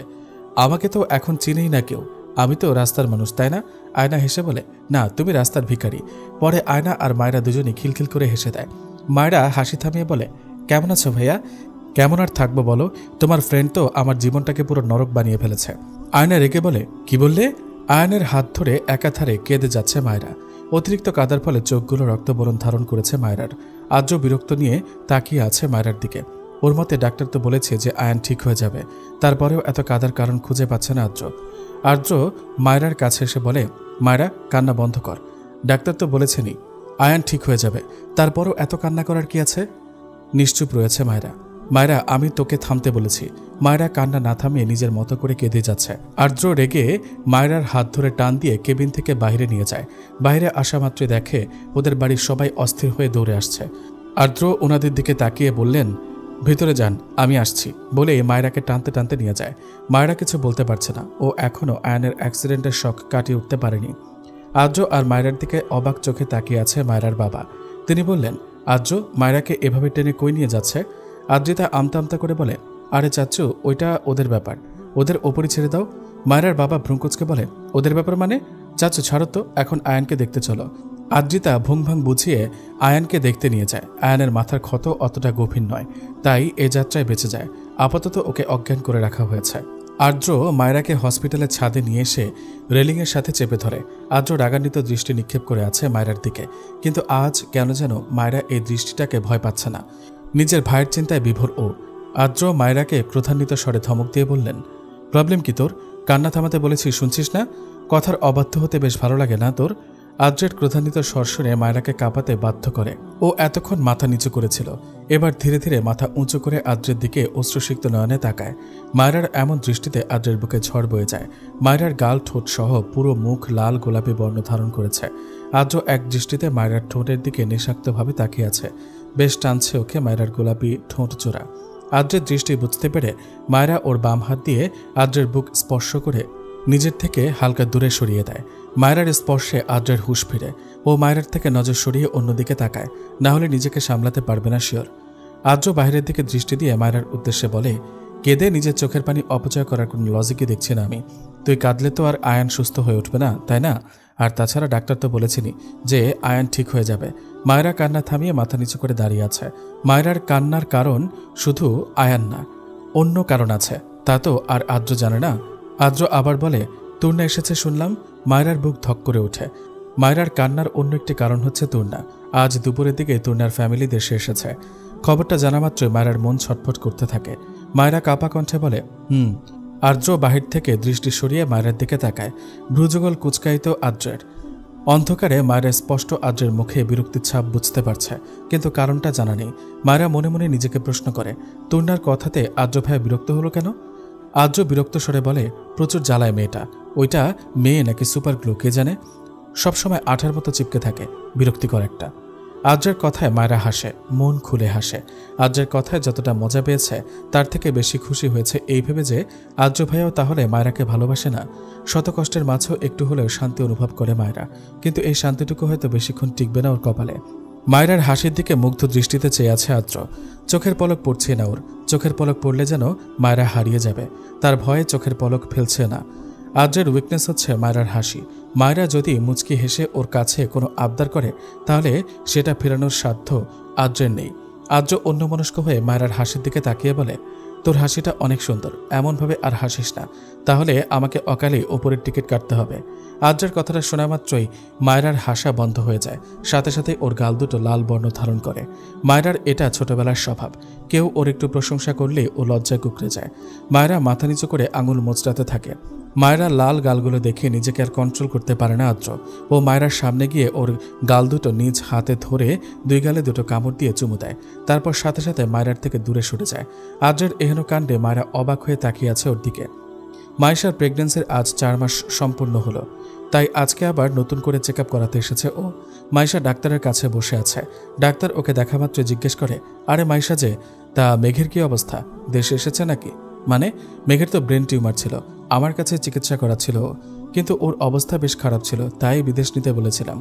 আমাকে তো এখন চিনেই না কেউ, আমি তো রাস্তার মানুষ, তাই না? আয়না হেসে বলে, না তুমি রাস্তার ভিখারি। পরে আয়না আর মায়েরা দুজনই খিলখিল করে হেসে দেয়। মায়েরা হাসি থামিয়ে বলে, কেমন আছো ভাইয়া? কেমন আর থাকবো বলো, তোমার ফ্রেন্ড তো আমার জীবনটাকে পুরো নরক বানিয়ে ফেলেছে। আয়না রেগে বলে, কি বললে? আয়নের হাত ধরে একাধারে কেঁদে যাচ্ছে মায়েরা। অতিরিক্ত কাদার ফলে চোখগুলো রক্তবরণ ধারণ করেছে মায়েরার। আদ্র বিরক্ত নিয়ে তাকিয়ে আছে মায়েরার দিকে। ওর মতে ডাক্তার তো বলেছে যে আয়ান ঠিক হয়ে যাবে, তারপরেও এত কাদার কারণ খুঁজে পাচ্ছে না আদ্র মায়েরার কাছে এসে বলে, মায়েরা কান্না বন্ধ কর, ডাক্তার তো বলেছেনই আয়ান ঠিক হয়ে যাবে, তারপরও এত কান্না করার কি আছে? নিশ্চুপ রয়েছে মায়েরা। মায়েরা আমি তোকে থামতে বলেছি। মায়েরা কান্না না থামিয়ে নিজের মতো করে কেঁদে যাচ্ছে। আর্দ্র রেগে মায়েরার হাত ধরে টান দিয়ে কেবিন থেকে বাইরে নিয়ে যায়। বাইরে আসা মাত্রই দেখে ওদের বাড়ির সবাই অস্থির হয়ে দৌড়ে আসছে। আর্দ্র ওনাদের দিকে তাকিয়ে বললেন, ভিতরে যান, আমি আসছি বলে মায়েরাকে টানতে টানতে নিয়ে যায়। মায়েরা কিছু বলতে পারছে না, ও এখনও আয়নের অ্যাক্সিডেন্টের শক কাটিয়ে উঠতে পারেনি। আদ্র আর মায়েরার দিকে অবাক চোখে তাকিয়ে আছে মায়েরার বাবা। তিনি বললেন, আদ্র মায়েরাকে এভাবে টেনে কই নিয়ে যাচ্ছে? আদ্রিতা আমতা আমতা করে বলে, আরে চাচ্চু ওইটা ওদের ব্যাপার, ওদের ওপরই ছেড়ে দাও। মায়েরার বাবা ভ্রুঙ্কুচকে বলে, ওদের ব্যাপার মানে? চাচ্চু ছাড়ো তো, এখন আয়ানকে দেখতে চলো। আদ্রিতা ভুংভাং বুঝিয়ে আয়ানকে দেখতে নিয়ে যায়। আয়ানের মাথার ক্ষত অতটা গভীর নয়, তাই এ যাত্রায় বেঁচে যায়। আপাতত ওকে অজ্ঞান করে রাখা হয়েছে। আর্দ্র মায়েরাকে হসপিটালের ছাদে নিয়ে এসে রেলিংয়ের সাথে চেপে ধরে। আর্দ্র রাগান্বিত দৃষ্টি নিক্ষেপ করে আছে মায়েরার দিকে, কিন্তু আজ কেন যেন মায়েরা এই দৃষ্টিটাকে ভয় পাচ্ছে না। নিজের ভাইয়ের চিন্তায় বিভোর ও। আদ্র মায়েরাকে ক্রোধান্বিত স্বরে ধমক দিয়ে বললেন, প্রবলেম কি তোর? কান্না থামাতে বলেছি, শুনছিস না? কথার অবাধ্য হতে বেশ ভালো লাগে না তোর? আদ্রের ক্রোধান্বিত স্বর শুনে মায়েরাকে কাঁপাতে বাধ্য করে। ও এতক্ষণ মাথা নিচু করেছিল, এবার ধীরে ধীরে মাথা উঁচু করে আদ্রের দিকে অশ্রুসিক্ত নয়নে তাকায়। মায়েরার এমন দৃষ্টিতে আদ্রের বুকে ঝড় বয়ে যায়। মায়েরার গাল ঠোঁট সহ পুরো মুখ লাল গোলাপি বর্ণ ধারণ করেছে। আদ্র এক দৃষ্টিতে মায়েরার ঠোঁটের দিকে নিঃস্বার্থভাবে তাকিয়ে আছে। বেশ টানছে ওকে মায়েরার গোলাপি ঠোঁট জোড়া। আদ্রের দৃষ্টি বুঝতে পেরে মায়েরা ওর বাম হাত দিয়ে আদ্রের বুক স্পর্শ করে নিজের থেকে হালকা দূরে সরিয়ে দেয়। মায়েরার স্পর্শে আদ্রের হুঁশ ফিরে। ও মায়েরার থেকে নজর সরিয়ে অন্যদিকে তাকায়, না হলে নিজেকে সামলাতে পারবে না শিওর। আদ্র বাইরের দিকে দৃষ্টি দিয়ে মায়েরার উদ্দেশ্যে বলে, কেঁদে নিজের চোখের পানি অপচয় করার কোনো লজিকই দেখছি না আমি। তুই কাঁদলে তো আর আয়ান সুস্থ হয়ে উঠবে না, তাই না? আর তাছাড়া ডাক্তার তো বলেছিনি যে আয়ান ঠিক হয়ে যাবে। মায়েরা কান্না থামিয়ে মাথা নিচু করে দাঁড়িয়ে আছে। মায়েরার কান্নার কারণ শুধু আয়ান না, অন্য কারণ আছে, তা তো আর আদ্র জানে না। আদ্র আবার বলে, তুর্না এসেছে শুনলাম। মায়েরার বুক ধক করে ওঠে। মায়েরার কান্নার অন্য একটি কারণ হচ্ছে তুর্না। আজ দুপুরের দিকে তুর্নার ফ্যামিলি দেশে এসেছে। খবরটা জানা মাত্রই মায়েরার মন ছটফট করতে থাকে। মায়েরা কাপা কণ্ঠে বলে, আদ্র বাহির থেকে দৃষ্টি সরিয়ে মায়েরার দিকে তাকায়। ভ্রুযুগল কুচকাইত আদ্রের। অন্ধকারে মায়েরা স্পষ্ট আদ্রের মুখে বিরক্তির ছাপ বুঝতে পারছে, কিন্তু কারণটা জানা নেই। মায়েরা মনে মনে নিজেকে প্রশ্ন করে, তুর্নার কথাতে আদ্র ভাই বিরক্ত হলো কেন? আদ্র বিরক্ত স্বরে বলে, প্রচুর জ্বালায় মেয়েটা। ওইটা মেয়ে নাকি সুপার গ্লু কে জানে, সবসময় আঠার মতো চিপকে থাকে, বিরক্তিকর একটা। আদ্রের কথায় মায়েরা হাসে, মন খুলে হাসে। আদ্রের কথায় যতটা মজা পেয়েছে তার থেকে বেশি খুশি হয়েছে এই ভেবে যে আদ্র ভাইয়াও তাহলে মায়েরাকে ভালোবাসে না। শত কষ্টের মাঝেও একটু হলেও শান্তি অনুভব করে মায়েরা, কিন্তু এই শান্তিটুকু হয়তো বেশিক্ষণ টিকবে না ওর কপালে। মায়েরার হাসির দিকে মুগ্ধ দৃষ্টিতে চেয়ে আছে আদ্র। চোখের পলক পড়ছে না ওর। চোখের পলক পড়লে যেন মায়েরা হারিয়ে যাবে, তার ভয়ে চোখের পলক ফেলছে না। আদ্রের উইকনেস হচ্ছে মায়েরার হাসি। মায়েরা যদি মুচকি হেসে ওর কাছে কোনো আবদার করে তাহলে সেটা ফেরানোর সাধ্য আদ্রের নেই। আদ্র অন্যমনস্ক হয়ে মায়েরার হাসির দিকে তাকিয়ে বলে, তোর হাসিটা অনেক সুন্দর, এমনভাবে আর হাসিস না, তাহলে আমাকে অকালেই ওপরের টিকিট কাটতে হবে। আদ্রের কথাটা শোনা মাত্রই মায়েরার হাসা বন্ধ হয়ে যায়, সাথে সাথে ওর গাল দুটো লাল বর্ণ ধারণ করে। মায়েরার এটা ছোটবেলার স্বভাব, কেউ ওর একটু প্রশংসা করলে ও লজ্জায় কুঁকড়ে যায়। মায়েরা মাথা নিচু করে আঙুল মোচড়াতে থাকে। মায়েরা লাল গালগুলো দেখে নিজেকে আর কন্ট্রোল করতে পারে না আদ্র। ও মায়েরার সামনে গিয়ে ওর গাল দুটো নিজ হাতে ধরে দুই গালে দুটো কামড় দিয়ে চুমু দেয়, তারপর সাথে সাথে মায়েরার থেকে দূরে সরে যায়। আদ্রের এহেন কাণ্ডে মায়েরা অবাক হয়ে তাকিয়ে আছে ওর দিকে। মাইশার প্রেগন্যান্সির আজ 4 মাস সম্পূর্ণ হলো, তাই আজকে আবার নতুন করে চেক আপ করাতে এসেছে ও। মাইশা ডাক্তারের কাছে বসে আছে। ডাক্তার ওকে দেখা মাত্র জিজ্ঞেস করে, আরে মাইশা যে, তা মেঘের কি অবস্থা, দেশে এসেছে নাকি? মানে মেঘের তো ব্রেন টিউমার ছিল, আমার কাছে চিকিৎসা করাচ্ছিল, কিন্তু ওর অবস্থা বেশ খারাপ ছিল, তাই বিদেশ নিতে বলেছিলাম।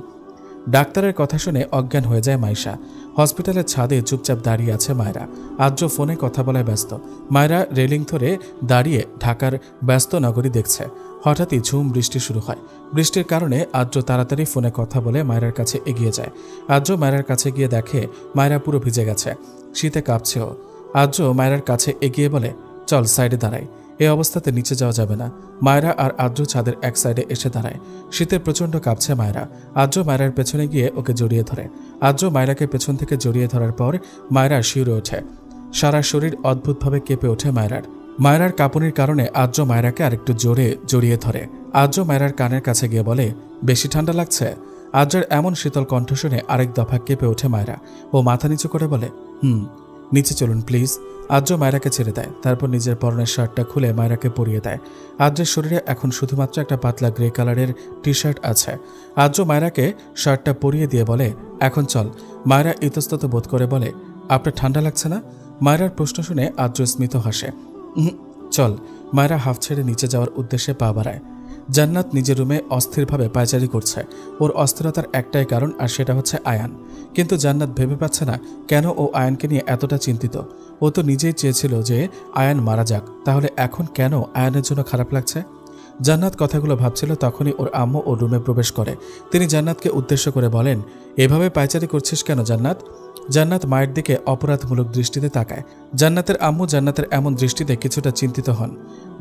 ডাক্তারের কথা শুনে অজ্ঞান হয়ে যায় মাইশা। হসপিটালের ছাদে চুপচাপ দাঁড়িয়ে আছে মায়েরা। আদ্র ফোনে কথা বলায় ব্যস্ত। মায়েরা রেলিং ধরে দাঁড়িয়ে ঢাকার ব্যস্ত নগরী দেখছে। হঠাৎই ঝুম বৃষ্টি শুরু হয়। বৃষ্টির কারণে আদ্র তাড়াতাড়ি ফোনে কথা বলে মায়েরার কাছে এগিয়ে যায়। আদ্র মায়েরার কাছে গিয়ে দেখে মায়েরা পুরো ভিজে গেছে, শীতে কাঁপছেও। আদ্র মায়েরার কাছে এগিয়ে বলে, চল সাইডে দাঁড়াই, এই অবস্থাতে নিচে যাওয়া যাবে না। মায়েরা আর আদ্র ছাদের এক সাইডে এসে দাঁড়ায়। শীতে প্রচণ্ড কাঁপছে মায়েরা। আদ্র মায়েরার পেছনে গিয়ে ওকে জড়িয়ে ধরে। আদ্র মায়েরাকে পেছন থেকে জড়িয়ে ধরার পর মায়েরা শিউরে ওঠে। সারা শরীর অদ্ভুতভাবে কেঁপে ওঠে মায়েরার। মায়েরার কাঁপুনির কারণে আদ্র মায়েরাকে আরেকটু জোরে জড়িয়ে ধরে। আদ্র মায়েরার কানের কাছে গিয়ে বলে, বেশি ঠান্ডা লাগছে? আদ্রের এমন শীতল কণ্ঠ শুনে আরেক দফা কেঁপে ওঠে মায়েরা। ও মাথা নিচু করে বলে, নিচে চলুন প্লিজ। আদ্র মায়েরাকে ছেড়ে দেয়, তারপর নিজের পরনের শার্টটা খুলে মায়েরাকে পরিয়ে দেয়। আদ্রের শরীরে এখন শুধুমাত্র একটা পাতলা গ্রে কালারের টি শার্ট আছে। আদ্র মায়েরাকে শার্টটা পরিয়ে দিয়ে বলে, এখন চল। মায়েরা ইতস্তত বোধ করে বলে, আপনার ঠান্ডা লাগছে না? মায়েরার প্রশ্ন শুনে আদ্র স্মিত হাসে। চল। মায়েরা হাফ ছেড়ে নিচে যাওয়ার উদ্দেশ্যে পা বাড়ায়। জান্নাত নিজের রুমে অস্থিরভাবে পায়চারি করছে। ওর অস্থিরতার একটাই কারণ, আর সেটা হচ্ছে আয়ান। কিন্তু জান্নাত ভেবে পাচ্ছে না কেন ও আয়ানকে নিয়ে এতটা চিন্তিত। ও তো নিজেই চেয়েছিল যে আয়ান মারা যাক, তাহলে এখন কেন আয়ানের জন্য খারাপ লাগছে? জান্নাত কথাগুলো ভাবছিল, তখনই ওর আম্মু ওর রুমে প্রবেশ করে। তিনি জান্নাতকে উদ্দেশ্য করে বলেন, এভাবে পায়চারি করছিস কেন জান্নাত? জান্নাত মায়ের দিকে অপরাধমূলক দৃষ্টিতে তাকায়। জান্নাতের আম্মু জান্নাতের এমন দৃষ্টিতে কিছুটা চিন্তিত হন।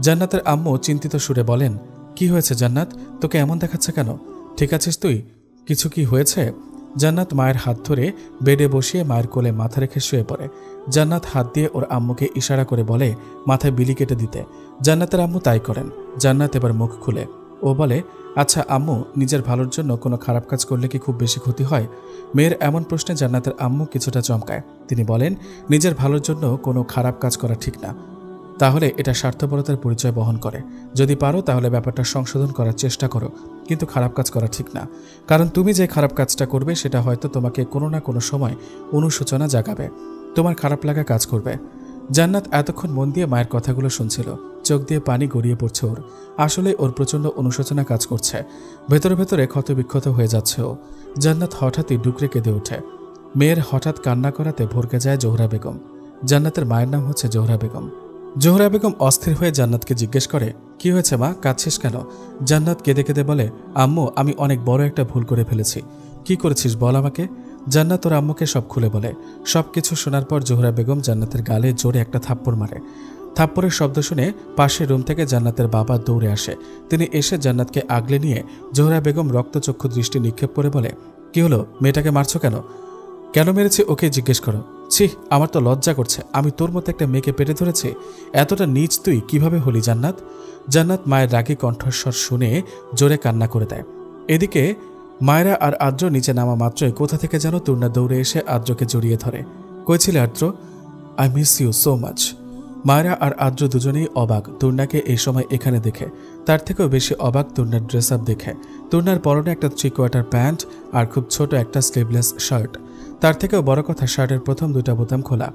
জান্নাতের আম্মু চিন্তিত সুরে বলেন, কি হয়েছে জান্নাত, তোকে এমন দেখাচ্ছে কেন? ঠিক আছিস তুই? কিছু কি হয়েছে? জান্নাত মায়ের হাত ধরে বেডে বসিয়ে মায়ের কোলে মাথা রেখে শুয়ে পড়ে। জান্নাত হাত দিয়ে ওর আম্মুকে ইশারা করে বলে মাথায় বিলি কেটে দিতে। জান্নাতের আম্মু তাই করেন। জান্নাত এবার মুখ খুলে ও বলে, আচ্ছা আম্মু, নিজের ভালোর জন্য কোনো খারাপ কাজ করলে কি খুব বেশি ক্ষতি হয়? মেয়ের এমন প্রশ্নে জান্নাতের আম্মু কিছুটা চমকায়। তিনি বলেন, নিজের ভালোর জন্য কোনো খারাপ কাজ করা ঠিক না, তাহলে এটা স্বার্থপরতার পরিচয় বহন করে। যদি পারো তাহলে ব্যাপারটা সংশোধন করার চেষ্টা করো, কিন্তু খারাপ কাজ করা ঠিক না। কারণ তুমি যে খারাপ কাজটা করবে সেটা হয়তো তোমাকে কোনো না কোনো সময় অনুশোচনা জাগাবে, তোমার খারাপ লাগা কাজ করবে। জান্নাত এতক্ষণ মন দিয়ে মায়ের কথাগুলো শুনছিল। চোখ দিয়ে পানি গড়িয়ে পড়ছে ওর। আসলে ওর প্রচণ্ড অনুশোচনা কাজ করছে। ভেতরে ভেতরে ক্ষতবিক্ষত হয়ে যাচ্ছে ও। জান্নাত হঠাৎই ডুকরে কেঁদে ওঠে। মেয়ের হঠাৎ কান্না করাতে ভরকে যায় জোহরা বেগম। জান্নাতের মায়ের নাম হচ্ছে জোহরা বেগম। জোহরা বেগম অস্থির হয়ে জান্নাতকে জিজ্ঞেস করে, কি হয়েছে মা, কাঁদছিস কেন? জান্নাত কেঁদে কেঁদে বলে, আম্মু আমি অনেক বড় একটা ভুল করে ফেলেছি। কি করেছিস বল আমাকে। জান্নাত ওর আম্মুকে সব খুলে বলে। সবকিছু শোনার পর জোহরা বেগম জান্নাতের গালে জোরে একটা থাপ্পড় মারে। থাপ্পড়ের শব্দ শুনে পাশের রুম থেকে জান্নাতের বাবা দৌড়ে আসে। তিনি এসে জান্নাতকে আগলে নিয়ে জোহরা বেগম রক্তচক্ষু দৃষ্টি নিক্ষেপ করে বলে, কি হলো, মেয়েটাকে মারছো কেন? কেন মেরেছি ওকে জিজ্ঞেস করো। ছি, আমার তো লজ্জা করছে, আমি তোর মতো একটা মেয়েকে পেটে ধরেছি। এতটা নীচ তুই কিভাবে হলি জান্নাত? জান্নাত মায়ের রাগী কণ্ঠস্বর শুনে জোরে কান্না করে দেয়। এদিকে মায়েরা আর আদ্র নিচে নামা মাত্রই কোথা থেকে যেন তুর্না দৌড়ে এসে আদ্রকে জড়িয়ে ধরে। কই ছিলে Adro? I miss you so much. মায়েরা আর আদ্র দুজনেই অবাক তুর্নাকে এই সময় এখানে দেখে। তার থেকেও বেশি অবাক তুর্নার ড্রেস আপ দেখে। তুর্নার পরনে একটা 3/4 প্যান্ট আর খুব ছোট একটা স্লিভলেস শার্ট। তার থেকেও বড় কথা, শার্টের প্রথম 2টা বোতাম খোলা।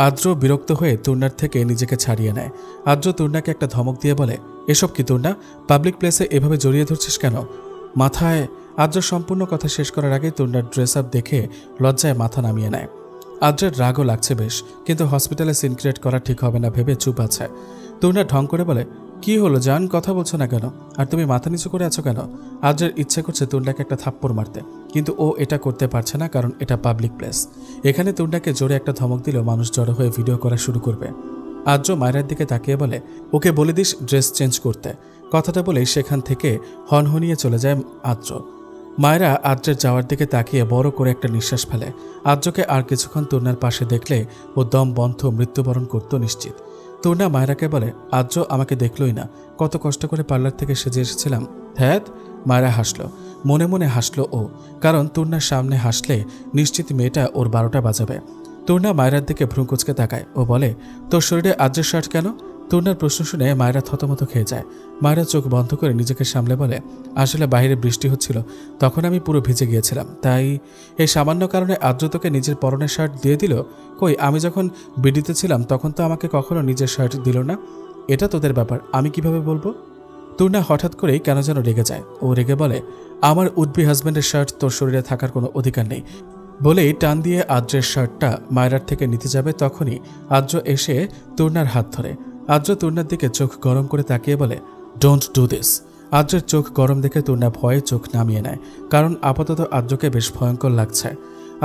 আদ্র বিরক্ত হয়ে তুর্নার থেকে নিজেকে ছাড়িয়ে নেয়। আদ্র তুর্নাকে একটা ধমক দিয়ে বলে, এসব কি তুর্না, পাবলিক প্লেসে এভাবে জড়িয়ে ধরছিস কেন? মাথায় আদ্র সম্পূর্ণ কথা শেষ করার আগে তুর্নার ড্রেস আপ দেখে লজ্জায় মাথা নামিয়ে নেয়। আদ্রের রাগও লাগছে বেশ, কিন্তু হসপিটালে সিন ক্রিয়েট করা ঠিক হবে না ভেবে চুপ আছে। তুর্না ঢং করে বলে, কি হলো জান, কথা বলছো না কেন? আর তুমি মাথা নিচু করে আছো কেন? আদ্রের ইচ্ছে করছে তুর্নাকে একটা থাপ্পড় মারতে, কিন্তু ও এটা করতে পারছে না, কারণ এটা পাবলিক প্লেস। এখানে তুর্নাকে জোরে একটা ধমক দিলেও মানুষ জড়ো হয়ে ভিডিও করা শুরু করবে। আদ্র মায়ের দিকে তাকিয়ে বলে, ওকে বলে দিস ড্রেস চেঞ্জ করতে। কথাটা বলেই সেখান থেকে হনহনিয়ে চলে যায় আদ্র। মায়েরা আদ্রের যাওয়ার দিকে তাকিয়ে বড় করে একটা নিঃশ্বাস ফেলে। আদ্রকে আর কিছুক্ষণ তুর্নার পাশে দেখলে ও দম বন্ধ মৃত্যুবরণ করত নিশ্চিত। তুর্না মায়েরাকে বলে, আদ্র আমাকে দেখলই না, কত কষ্ট করে পার্লার থেকে সেজে এসেছিলাম। হ্যাঁ, মায়েরা হাসলো, মনে মনে হাসলো ও, কারণ তুর্নার সামনে হাসলে নিশ্চিত মেয়েটা ওর 12টা বাজাবে। তুর্না মায়েরার দিকে ভ্রু কুঁচকে তাকায় ও বলে, তোর শরীরে আদ্রের শার্ট কেন? তুর্নার প্রশ্ন শুনে মায়েরা থতমত খেয়ে যায়। মায়েরা চোখ বন্ধ করে নিজেকে সামলে বলে, আসলে বাইরে বৃষ্টি হচ্ছিল, তখন আমি পুরো ভিজে গিয়েছিলাম, তাই এই সামান্য কারণে আদ্রতকে নিজের পরনের শার্ট দিয়ে দিল। কই, আমি যখন বিডিতে ছিলাম তখন তো আমাকে কখনো নিজের শার্ট দিল না। এটা তোদের ব্যাপার, আমি কিভাবে বলবো? তুর্না হঠাৎ করেই কেন যেন রেগে যায়। ও রেগে বলে, আমার উডবি হাজব্যান্ডের শার্ট তোর শরীরে থাকার কোনো অধিকার নেই। বলেই টান দিয়ে আদ্রের শার্টটা মায়েরার থেকে নিতে যাবে, তখনই আদ্র এসে তুর্নার হাত ধরে। আদ্র তুর্নার দিকে চোখ গরম করে তাকিয়ে বলে, ডোন্ট ডু দিস। আদ্রের চোখ গরম দেখে তুর্না ভয়ে চোখ নামিয়ে নেয়, কারণ আপাতত আদ্রকে বেশ ভয়ঙ্কর লাগছে।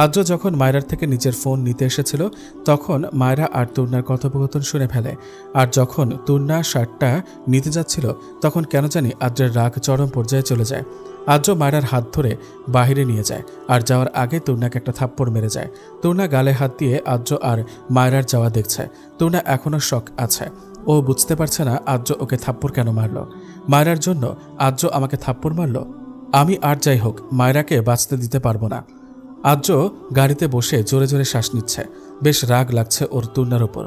আদ্র যখন মায়েরার থেকে নিজের ফোন নিতে এসেছিল তখন মায়েরা আর তুর্নার কথোপকথন শুনে ফেলে। আর যখন তুর্না শার্টটা নিতে যাচ্ছিল তখন কেন জানি আদ্রের রাগ চরম পর্যায়ে চলে যায়। আদ্র মায়েরার হাত ধরে বাহিরে নিয়ে যায়, আর যাওয়ার আগে তুর্নাকে একটা থাপ্পড় মেরে যায়। তুর্না গালে হাত দিয়ে আদ্র আর মায়েরার যাওয়া দেখছে। তুর্না এখনও শক আছে, ও বুঝতে পারছে না আদ্র ওকে থাপ্পড় কেন মারল। মায়েরার জন্য আদ্র আমাকে থাপ্পড় মারল? আমি আর যাই হোক মায়েরাকে বাঁচতে দিতে পারবো না। আদ্র গাড়িতে বসে জোরে জোরে শ্বাস নিচ্ছে। বেশ রাগ লাগছে ওর তুর্নার ওপর।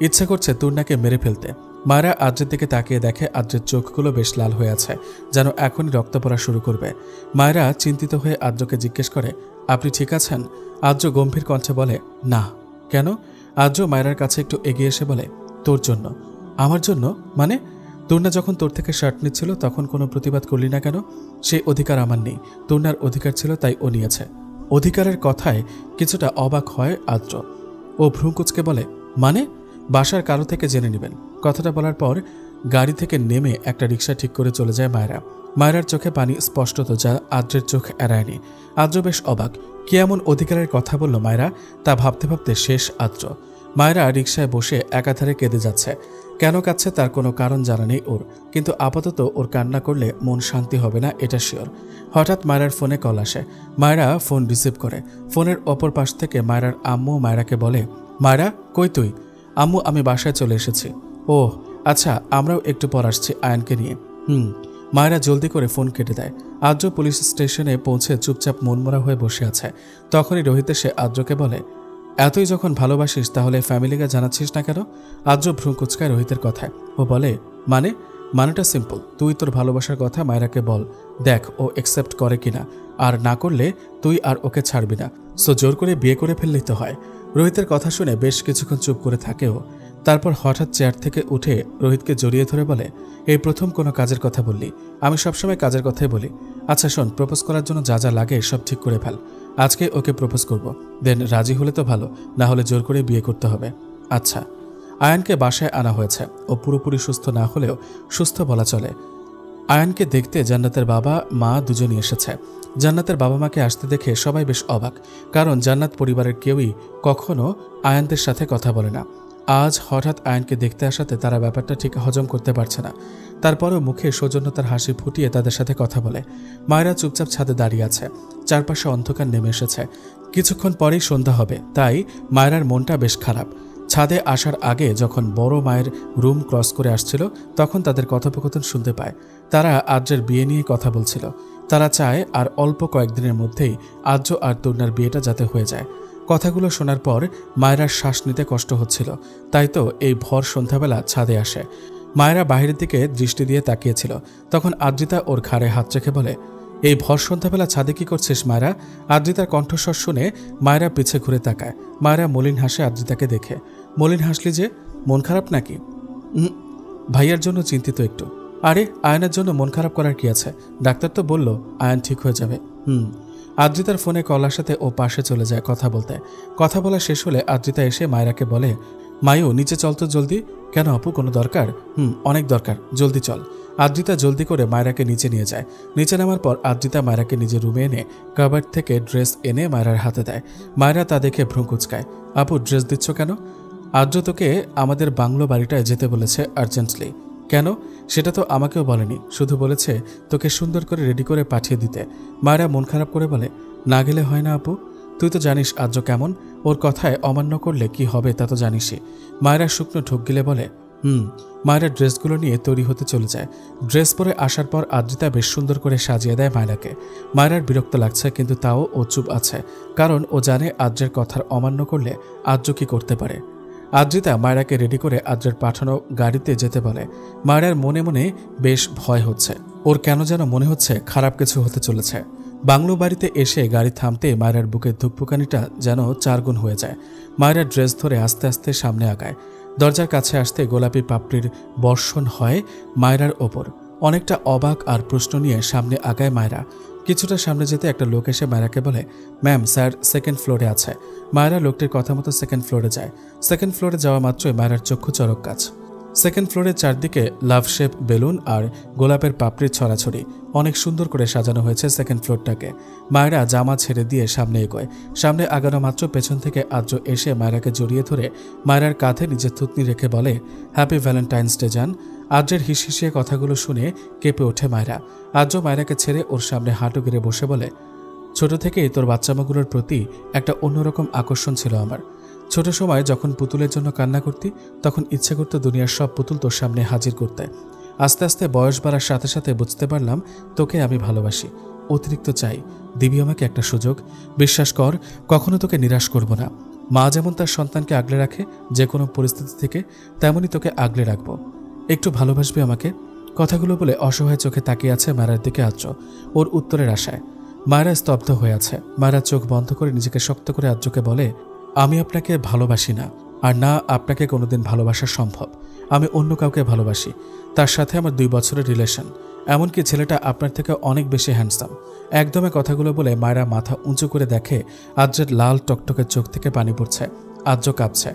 ইচ্ছে করছে তুর্নাকে মেরে ফেলতে। মায়েরা আদ্রের দিকে তাকিয়ে দেখে আদ্রের চোখগুলো বেশ লাল হয়ে আছে, যেন এখনই রক্ত পড়া শুরু করবে। মায়েরা চিন্তিত হয়ে আদ্রকে জিজ্ঞেস করে, আপনি ঠিক আছেন? আদ্র গম্ভীর কণ্ঠে বলে, না। কেন? আদ্র মায়েরার কাছে একটু এগিয়ে এসে বলে, তোর জন্য। আমার জন্য মানে? তুর্না যখন তোর থেকে শার্ট নিচ্ছিল তখন কোনো প্রতিবাদ করলি না কেন? সেই অধিকার আমার নেই, তুর্নার অধিকার ছিল তাই ও নিয়েছে। অধিকারের কথায় কিছুটা অবাক হয় আদ্র। ও ভ্রু কুঁচকে বলে, মানে? বাসার কারো থেকে জেনে নেবেন। কথাটা বলার পর গাড়ি থেকে নেমে একটা রিক্সা ঠিক করে চলে যায় মায়েরা। মায়েরার চোখে পানি স্পষ্টত, যা আদ্রের চোখ এড়ায়নি। আদ্র বেশ অবাক, কি এমন অধিকারের কথা বলল মায়েরা, তা ভাবতে ভাবতে শেষ আদ্র। মায়েরা রিক্সায় বসে একাধারে কেঁদে যাচ্ছে। কেন কাঁদছে তার কোনো কারণ জানা নেই ওর, কিন্তু আপাতত ওর কান্না করলে মন শান্তি হবে না, এটা শিওর। হঠাৎ মায়েরার ফোনে কল আসে। মায়েরা ফোন রিসিভ করে। ফোনের অপর পাশ থেকে মায়েরার আম্মু মায়েরাকে বলে, মায়েরা কই তুই? আম্মু, আমি বাসায় চলে এসেছি। ও আচ্ছা, আমরাও একটু পর আসছি আয়ানকে নিয়ে। মায়েরা জলদি করে ফোন কেটে দেয়। আদ্র পুলিশ স্টেশনে পৌঁছে চুপচাপ মনমরা হয়ে বসে আছে। তখনই রোহিত এসে আদ্রকে বলে, এতই যখন ভালোবাসিস তাহলে ফ্যামিলিকে জানাচ্ছিস না কেন? আদ্র ভ্রু কুচকায় রোহিতের কথায়। ও বলে, মানেটা সিম্পল, তুই তোর ভালোবাসার কথা মায়েরাকে বল, দেখ ও অ্যাকসেপ্ট করে কিনা, আর না করলে তুই আর ওকে ছাড়বি না, সো জোর করে বিয়ে করে ফেললেই তো হয়। রোহিতের কথা শুনে বেশ কিছুক্ষণ চুপ করে থাকেও। তারপর হঠাৎ চেয়ার থেকে উঠে রোহিতকে জড়িয়ে ধরে বলে, এই প্রথম কোনো কাজের কথা বললি? আমি সবসময় কাজের কথাই বলি। আচ্ছা শোন, প্রপোজ করার জন্য যা যা লাগে সব ঠিক করে ফেল। আজকে ওকে প্রপোজ করব, দেন রাজি হলে তো ভালো, না হলে জোর করে বিয়ে করতে হবে। আচ্ছা। আয়ানকে বাসায় আনা হয়েছে। ও পুরোপুরি সুস্থ না হলেও সুস্থ বলা চলে। আয়ানকে দেখতে জান্নাতের বাবা মা দুজনই এসেছে। জান্নাতের বাবা মাকে আসতে দেখে সবাই বেশ অবাক, কারণ জান্নাত পরিবারের কেউই কখনো আয়ানদের সাথে কথা বলে না। আজ হঠাৎ আয়ানকে দেখতে আসাতে তারা ব্যাপারটা ঠিক হজম করতে পারছে না। তারপরেও মুখে সৌজন্যতার হাসি ফুটিয়ে তাদের সাথে কথা বলে। মায়েরা চুপচাপ ছাদে দাঁড়িয়ে আছে। চারপাশে অন্ধকার নেমে এসেছে। কিছুক্ষণ পরেই সন্ধ্যা হবে, তাই মায়েরার মনটা বেশ খারাপ। ছাদে আসার আগে যখন বড় মায়ের রুম ক্রস করে আসছিল, তখন তাদের কথোপকথন শুনতে পায়। তারা আর্যের বিয়ে নিয়ে কথা বলছিল। তারা চায় আর অল্প কয়েকদিনের মধ্যেই আর্য আর তরুণার বিয়েটা যাতে হয়ে যায়। কথাগুলো শোনার পর মায়েরার শ্বাস নিতে কষ্ট হচ্ছিল। তাই তো এই ভর সন্ধ্যাবেলা ছাদে আসে। মায়েরা বাহিরের দিকে দৃষ্টি দিয়ে তাকিয়েছিল। তখন আদ্রিতা ওর ঘাড়ে হাত রেখে বলে, এই ভর সন্ধ্যাবেলা ছাদে কি করছিস মায়েরা? আদ্রিতার কণ্ঠস্বর শুনে মায়েরা পিছে ঘুরে তাকায়। মায়েরা মলিন হাসে আদ্রিতাকে দেখে। মলিন হাসলি যে, মন খারাপ নাকি? ভাইয়ার জন্য চিন্তিত একটু। আরে আয়নের জন্য মন খারাপ করার কি আছে? ডাক্তার তো বলল আয়ন ঠিক হয়ে যাবে। আদ্রিতার ফোনে কলার সাথে ও পাশে চলে যায় কথা বলতে। কথা বলা শেষ হলে আদ্রিতা এসে মায়েরাকে বলে, মায়ু নিচে চল তো জলদি। কেন আপু, কোনো দরকার? অনেক দরকার, জলদি চল। আদ্রিতা জলদি করে মায়েরাকে নিচে নিয়ে যায়। নিচে নামার পর আদ্রিতা মায়েরাকে নিজের রুমে এনে কাবার্ড থেকে ড্রেস এনে মায়েরার হাতে দেয়। মায়েরা তা দেখে ভ্রু কুচকায়। আপু ড্রেস দিচ্ছ কেন? আদ্র তোকে আমাদের বাংলো বাড়িটায় যেতে বলেছে আর্জেন্টলি। কেন? সেটা তো আমাকেও বলেনি, শুধু বলেছে তোকে সুন্দর করে রেডি করে পাঠিয়ে দিতে। মায়েরা মন খারাপ করে বলে, না গেলে হয় না আপু? তুই তো জানিস আর্য কেমন, ওর কথায় অমান্য করলে কি হবে তা তো জানিসই। মায়েরা শুকনো ঢোক গিলে বলে, মায়েরা ড্রেসগুলো নিয়ে তৈরি হতে চলে যায়। ড্রেস পরে আসার পর আদ্রিতা বেশ সুন্দর করে সাজিয়ে দেয় মায়েরাকে। মায়েরার বিরক্ত লাগছে, কিন্তু তাও ও চুপ আছে, কারণ ও জানে আদ্রের কথার অমান্য করলে আর্য কি করতে পারে। আদ্রিতা মায়েরাকে রেডি করে আদ্রের পাঠানো গাড়িতে যেতে বলে। মায়েরার মনে মনে বেশ ভয় হচ্ছে। ওর কেন যেন মনে হচ্ছে খারাপ কিছু হতে চলেছে। বাংলো বাড়িতে এসে গাড়ি থামতে মায়েরার বুকের ধুকপুকানিটা যেন 4 গুণ হয়ে যায়। মায়েরার ড্রেস ধরে আস্তে আস্তে সামনে আগায়। দরজার কাছে আসতে গোলাপি পাপড়ির বর্ষণ হয় মায়েরার ওপর। অনেকটা অবাক আর প্রশ্ন নিয়ে সামনে আগায় মায়েরা। কিছুটা সামনে যেতে একটা লোক এসে মায়েরাকে বলে, ম্যাম স্যার সেকেন্ড ফ্লোরে আছে। মায়েরা লোকটির কথা মতো সেকেন্ড ফ্লোরে যায়। সেকেন্ড ফ্লোরে যাওয়া মাত্রই মায়েরার চক্ষু চড়ক গাছ। সেকেন্ড ফ্লোরের চারদিকে লাভ শেপ বেলুন আর গোলাপের পাপড়ির ছড়াছড়ি। অনেক সুন্দর করে সাজানো হয়েছে সেকেন্ড ফ্লোরটাকে। মায়েরা জামা ছেড়ে দিয়ে সামনে এগোয়। সামনে আগানো মাত্র পেছন থেকে আর্য এসে মায়েরাকে জড়িয়ে ধরে মায়েরার কাঁধে নিজের থুতনি রেখে বলে, হ্যাপি ভ্যালেন্টাইন্স ডে জান। আর্যের হিসহিসিয়ে কথাগুলো শুনে কেঁপে ওঠে মায়েরা। আর্য মায়েরাকে ছেড়ে ওর সামনে হাঁটু গেড়ে বসে বলে, ছোট থেকেই তোর বাচ্চামাগুলোর প্রতি একটা অন্যরকম আকর্ষণ ছিল আমার। ছোট সময় যখন পুতুলের জন্য কান্না করতি, তখন ইচ্ছে করতো দুনিয়ার সব পুতুল তোর সামনে হাজির করতে। আস্তে আস্তে বয়স বাড়ার সাথে সাথে বুঝতে পারলাম তোকে আমি ভালোবাসি, অতিরিক্ত চাই। দিবি আমাকে একটা সুযোগ? বিশ্বাস কর, কখনো তোকে নিরাশ করব না। মা যেমন তার সন্তানকে আগলে রাখে যে কোনো পরিস্থিতি থেকে, তেমনই তোকে আগলে রাখবো। একটু ভালোবাসবি আমাকে? কথাগুলো বলে অসহায় চোখে তাকিয়ে আছে মায়েরার দিকে আর্য, ওর উত্তরের আশায়। মায়েরা স্তব্ধ হয়ে আছে। মায়েরা চোখ বন্ধ করে নিজেকে শক্ত করে আর্যকে বলে, আমি আপনাকে ভালোবাসি না, আর না আপনাকে কোনোদিন ভালোবাসা সম্ভব। আমি অন্য কাউকে ভালোবাসি। তার সাথে আমার 2 বছরের রিলেশন। এমনকি ছেলেটা আপনার থেকে অনেক বেশি হ্যান্ডসাম। একদমে কথাগুলো বলে মায়েরা মাথা উঁচু করে দেখে আর্যের লাল টকটকের চোখ থেকে পানি পড়ছে। আর্য কাঁপছে।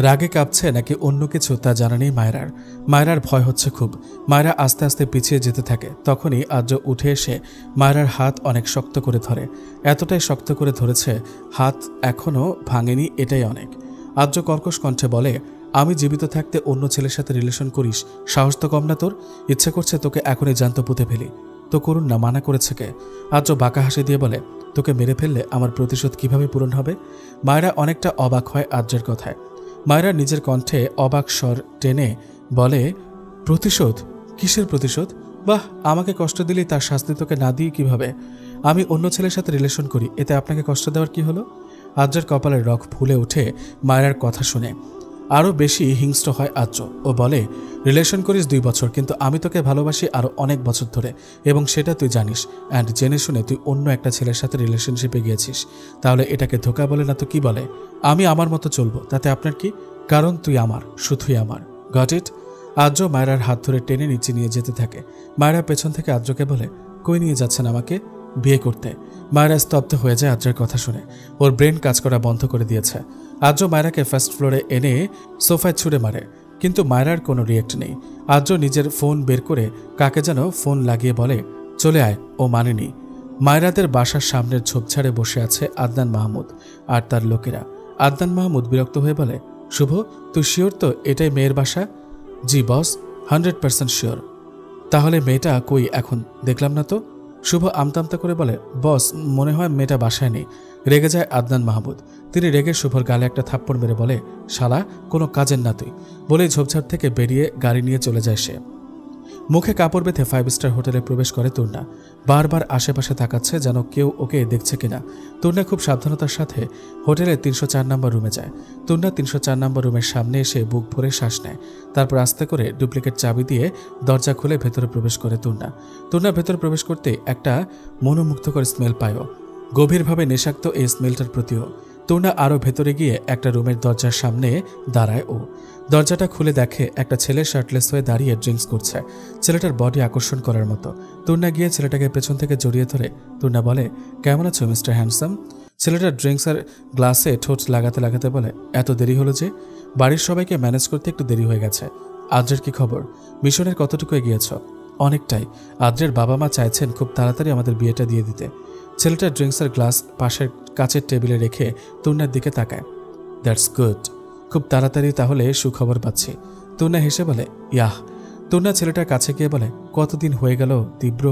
রাগে কাঁপছে নাকি অন্য কিছু তা জানা নেই মায়েরার। মায়েরার ভয় হচ্ছে খুব। মায়েরা আস্তে আস্তে পিছিয়ে যেতে থাকে। তখনই আর্য উঠে এসে মায়েরার হাত অনেক শক্ত করে ধরে। এতটাই শক্ত করে ধরেছে, হাত এখনও ভাঙেনি, এটাই অনেক। আর্য কর্কশ কণ্ঠে বলে, আমি জীবিত থাকতে অন্য ছেলের সাথে রিলেশন করিস? সাহস তো কম না তোর? ইচ্ছে করছে তোকে এখনই জ্যান্ত পুঁতে ফেলি। তো করুন না, মানা করেছে কে? আর্য বাঁকা হাসি দিয়ে বলে, তোকে মেরে ফেললে আমার প্রতিশোধ কিভাবে পূরণ হবে? মায়েরা অনেকটা অবাক হয় আর্যের কথায়। মায়েরা নিজের কণ্ঠে অবাক স্বর টেনে বলে, প্রতিশোধ? কিসের প্রতিশোধ? বাহ, আমাকে কষ্ট দিলেই তার শাস্তি তোকে না দিয়ে কিভাবে? আমি অন্য ছেলের সাথে রিলেশন করি, এতে আপনাকে কষ্ট দেওয়ার কি হলো? আর্যের কপালের রগ ফুলে ওঠে মায়েরার কথা শুনে। আরও বেশি হিংস্র হয় আর্য। ও বলে, রিলেশন করিস 2 বছর, কিন্তু আমি তোকে ভালোবাসি আরও অনেক বছর ধরে, এবং সেটা তুই জানিস। অ্যান্ড জেনে শুনে তুই অন্য একটা ছেলের সাথে রিলেশনশিপে গিয়েছিস। তাহলে এটাকে ধোঁকা বলে না তো কি বলে? আমি আমার মতো চলবো, তাতে আপনার কি? কারণ তুই আমার, শুধুই আমার। Got it? আর্য মায়েরার হাত ধরে টেনে নিচে নিয়ে যেতে থাকে। মায়েরা পেছন থেকে আর্যকে বলে, কই নিয়ে যাচ্ছেন আমাকে? বিয়ে করতে। মায়েরা স্তব্ধ হয়ে যায় আদ্রের কথা শুনে। ওর ব্রেন কাজ করা বন্ধ করে দিয়েছে। আদ্র মায়েরাকে ফার্স্ট ফ্লোরে এনে সোফায় ছুঁড়ে মারে, কিন্তু মায়েরার কোনো রিয়েক্ট নেই। আদ্র নিজের ফোন বের করে কাকে যেন ফোন লাগিয়ে বলে, চলে আয়। ও মানেনি। মায়েরাদের বাসার সামনের ঝোপঝাড়ে বসে আছে আদনান মাহমুদ আর তার লোকেরা। আদনান মাহমুদ বিরক্ত হয়ে বলে, শুভ, তুই শিওর তো এটাই মেয়ের বাসা? জি বস, 100% শিওর। তাহলে মেয়েটা কই এখন? দেখলাম না তো। শুভ আমতামতা করে বলে, বস, মনে হয় মেয়েটা বাসায় নেই। রেগে যায় আদনান মাহমুদ। তিনি রেগে শুভর গালে একটা থাপ্পড় মেরে বলে, শালা, কোনো কাজের না তুই। বলেই ঝোপঝাড় থেকে বেরিয়ে গাড়ি নিয়ে চলে যায় সে। মুখে কাপড় বেঁধে 5 স্টার হোটেলে প্রবেশ করে তূর্ণা। বারবার আশেপাশে তাকাচ্ছে যেন কেউ ওকে দেখছে কিনা। তূর্ণা খুব সাবধানতার সাথে হোটেলে 304 নম্বর রুমে যায়। তূর্ণা 304 নম্বর রুমের সামনে এসে বুক ভরে শ্বাস নেয়। তারপর আস্তে করে ডুপ্লিকেট চাবি দিয়ে দরজা খুলে ভেতরে প্রবেশ করে তূর্ণা। তূর্ণা ভেতরে প্রবেশ করতে একটা মনোমুগ্ধকর স্মেল পায়ও। গভীরভাবে নেশাক্ত এই স্মেলটার প্রতিও। তূর্ণা আরও ভেতরে গিয়ে একটা রুমের দরজার সামনে দাঁড়ায় ও। দরজাটা খুলে দেখে একটা ছেলে শার্টলেস হয়ে দাঁড়িয়ে ড্রিঙ্কস করছে। ছেলেটার বডি আকর্ষণ করার মতো। তূর্ণা গিয়ে ছেলেটাকে পেছন থেকে জড়িয়ে ধরে তূর্ণা বলে, কেমন আছো মিস্টার হ্যান্ডসাম? ছেলেটার ড্রিঙ্কসের গ্লাসে ঠোঁট লাগাতে লাগাতে বলে, এত দেরি হলো যে? বাড়ির সবাইকে ম্যানেজ করতে একটু দেরি হয়ে গেছে। আদ্রের কি খবর? মিশনের কতটুকু এগিয়েছ? অনেকটাই। আদ্রের বাবা মা চাইছেন খুব তাড়াতাড়ি আমাদের বিয়েটা দিয়ে দিতে। ছেলেটা ড্রিঙ্কসের গ্লাস পাশের কাচের টেবিলে রেখে তূর্ণার দিকে তাকায়। That's good. খুব তাড়াতাড়ি তাহলে সুখবর পাচ্ছি। তূর্ণা হেসে বলে, ইয়াহ। তূর্ণা ছেলেটার কাছে গিয়ে বলে, কতদিন হয়ে গেল তীব্র,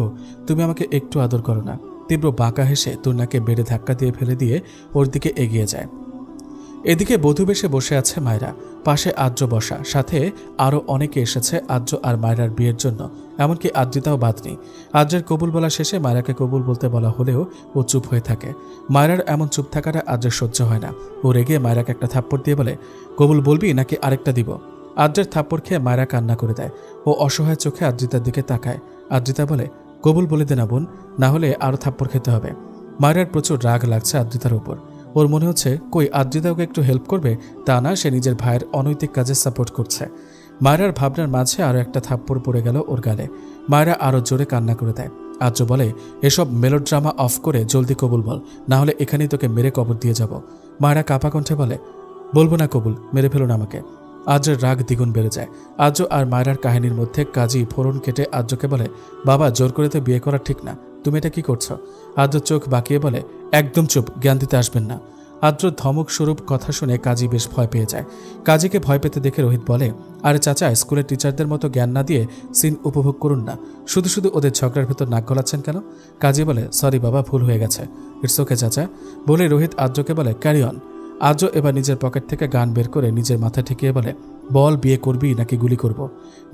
তুমি আমাকে একটু আদর করো না। তীব্র বাঁকা হেসে তূর্ণাকে বেড়ে ধাক্কা দিয়ে ফেলে দিয়ে ওর দিকে এগিয়ে যায়। এদিকে বধূ বেশে বসে আছে মায়রা, পাশে আদ্র বসা, সাথে আরও অনেকে এসেছে আদ্র আর মায়রার বিয়ের জন্য। এমনকি আদ্রিতাও বাদ নেই। আদ্রের কবুল বলা শেষে মায়রাকে কবুল বলতে বলা হলেও ও চুপ হয়ে থাকে। মায়রার এমন চুপ থাকাটা আদ্রের সহ্য হয় না। ও রেগে মায়রাকে একটা থাপ্পড় দিয়ে বলে, কবুল বলবি নাকি আরেকটা দিব? আদ্রের থাপ্পড় খেয়ে মায়রা কান্না করে দেয়। ও অসহায় চোখে আদ্রিতার দিকে তাকায়। আদ্রিতা বলে, কবুল বলে দে না বোন, না হলে আরও থাপ্পড় খেতে হবে। মায়রার প্রচুর রাগ লাগছে আদ্রিতার উপর। ওর মনে হচ্ছে কই আদ্রিতা ওকে একটু হেল্প করবে, তা না, সে নিজের ভাইয়ের অনৈতিক কাজে সাপোর্ট করছে। মায়রার ভাবনার মাঝে আরও একটা থাপ্পড় পড়ে গেল ওর গালে। মায়রা আরও জোরে কান্না করে দেয়। আদ্র বলে, এসব মেলোড্রামা অফ করে জলদি কবুল বল, না হলে এখানেই তোকে মেরে কবর দিয়ে যাব। মায়রা কাঁপা কণ্ঠে বলে, বলবো না কবুল, মেরে ফেলুন আমাকে। আদ্রের রাগ দ্বিগুণ বেড়ে যায়। আদ্র আর মায়রার কাহিনীর মধ্যে কাজী ফোড়ন কেটে আদ্রকে বলে, বাবা, জোর করে তো বিয়ে করা ঠিক না, তুমি এটা কি করছো? আদ্র চোখ বাঁকিয়ে বলে, একদম চুপ, জ্ঞান দিতে আসবেন না। আদ্র ধমক স্বরূপ কথা শুনে কাজী বেশ ভয় পেয়ে যায়। কাজীকে ভয় পেতে দেখে রোহিত বলে, আরে চাচা, স্কুলের টিচারদের মতো জ্ঞান না দিয়ে সিন উপভোগ করুন না, শুধু শুধু ওদের ঝগড়ার ভেতর নাক গলাচ্ছেন কেন? কাজী বলে, সরি বাবা, ভুল হয়ে গেছে। ইটস ওকে চাচা। বলে রোহিত আদ্রকে বলে, ক্যারি অন। আদ্র এবার নিজের পকেট থেকে গান বের করে নিজের মাথা ঠেকিয়ে বলে, বল, বিয়ে করবি নাকি গুলি করব?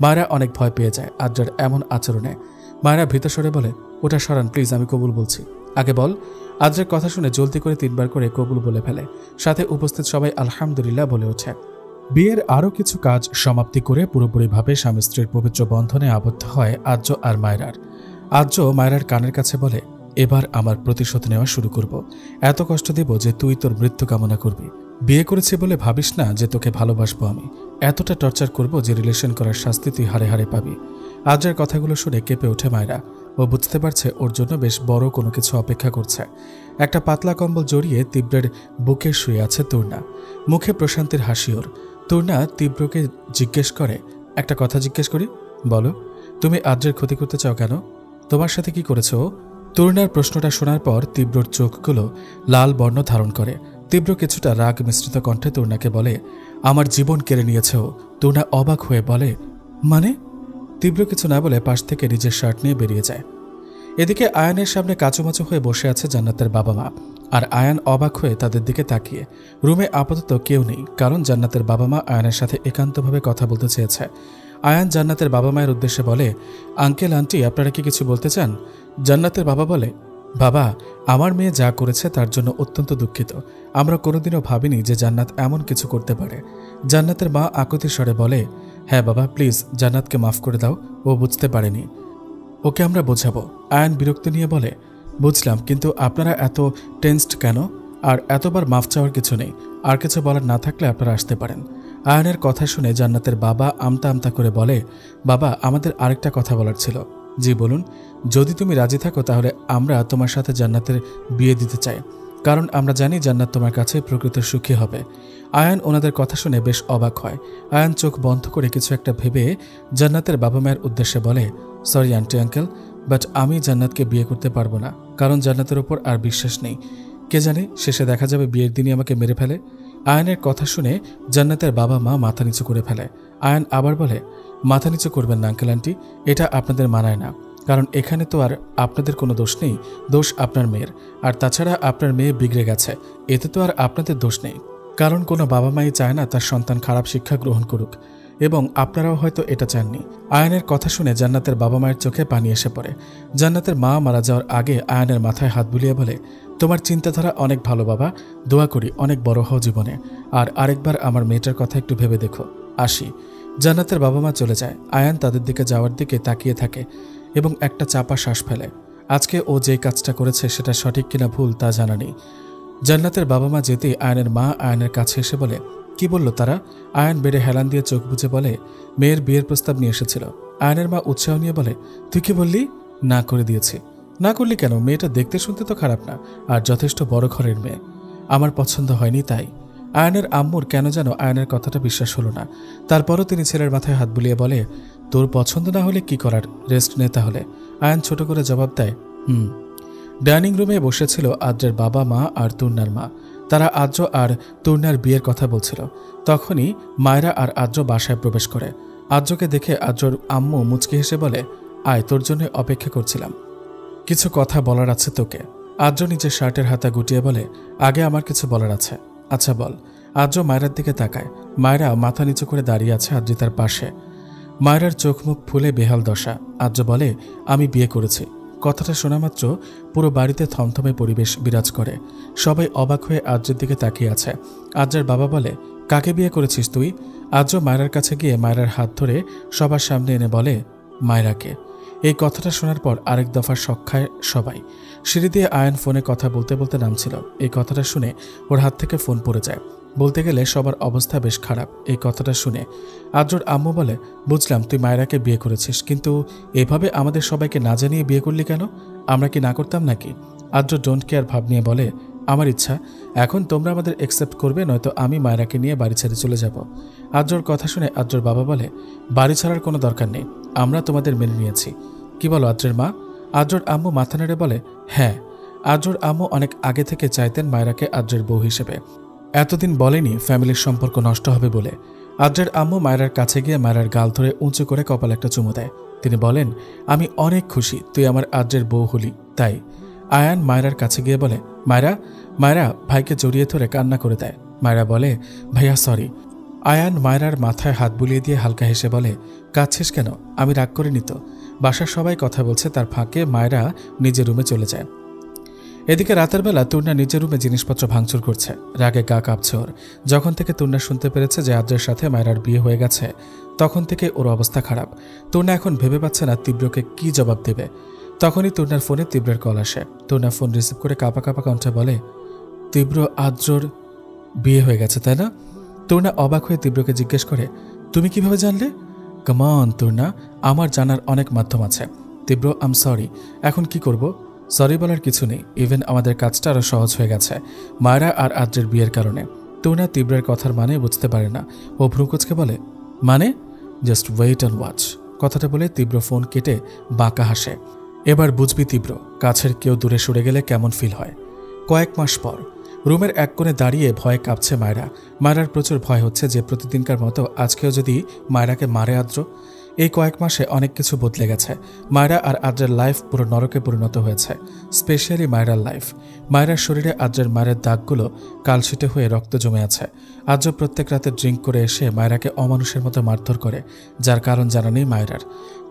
মায়েরা অনেক ভয় পেয়ে যায় আদ্রের এমন আচরণে। মায়েরা ভীত স্বরে বলে, ওটা সরান প্লিজ, আমি কবুল বলছি। আগে বল। আদ্রের কথা শুনে জলদি করে 3 বার করে কবুল বলে ফেলে। সাথে উপস্থিত সবাই আলহামদুলিল্লাহ বলে ওঠে। বিয়ের আরও কিছু কাজ সমাপ্তি করে পুরোপুরিভাবে স্বামী স্ত্রীর পবিত্র বন্ধনে আবদ্ধ হয় আদ্র আর মায়রার। আদ্র মায়রার কানের কাছে বলে, এবার আমার প্রতিশোধ নেওয়া শুরু করব। এত কষ্ট দেব যে তুই তোর মৃত্যু কামনা করবি। বিয়ে করেছি বলে ভাবিস না যে তোকে ভালোবাসবো আমি। এতটা টর্চার করব যে রিলেশন করার শাস্তি তুই হারে হারে পাবি। আদ্রের কথাগুলো শুনে কেঁপে ওঠে মায়রা। ও বুঝতে পারছে ওর জন্য বেশ বড় কোনো কিছু অপেক্ষা করছে। একটা পাতলা কম্বল জড়িয়ে তীব্রের বুকে শুয়ে আছে তূর্ণা। মুখে প্রশান্তির হাসি ওর। তূর্ণা তীব্রকে জিজ্ঞেস করে, একটা কথা জিজ্ঞেস করি, বলো, তুমি আদ্রের ক্ষতি করতে চাও কেন? তোমার সাথে কি করেছো? তূর্ণার প্রশ্নটা শোনার পর তীব্রর চোখগুলো লাল বর্ণ ধারণ করে। তীব্র কিছুটা রাগ মিশ্রিত কণ্ঠে তূর্ণাকে বলে, আমার জীবন কেড়ে নিয়েছে ও। তূর্ণা অবাক হয়ে বলে, মানে? তীব্র কিছু না বলে পাশ থেকে নিজের শার্ট নিয়ে বেরিয়ে যায়। এদিকে আয়ানের সামনে কাচুমাচু হয়ে বসে আছে জান্নাতের বাবা মা। আর আয়ান অবাক হয়ে তাদের দিকে তাকিয়ে। রুমে আপাতত কেউ নেই, কারণ জান্নাতের বাবা মা আয়ানের সাথে একান্তভাবে কথা বলতে চেয়েছে। আয়ান জান্নাতের বাবা মায়ের উদ্দেশ্যে বলে, আঙ্কেল আন্টি, আপনারা কি কিছু বলতে চান? জান্নাতের বাবা বলে, বাবা, আমার মেয়ে যা করেছে তার জন্য অত্যন্ত দুঃখিত। আমরা কোনোদিনও ভাবিনি যে জান্নাত এমন কিছু করতে পারে। জান্নাতের মা আকুতির স্বরে বলে, হ্যাঁ বাবা, প্লিজ জান্নাতকে মাফ করে দাও, ও বুঝতে পারেনি, ওকে আমরা বোঝাবো। আয়ান বিরক্তি নিয়ে বলে, বুঝলাম, কিন্তু আপনারা এত টেন্সড কেন? আর এতবার মাফ চাওয়ার কিছু নেই। আর কিছু বলার না থাকলে আপনারা আসতে পারেন। আয়ানের কথা শুনে জান্নাতের বাবা আমতা আমতা করে বলে, বাবা, আমাদের আরেকটা কথা বলার ছিল। জি বলুন। যদি তুমি রাজি থাকো তাহলে আমরা তোমার সাথে জান্নাতের বিয়ে দিতে চাই, কারণ আমরা জানি জান্নাত তোমার কাছে প্রকৃত সুখী হবে। আয়ান ওনাদের কথা শুনে বেশ অবাক হয়। আয়ান চোখ বন্ধ করে কিছু একটা ভেবে জান্নাতের বাবা মায়ের উদ্দেশ্যে বলে, সরি আন্টি আঙ্কেল, বাট আমি জান্নাতকে বিয়ে করতে পারবো না, কারণ জান্নাতের ওপর আর বিশ্বাস নেই। কে জানে শেষে দেখা যাবে বিয়ের দিনই আমাকে মেরে ফেলে। আয়ানের কথা শুনে জান্নাতের বাবা মা মাথা নিচু করে ফেলে। আয়ান আবার বলে, মাথা নিচু করবেন না আঙ্কেল আন্টি, এটা আপনাদের মানায় না, কারণ এখানে তো আর আপনাদের কোনো দোষ নেই, দোষ আপনার মেয়ের। আর তাছাড়া আপনার মেয়ে বিগড়ে গেছে, এতে তো আর আপনাদের দোষ নেই, কারণ কোনো বাবা মাই চায় না তার সন্তান খারাপ শিক্ষা গ্রহণ করুক, এবং আপনারাও হয়তো এটা চাননি। আয়ানের কথা শুনে জান্নাতের বাবা মায়ের চোখে পানি এসে পড়ে। জান্নাতের মা মারা যাওয়ার আগে আয়ানের মাথায় হাত বুলিয়ে বলে, তোমার চিন্তাধারা অনেক ভালো বাবা, দোয়া করি অনেক বড় হও জীবনে, আর আরেকবার আমার মেয়েটার কথা একটু ভেবে দেখো, আসি। জান্নাতের বাবা মা চলে যায়। আয়ান তাদের দিকে যাওয়ার দিকে তাকিয়ে থাকে এবং একটা চাপা শ্বাস ফেলে। আজকে ও যে কাজটা করেছে সেটা সঠিক কিনা ভুল তা জানা নেই। জান্নাতের বাবা মা যেতেই আয়ানের মা আয়ানের কাছে এসে বলে, কি বলল তারা? আয়ান বেড়ে হেলান দিয়ে চোখ বুজে বলে, মেয়ের বিয়ের প্রস্তাব নিয়ে এসেছিল। আয়ানের মা উৎসাহ নিয়ে বলে, তুই কি বললি? না করে দিয়েছি। না করলি কেন? মেয়েটা দেখতে শুনতে তো খারাপ না, আর যথেষ্ট বড় ঘরের মেয়ে, আমার পছন্দ হয়নি তাই। আয়ানের আম্মুর কেন যেন আয়ানের কথাটা বিশ্বাস হলো না। তারপরও তিনি ছেলের মাথায় হাত বুলিয়ে বলে, তোর পছন্দ না হলে কি করার, রেস্ট নে তাহলে। আয়ান ছোট করে জবাব দেয়, ডাইনিং রুমে বসেছিল আদ্রের বাবা মা আর তুর্নার মা। তারা আদ্র আর তুর্নার বিয়ের কথা বলছিল। তখনই মায়রা আর আদ্র বাসায় প্রবেশ করে। আদ্রকে দেখে আদ্রর আম্মু মুচকি হেসে বলে, আয়, তোর জন্য অপেক্ষা করছিলাম, কিছু কথা বলার আছে তোকে। আদ্র নিজের শার্টের হাতা গুটিয়ে বলে, আগে আমার কিছু বলার আছে। আচ্ছা বল। আদ্র মায়রার দিকে তাকায়। মায়রা মাথা নিচু করে দাঁড়িয়ে আছে আদ্রিতার পাশে। মায়রার চোখ মুখ ফুলে বেহাল দশা। আদ্র বলে, আমি বিয়ে করেছি। কথাটা শোনা মাত্র পুরো বাড়িতে থমথমে পরিবেশ বিরাজ করে। সবাই অবাক হয়ে আদ্রের দিকে তাকিয়ে আছে। আদ্রের বাবা বলে, কাকে বিয়ে করেছিস তুই? আদ্র মায়রার কাছে গিয়ে মায়রার হাত ধরে সবার সামনে এনে বলে, মায়রাকে। এই কথাটা শোনার পর আরেক দফা শক খায় সবাই। সিঁড়ি দিয়ে আয়ান ফোনে কথা বলতে বলতে নামছিল। এই কথাটা শুনে ওর হাত থেকে ফোন পড়ে যায়। বলতে গেলে সবার অবস্থা বেশ খারাপ। এই কথাটা শুনে আদ্রর আম্মু বলে, বুঝলাম তুই মায়রাকে বিয়ে করেছিস, কিন্তু এভাবে আমাদের সবাইকে না জানিয়ে বিয়ে করলি কেন? আমরা কি না করতাম নাকি? আদ্র ডোন্ট কেয়ার ভাব নিয়ে বলে, আমার ইচ্ছা, এখন তোমরা আমাদের অ্যাকসেপ্ট করবে, নয়তো আমি মায়রাকে নিয়ে বাড়ি ছেড়ে চলে যাব। আদ্রর কথা শুনে আদ্রর বাবা বলে, বাড়ি ছাড়ার কোনো দরকার নেই, আমরা তোমাদের মেনে নিয়েছি। কি বলো আদ্রের মা? আদ্রর আম্মু মাথা নেড়ে বলে, হ্যাঁ। আদ্রর আম্মু অনেক আগে থেকে চাইতেন মায়রাকে আদ্রের বউ হিসেবে, এতদিন বলেনি ফ্যামিলির সম্পর্ক নষ্ট হবে বলে। আদ্রের আম্মু মায়রার কাছে গিয়ে মায়রার গাল ধরে উঁচু করে কপাল একটা চুমু দেয়। তিনি বলেন, আমি অনেক খুশি তুই আমার আদ্রের বউ হলি তাই। আয়ান মায়রার কাছে গিয়ে বলে, মায়রা। মায়রা ভাইকে জড়িয়ে ধরে কান্না করে দেয়। মায়রা বলে, ভাইয়া সরি। আয়ান মায়রার মাথায় হাত বুলিয়ে দিয়ে হালকা হেসে বলে, কাঁদছিস কেন? আমি রাগ করিনি তো। বাসার সবাই কথা বলছে, তার ফাঁকে মায়রা নিজের রুমে চলে যায়। এদিকে রাতের বেলা তুর্না নিজের রুমে জিনিসপত্র ভাঙচুর করছে। রাগে গা কাঁপছে ওর। যখন থেকে তুর্না শুনতে পেরেছে যে আদ্রের সাথে মায়রার বিয়ে হয়ে গেছে, তখন থেকে ওর অবস্থা খারাপ। তুর্না এখন ভেবে পাচ্ছে না তীব্রকে কি জবাব দেবে। তখনই তুর্নার ফোনে তীব্রের কল আসে। তুর্না ফোন রিসিভ করে কাঁপা কাঁপা কণ্ঠে বলে, তীব্র আদ্রর বিয়ে হয়ে গেছে তাই না? তুর্না অবাক হয়ে তীব্রকে জিজ্ঞেস করে, তুমি কিভাবে জানলে? কাম অন তুর্না, আমার জানার অনেক মাধ্যম আছে। তীব্র, আম সরি। এখন কি করব? সরি বলার কিছু নেই, ইভেন আমাদের কাজটা আরও সহজ হয়ে গেছে মায়রা আর আদ্রের বিয়ের কারণে। তুর্না তীব্রের কথার মানে বুঝতে পারে না। ও ভ্রুকুচকে বলে, মানে? Just wait and watch. কথাটা বলে তীব্র ফোন কেটে বাঁকা হাসে। এবার বুঝবি তীব্র, কাছের কেউ দূরে সরে গেলে কেমন ফিল হয়। কয়েক মাস পর রুমের এক কোণে দাঁড়িয়ে ভয়ে কাঁপছে মায়রা। মায়রার প্রচুর ভয় হচ্ছে যে প্রতিদিনকার মতো আজকেও যদি মায়রাকে মারে আদ্র। এই কয়েক মাসে অনেক কিছু বদলে গেছে। মায়রা আর আদ্রের লাইফ পুরো নরকে পরিণত হয়েছে, স্পেশালি মায়রার লাইফ। মায়রার শরীরে আদ্রের মায়ের দাগগুলো কালশিটে হয়ে রক্ত জমে আছে। আদ্র প্রত্যেক রাতে ড্রিঙ্ক করে এসে মায়রাকে অমানুষের মতো মারধর করে, যার কারণ জানা নেই মায়রার।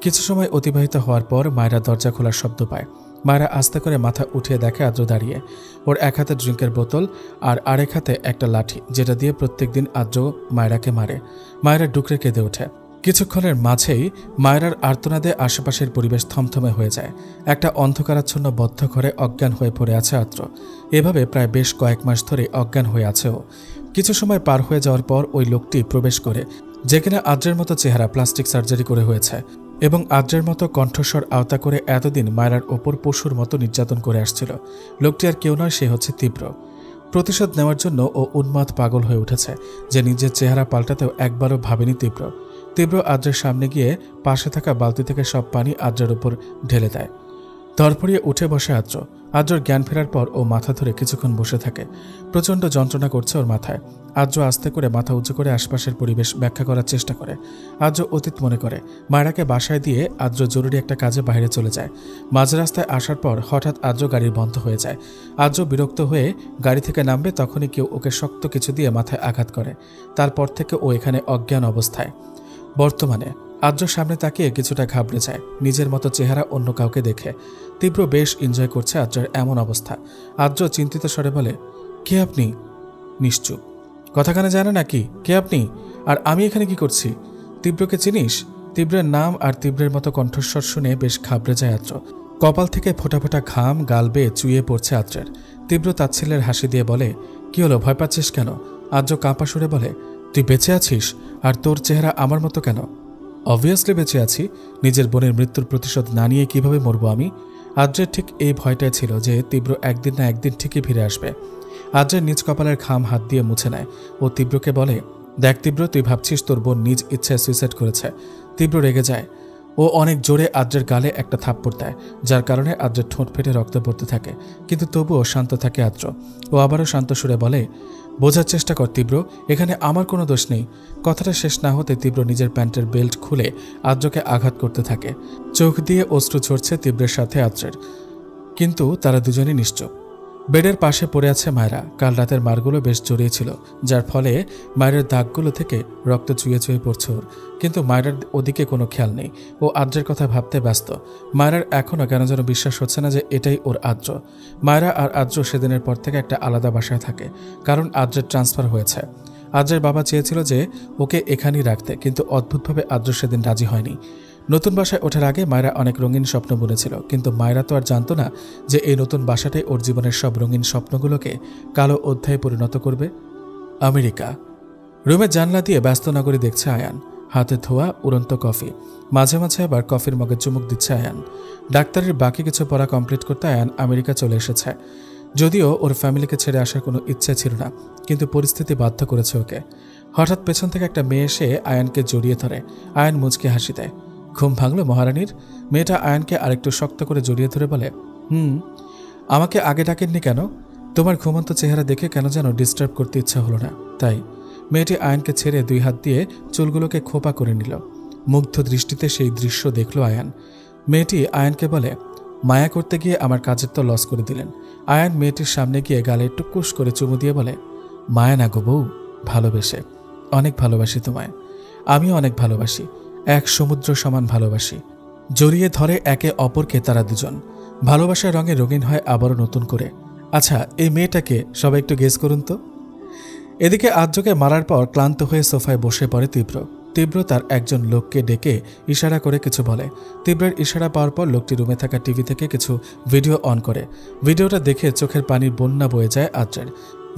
কিছু সময় অতিবাহিত হওয়ার পর মায়রা দরজা খোলার শব্দ পায়। মায়রা আস্তে করে মাথা উঠিয়ে দেখে আদ্র দাঁড়িয়ে। ওর এক হাতে ড্রিঙ্কের বোতল আর আরেক হাতে একটা লাঠি, যেটা দিয়ে প্রত্যেকদিন আদ্র মায়রাকে মারে। মায়রা ডুকরে কেঁদে ওঠে। কিছুক্ষণের মাঝেই মায়রার আর্তনাদে আশেপাশের পরিবেশ থমথমে হয়ে যায়। একটা অন্ধকারাচ্ছন্ন বদ্ধ ঘরে অজ্ঞান হয়ে পড়ে আছে আদ্র। এভাবে প্রায় বেশ কয়েক মাস ধরে অজ্ঞান হয়ে আছে ও। কিছু সময় পার হয়ে যাওয়ার পর ওই লোকটি প্রবেশ করে, যে কিনা আদ্রের মতো চেহারা প্লাস্টিক সার্জারি করে হয়েছে এবং আদ্রের মতো কণ্ঠস্বর আওতা করে এতদিন মায়রার ওপর পশুর মতো নির্যাতন করে আসছিল। লোকটি আর কেউ নয়, সে হচ্ছে তীব্র। প্রতিশোধ নেওয়ার জন্য ও উন্মাদ পাগল হয়ে উঠেছে, যে নিজের চেহারা পাল্টাতেও একবারও ভাবেনি তীব্র। তীব্র আদ্রের সামনে গিয়ে পাশে থাকা বালতি থেকে সব পানি আদ্রের উপর ঢেলে দেয়। ধরপড়িয়ে উঠে বসে আদ্রর জ্ঞান ফেরার পর ও মাথা ধরে কিছুক্ষণ বসে থাকে। প্রচণ্ড যন্ত্রণা করছে ওর মাথায়। আদ্র আস্তে করে মাথা উঁচু করে আশপাশের পরিবেশ ব্যাখ্যা করার চেষ্টা করে। আদ্র অতীত মনে করে। মায়রাকে বাসায় দিয়ে আদ্র জরুরি একটা কাজে বাইরে চলে যায়। মাঝ রাস্তায় আসার পর হঠাৎ আদ্র গাড়ির বন্ধ হয়ে যায়। আদ্র বিরক্ত হয়ে গাড়ি থেকে নামবে, তখনই কেউ ওকে শক্ত কিছু দিয়ে মাথায় আঘাত করে। তারপর থেকে ও এখানে অজ্ঞান অবস্থায়। বর্তমানে আদ্র সামনে তাকিয়ে কিছুটা ঘাবড়ে যায়, নিজের মতো চেহারা অন্য কাউকে দেখে। তীব্র বেশ এনজয় করছে আদ্রের এমন অবস্থা। আদ্র চিন্তিত স্বরে বলে, কে আপনি? নিশ্চুপ। কথা কানে জানে নাকি কে আপনি? আর আমি এখানে কি করছি? তীব্রকে চিনিস? তীব্রের নাম আর তীব্রের মতো কণ্ঠস্বর শুনে বেশ ঘাবড়ে যায় আদ্র। কপাল থেকে ফোঁটা ফোঁটা ঘাম গাল বেয়ে চুইয়ে পড়ছে আদ্রের। তীব্র তাচ্ছিল্যের হাসি দিয়ে বলে, কি হলো, ভয় পাচ্ছিস কেন? আদ্র কাঁপা সুরে বলে, তুই বেঁচে আছিস? আর তোর চেহারা আমার মতো কেন? অবভিয়াসলি বেঁচে আছি। নিজের বোনের মৃত্যুর প্রতিশোধ না নিয়ে কিভাবে মরবো আমি? আদ্রের ঠিক এই ভয়টাই ছিল যে তীব্র একদিন না একদিন ঠিকই ফিরে আসবে। আদ্রের নিজ কপালের ঘাম হাত দিয়ে মুছে নেয় ও তীব্রকে বলে, দেখ তীব্র, তুই ভাবছিস তোর বোন নিজ ইচ্ছায় সুইসাইড করেছে। তীব্র রেগে যায়। ও অনেক জোরে আদ্রের গালে একটা থাপ্পড় দেয়, যার কারণে আদ্রের ঠোঁট ফেটে রক্ত পড়তে থাকে। কিন্তু তবুও শান্ত থাকে আদ্র। ও আবারও শান্ত সুরে বলে, বোঝার চেষ্টা কর তীব্র, এখানে আমার কোনো দোষ নেই। কথাটা শেষ না হতে তীব্র নিজের প্যান্টের বেল্ট খুলে আদ্রকে আঘাত করতে থাকে। চোখ দিয়ে অশ্রু ঝরছে তীব্রের সাথে আদ্রের, কিন্তু তারা দুজনই নিশ্চুপ। বেডের পাশে পড়ে আছে মায়রা। কাল রাতের মারগুলো বেশ জড়িয়েছিল, যার ফলে মায়ের দাগগুলো থেকে রক্ত চুয়ে চুয়ে পড়ছে ওর। কিন্তু মায়রার ওদিকে কোনো খেয়াল নেই। ও আদ্রের কথা ভাবতে ব্যস্ত। মায়রার এখনও কেন যেন বিশ্বাস হচ্ছে না যে এটাই ওর আদ্র। মায়রা আর আদ্র সেদিনের পর থেকে একটা আলাদা বাসায় থাকে, কারণ আদ্রের ট্রান্সফার হয়েছে। আদ্রের বাবা চেয়েছিল যে ওকে এখানেই রাখতে, কিন্তু অদ্ভুতভাবে আদ্র সেদিন রাজি হয়নি। নতুন বাসায় ওঠার আগে মায়রা অনেক রঙিন স্বপ্ন বুনেছিল, কিন্তু মায়রা তো আর জানতো না যে এই নতুন বাসাটাই ওর জীবনের সব রঙিন স্বপ্নগুলোকে কালো অধ্যায়ে পরিণত করবে। আমেরিকা। রুমের জানলা দিয়ে ব্যস্ত নগরী দেখছে আয়ান। হাতে ধোয়া উড়ন্ত কফি, মাঝে মাঝে আবার কফির মগে চুমুক দিচ্ছে আয়ান। ডাক্তারের বাকি কিছু পড়া কমপ্লিট করতে আয়ান আমেরিকা চলে এসেছে। যদিও ওর ফ্যামিলিকে ছেড়ে আসার কোনো ইচ্ছে ছিল না, কিন্তু পরিস্থিতি বাধ্য করেছে ওকে। হঠাৎ পেছন থেকে একটা মেয়ে এসে আয়ানকে জড়িয়ে ধরে। আয়ান মুচকে হাসি দেয়। ঘুম ভাঙল মহারানীর? মেয়েটা আয়ানকে আরেকটু শক্ত করে জড়িয়ে ধরে বলে, আমাকে আগে ডাকেননি কেন? তোমার ঘুমন্ত চেহারা দেখে কেন যেন ডিস্টার্ব করতে ইচ্ছা হলো না, তাই। মেয়েটি আয়ানকে ছেড়ে দুই হাত দিয়ে চুলগুলোকে খোপা করে নিল। মুগ্ধ দৃষ্টিতে সেই দৃশ্য দেখল আয়ান। মেয়েটি আয়ানকে বলে, মায়া করতে গিয়ে আমার কাজের তো লস করে দিলেন। আয়ান মেয়েটির সামনে গিয়ে গালে টুকুস করে চুমু দিয়ে বলে, মায়া না গো বউ, ভালোবেসে। অনেক ভালোবাসি তোমায়। আমিও অনেক ভালোবাসি, এক সমুদ্র সমান ভালোবাসি। জড়িয়ে ধরে একে অপরকে তারা দুজন। ভালোবাসার রঙে রঙিন হয় আবারও নতুন করে। আচ্ছা, এই মেয়েটাকে সবাই একটু গেস করুন তো। এদিকে আদ্রকে মারার পর ক্লান্ত হয়ে সোফায় বসে পড়ে তীব্র। তীব্র তার একজন লোককে ডেকে ইশারা করে কিছু বলে। তীব্রের ইশারা পাওয়ার পর লোকটি রুমে থাকা টিভি থেকে কিছু ভিডিও অন করে। ভিডিওটা দেখে চোখের পানির বন্যা বয়ে যায় আদ্রের।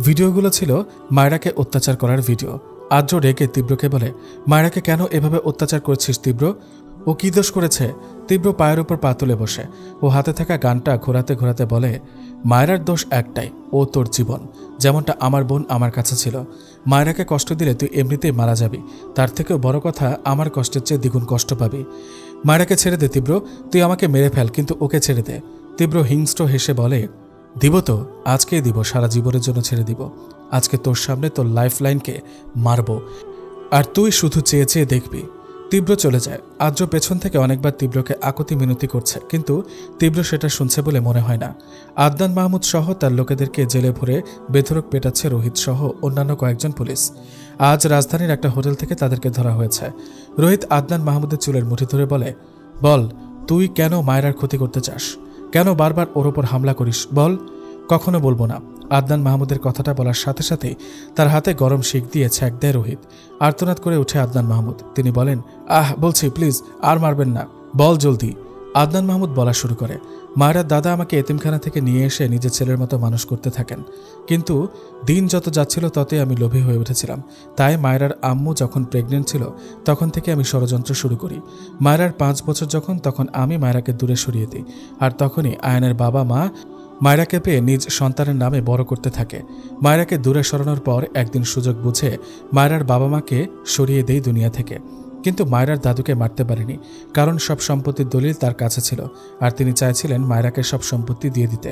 ভিডিওগুলো ছিল মায়রাকে অত্যাচার করার ভিডিও। আদ্র রেগে তীব্রকে বলে, মায়রাকে কেন এভাবে অত্যাচার করছিস তীব্র? ও কি দোষ করেছে? তীব্র পায়ের উপর পা তুলে বসে ও হাতে থাকা গানটা ঘোরাতে ঘোরাতে বলে, মায়রার দোষ একটাই, ও তোর জীবন, যেমনটা আমার বোন আমার কাছে ছিল। মায়রাকে কষ্ট দিলে তুই এমনিতেই মারা যাবি, তার থেকেও বড় কথা আমার কষ্টের চেয়ে দ্বিগুণ কষ্ট পাবি। মায়রাকে ছেড়ে দে তীব্র, তুই আমাকে মেরে ফেল, কিন্তু ওকে ছেড়ে দে। তীব্র হিংস্র হেসে বলে, দিব তো, আজকেই দিব, সারা জীবনের জন্য ছেড়ে দিব। আজকে তোর সামনে তোর লাইফ লাইনকে মারব, আর তুই শুধু চেয়ে চেয়ে দেখবি। তীব্র চলে যায়। আদ্র পেছন থেকে অনেকবার তীব্রকে আকুতি মিনতি করছে, কিন্তু তীব্র সেটা শুনছে বলে মনে হয় না। আদনান মাহমুদ সহ তার লোকেদেরকে জেলে ভরে বেধড়ক পেটাচ্ছে রোহিত সহ অন্যান্য কয়েকজন পুলিশ। আজ রাজধানীর একটা হোটেল থেকে তাদেরকে ধরা হয়েছে। রোহিত আদনান মাহমুদের চুলের মুঠি ধরে বলে, বল, তুই কেন মায়রার ক্ষতি করতে চাস? কেন বারবার ওর ওপর হামলা করিস? বল। কখনো বলবো না। আদনান মাহমুদের কথাটা বলার সাথে সাথেই তার হাতে গরম শিক দিয়ে ছ্যাঁক দেয় রোহিত। আর্তনাদ করে উঠে আদনান মাহমুদ। তিনি বলেন, বলছি প্লিজ, আর মারবেন না, বল জলদি। আদনান মাহমুদ বলা শুরু করে, মায়েরার দাদা আমাকে এতিমখানা থেকে নিয়ে এসে নিজের ছেলের মতো মানুষ করতে থাকেন, কিন্তু দিন যত যাচ্ছিল ততই আমি লোভী হয়ে উঠেছিলাম। তাই মায়েরার আম্মু যখন প্রেগনেন্ট ছিল তখন থেকে আমি ষড়যন্ত্র শুরু করি। মায়েরার 5 বছর যখন, তখন আমি মায়েরাকে দূরে সরিয়ে দিই, আর তখনই আয়ানের বাবা মা মায়েরাকে পেয়ে নিজ সন্তানের নামে বড় করতে থাকে। মায়েরাকে দূরে সরানোর পর একদিন সুযোগ বুঝে মায়েরার বাবা মাকে সরিয়ে দেই দুনিয়া থেকে। কিন্তু মায়েরার দাদুকে মারতে পারেনি, কারণ সব সম্পত্তির দলিল তার কাছে ছিল, আর তিনি চাইছিলেন মায়েরাকে সব সম্পত্তি দিয়ে দিতে।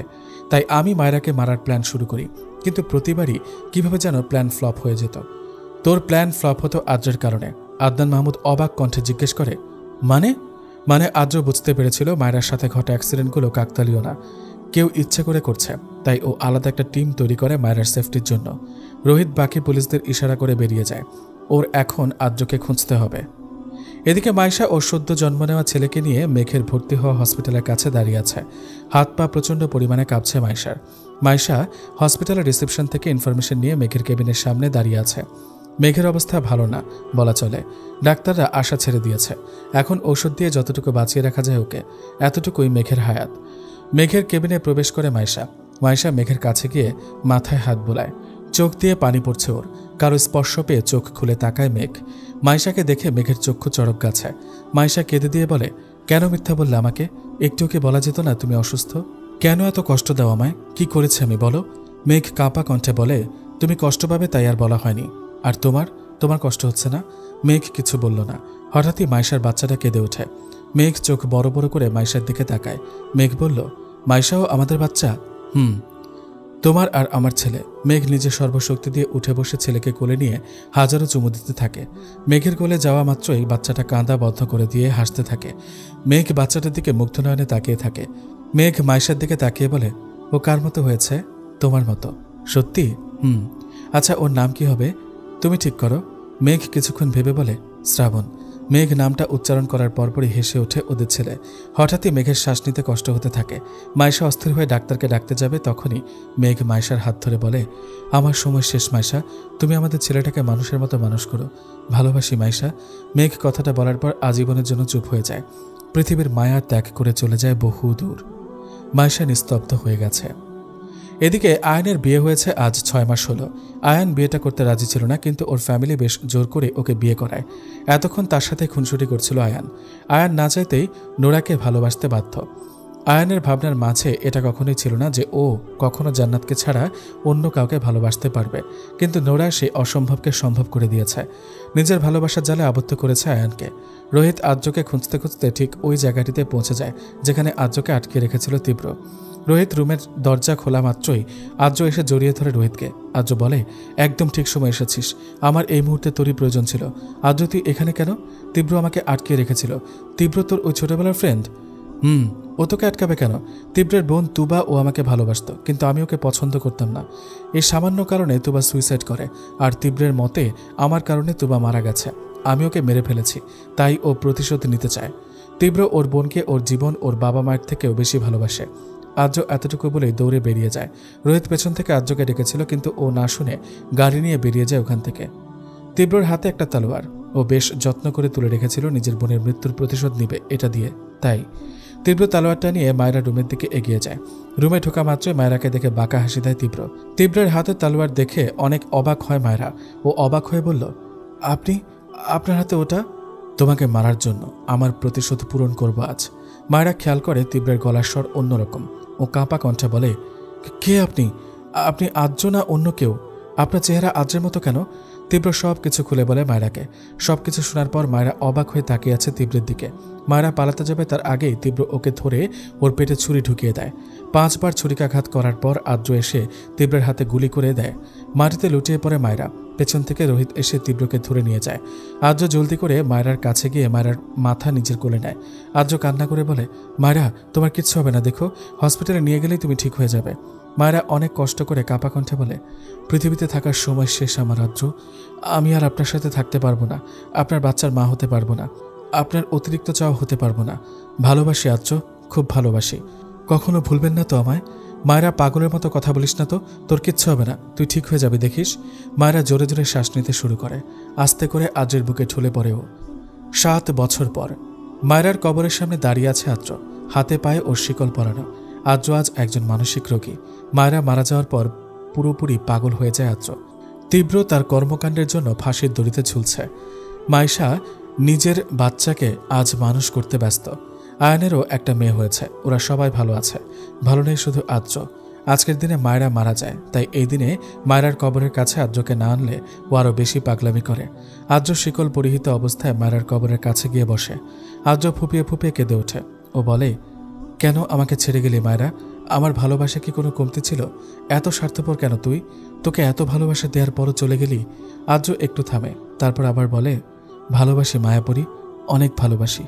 তাই আমি মায়েরাকে মারার প্ল্যান শুরু করি, কিন্তু প্রতিবারই কিভাবে যেন প্ল্যান ফ্লপ হয়ে যেত। তোর প্ল্যান ফ্লপ হতো আদ্রের কারণে? আদনান মাহমুদ অবাক কণ্ঠে জিজ্ঞেস করে। মানে আদ্র বুঝতে পেরেছিল মায়েরার সাথে ঘটা অ্যাক্সিডেন্টগুলো কাকতালীয় না, কেউ ইচ্ছে করে করছে। তাই ও আলাদা একটা টিম তৈরি করে মায়েরার সেফটির জন্য। রোহিত বাকি পুলিশদের ইশারা করে বেরিয়ে যায়, ওর এখন আদ্রকে খুঁজতে হবে। এদিকে মাইশা ওর সদ্য জন্ম নেওয়া ছেলেকে নিয়ে মেঘের ভর্তি হওয়া হসপিটালের কাছে দাঁড়িয়ে আছে। হাত পা প্রচণ্ড পরিমাণে কাঁপছে মাইশার। মাইশা হসপিটালের রিসেপশন থেকে ইনফরমেশন নিয়ে মেঘের কেবিনের সামনে দাঁড়িয়ে আছে। মেঘের অবস্থা ভালো না বলা চলে, ডাক্তাররা আশা ছেড়ে দিয়েছে। এখন ঔষধ দিয়ে যতটুকু বাঁচিয়ে রাখা যায় ওকে, এতটুকুই মেঘের হায়াত। মেঘের কেবিনে প্রবেশ করে মাইশা মেঘের কাছে গিয়ে মাথায় হাত বোলায়। চোখ দিয়ে পানি পড়ছে ওর। কারো স্পর্শ পেয়ে চোখ খুলে তাকায় মেঘ। মাইশাকে দেখে মেঘের চক্ষু চড়ক গাছে। মাইশা কেঁদে দিয়ে বলে, কেন মিথ্যা বললে আমাকে? একটু কি বলা যেত না তুমি অসুস্থ? কেন এত কষ্ট দাও আমায়? কি করেছে আমি বলো? মেঘ কাঁপা কণ্ঠে বলে, তুমি কষ্ট পাবে তাই আর বলা হয়নি। আর তোমার কষ্ট হচ্ছে না? মেঘ কিছু বলল না। হঠাৎই মাইশার বাচ্চাটা কেঁদে ওঠে। মেঘ চোখ বড় বড় করে মাইশার দিকে তাকায়। মেঘ বলল, মাইশাও আমাদের বাচ্চা? তোমার আর আমার ছেলে। মেঘ নিজের সর্বশক্তি দিয়ে উঠে বসে ছেলেকে কোলে নিয়ে হাজারো চুমু দিতে থাকে। মেঘের কোলে যাওয়া মাত্রই বাচ্চাটা কাঁদা বন্ধ করে দিয়ে হাসতে থাকে। মেঘ বাচ্চাটার দিকে মুগ্ধ নয়নে তাকিয়ে থাকে। মেঘ মাইশার দিকে তাকিয়ে বলে, ও কার মতো হয়েছে? তোমার মতো। সত্যি? আচ্ছা, ওর নাম কি হবে? তুমি ঠিক করো। মেঘ কিছুক্ষণ ভেবে বলে, শ্রাবণ। মেঘ নামটা উচ্চারণ করার পরপরই হেসে ওঠে ওদের ছেলে। হঠাৎই মেঘের শ্বাস নিতে কষ্ট হতে থাকে। মাইশা অস্থির হয়ে ডাক্তারকে ডাকতে যাবে, তখনই মেঘ মাইশার হাত ধরে বলে, আমার সময় শেষ মাইশা, তুমি আমাদের ছেলেটাকে মানুষের মতো মানুষ করো। ভালোবাসি মাইশা। মেঘ কথাটা বলার পর আজীবনের জন্য চুপ হয়ে যায়। পৃথিবীর মায়া ত্যাগ করে চলে যায় বহু দূর। মাইশা নিস্তব্ধ হয়ে গেছে। এদিকে আয়ানের বিয়ে হয়েছে আজ 6 মাস হলো। আয়ান বিয়েটা করতে রাজি ছিল না, কিন্তু ওর ফ্যামিলি বেশ জোর করে ওকে বিয়ে করায়। এতক্ষণ তার সাথে খুনসুটি করছিল আয়ান না চাইতেই নোরাকে ভালোবাসতে বাধ্য। আয়ানের ভাবনার মাঝে এটা কখনোই ছিল না যে ও কখনো জান্নাতকে ছাড়া অন্য কাউকে ভালোবাসতে পারবে, কিন্তু নোরা সেই অসম্ভবকে সম্ভব করে দিয়েছে। নিজের ভালোবাসার জালে আবদ্ধ করেছে আয়ানকে। রোহিত আদ্রকে খুঁজতে খুঁজতে ঠিক ওই জায়গাটিতে পৌঁছে যায় যেখানে আদ্রকে আটকে রেখেছিল তীব্র। রোহিত রুমের দরজা খোলা মাত্রই আদ্র এসে জড়িয়ে ধরে রোহিতকে। আদ্র বলে, একদম ঠিক সময় এসেছিস, আমার এই মুহূর্তে তোরই প্রয়োজন ছিল। আদ্র, তুই এখানে কেন? তীব্র আমাকে আটকে রেখেছিল। তীব্র তোর ওই ছোটবেলার ফ্রেন্ড? ও তোকে আটকাবে কেন? তীব্রের বোন তুবা ও আমাকে ভালোবাসত, কিন্তু আমি ওকে পছন্দ করতাম না। এই সামান্য কারণে তুবা সুইসাইড করে, আর তীব্রের মতে আমার কারণে তুবা মারা গেছে। আমি ওকে মেরে ফেলেছি, তাই ও প্রতিশোধ নিতে চায়। তীব্র ওর বোনকে ওর জীবন, ওর বাবা মায়ের থেকেও বেশি ভালোবাসে। আদ্র এতটুকু বলেই দৌড়ে বেরিয়ে যায়। রোহিত পেছন থেকে আদ্রকে ডেকেছিল, কিন্তু ও না শুনে গাড়ি নিয়ে বেরিয়ে যায় ওখান থেকে। তীব্রর হাতে একটা তলোয়ার। ও বেশ যত্ন করে তুলে রেখেছিল, নিজের বোনের মৃত্যুর প্রতিশোধ নিবে এটা দিয়ে। তাই তীব্র তলোয়ারটা নিয়ে মায়েরা রুমের দিকে এগিয়ে যায়। রুমে ঢোকা মাত্রই মায়েরাকে দেখে বাঁকা হাসি দেয় তীব্র। তীব্রের হাতে তলোয়ার দেখে অনেক অবাক হয় মায়েরা। ও অবাক হয়ে বলল, আপনার হাতে ওটা? তোমাকে মারার জন্য আমার প্রতিশোধ পূরণ করব আজ। মায়েরা খেয়াল করে তীব্রের গলার স্বর অন্যরকম। ও কাঁপা কণ্ঠে বলে, কে আপনি? আপনি আদ্র না অন্য কেউ? আপনার চেহারা আদ্রের মতো কেন? তীব্র সব কিছু খুলে বলে মায়েরাকে। সবকিছু শোনার পর মায়েরা অবাক হয়ে তাকিয়ে আছে তীব্রের দিকে। মায়েরা পালাতে যাবে তার আগেই তীব্র ওকে ধরে ওর পেটে ছুরি ঢুকিয়ে দেয়। 5 বার ছুরিকাঘাত করার পর আদ্র এসে তীব্রের হাতে গুলি করে দেয়। মাটিতে লুটিয়ে পড়ে মায়েরা। পেছন থেকে রোহিত এসে তীব্রকে ধরে নিয়ে যায়। আদ্র জলদি করে মায়েরার কাছে গিয়ে মায়েরার মাথা নিজের কোলে নেয়। আদ্র কান্না করে বলে, মায়েরা, তোমার কিচ্ছু হবে না, দেখো, হসপিটালে নিয়ে গেলেই তুমি ঠিক হয়ে যাবে। মায়েরা অনেক কষ্ট করে কাঁপা কণ্ঠে বলে, পৃথিবীতে থাকার সময় শেষ আমার আদ্র। আমি আর আপনার সাথে থাকতে পারবো না। আপনার বাচ্চার মা হতে পারবো না। আপনার অতিরিক্ত চাওয়া হতে পারবো না। ভালোবাসি আদ্র, খুব ভালোবাসি। কখনো ভুলবেন না তো আমায়? মায়েরা, পাগলের মতো কথা বলিস না তো, তোর কিচ্ছু হবে না, তুই ঠিক হয়ে যাবে দেখিস। মায়েরা জোরে জোরে শ্বাস নিতে শুরু করে। আস্তে করে আদ্রের বুকে ঢলে পড়ে ও। 7 বছর পর মায়েরার কবরের সামনে দাঁড়িয়ে আছে আদ্র। হাতে পায়ে ওর শিকল পরানো। আদ্র আজ একজন মানসিক রোগী। মায়েরা মারা যাওয়ার পর পুরোপুরি পাগল হয়ে যায় আদ্র। তীব্র তার কর্মকাণ্ডের জন্য ফাঁসির দড়িতে ঝুলছে। মাইশা নিজের বাচ্চাকে আজ মানুষ করতে ব্যস্ত। আয়নেরও একটা মেয়ে হয়েছে, ওরা সবাই ভালো আছে। ভালো নেই শুধু আদ্র। আজকের দিনে মায়েরা মারা যায়, তাই এই দিনে মায়েরার কবরের কাছে আদ্রকে না আনলে ও আরও বেশি পাগলামি করে। আদ্র শিকল পরিহিত অবস্থায় মায়েরার কবরের কাছে গিয়ে বসে। আদ্র ফুপিয়ে ফুপিয়ে কেঁদে ওঠে। ও বলে, কেন আমাকে ছেড়ে গেলি মায়েরা? আমার ভালোবাসা কি কোনো কমতি ছিল? এত স্বার্থপর কেন তুই? তোকে এত ভালোবাসা দেওয়ার পরও চলে গেলি। আদ্র একটু থামে, তারপর আবার বলে, ভালোবাসি মায়াপুরী, অনেক ভালোবাসি।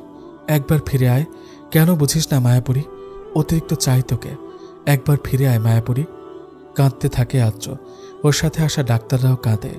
একবার ফিরে আয়। কেন বুঝিস না মায়াপুরী? অতিরিক্ত চাই তোকে। একবার ফিরে আয় মায়াপুরী। কাঁদতে থাকে আদ্র। ওর সাথে আসা ডাক্তাররাও কাঁদে।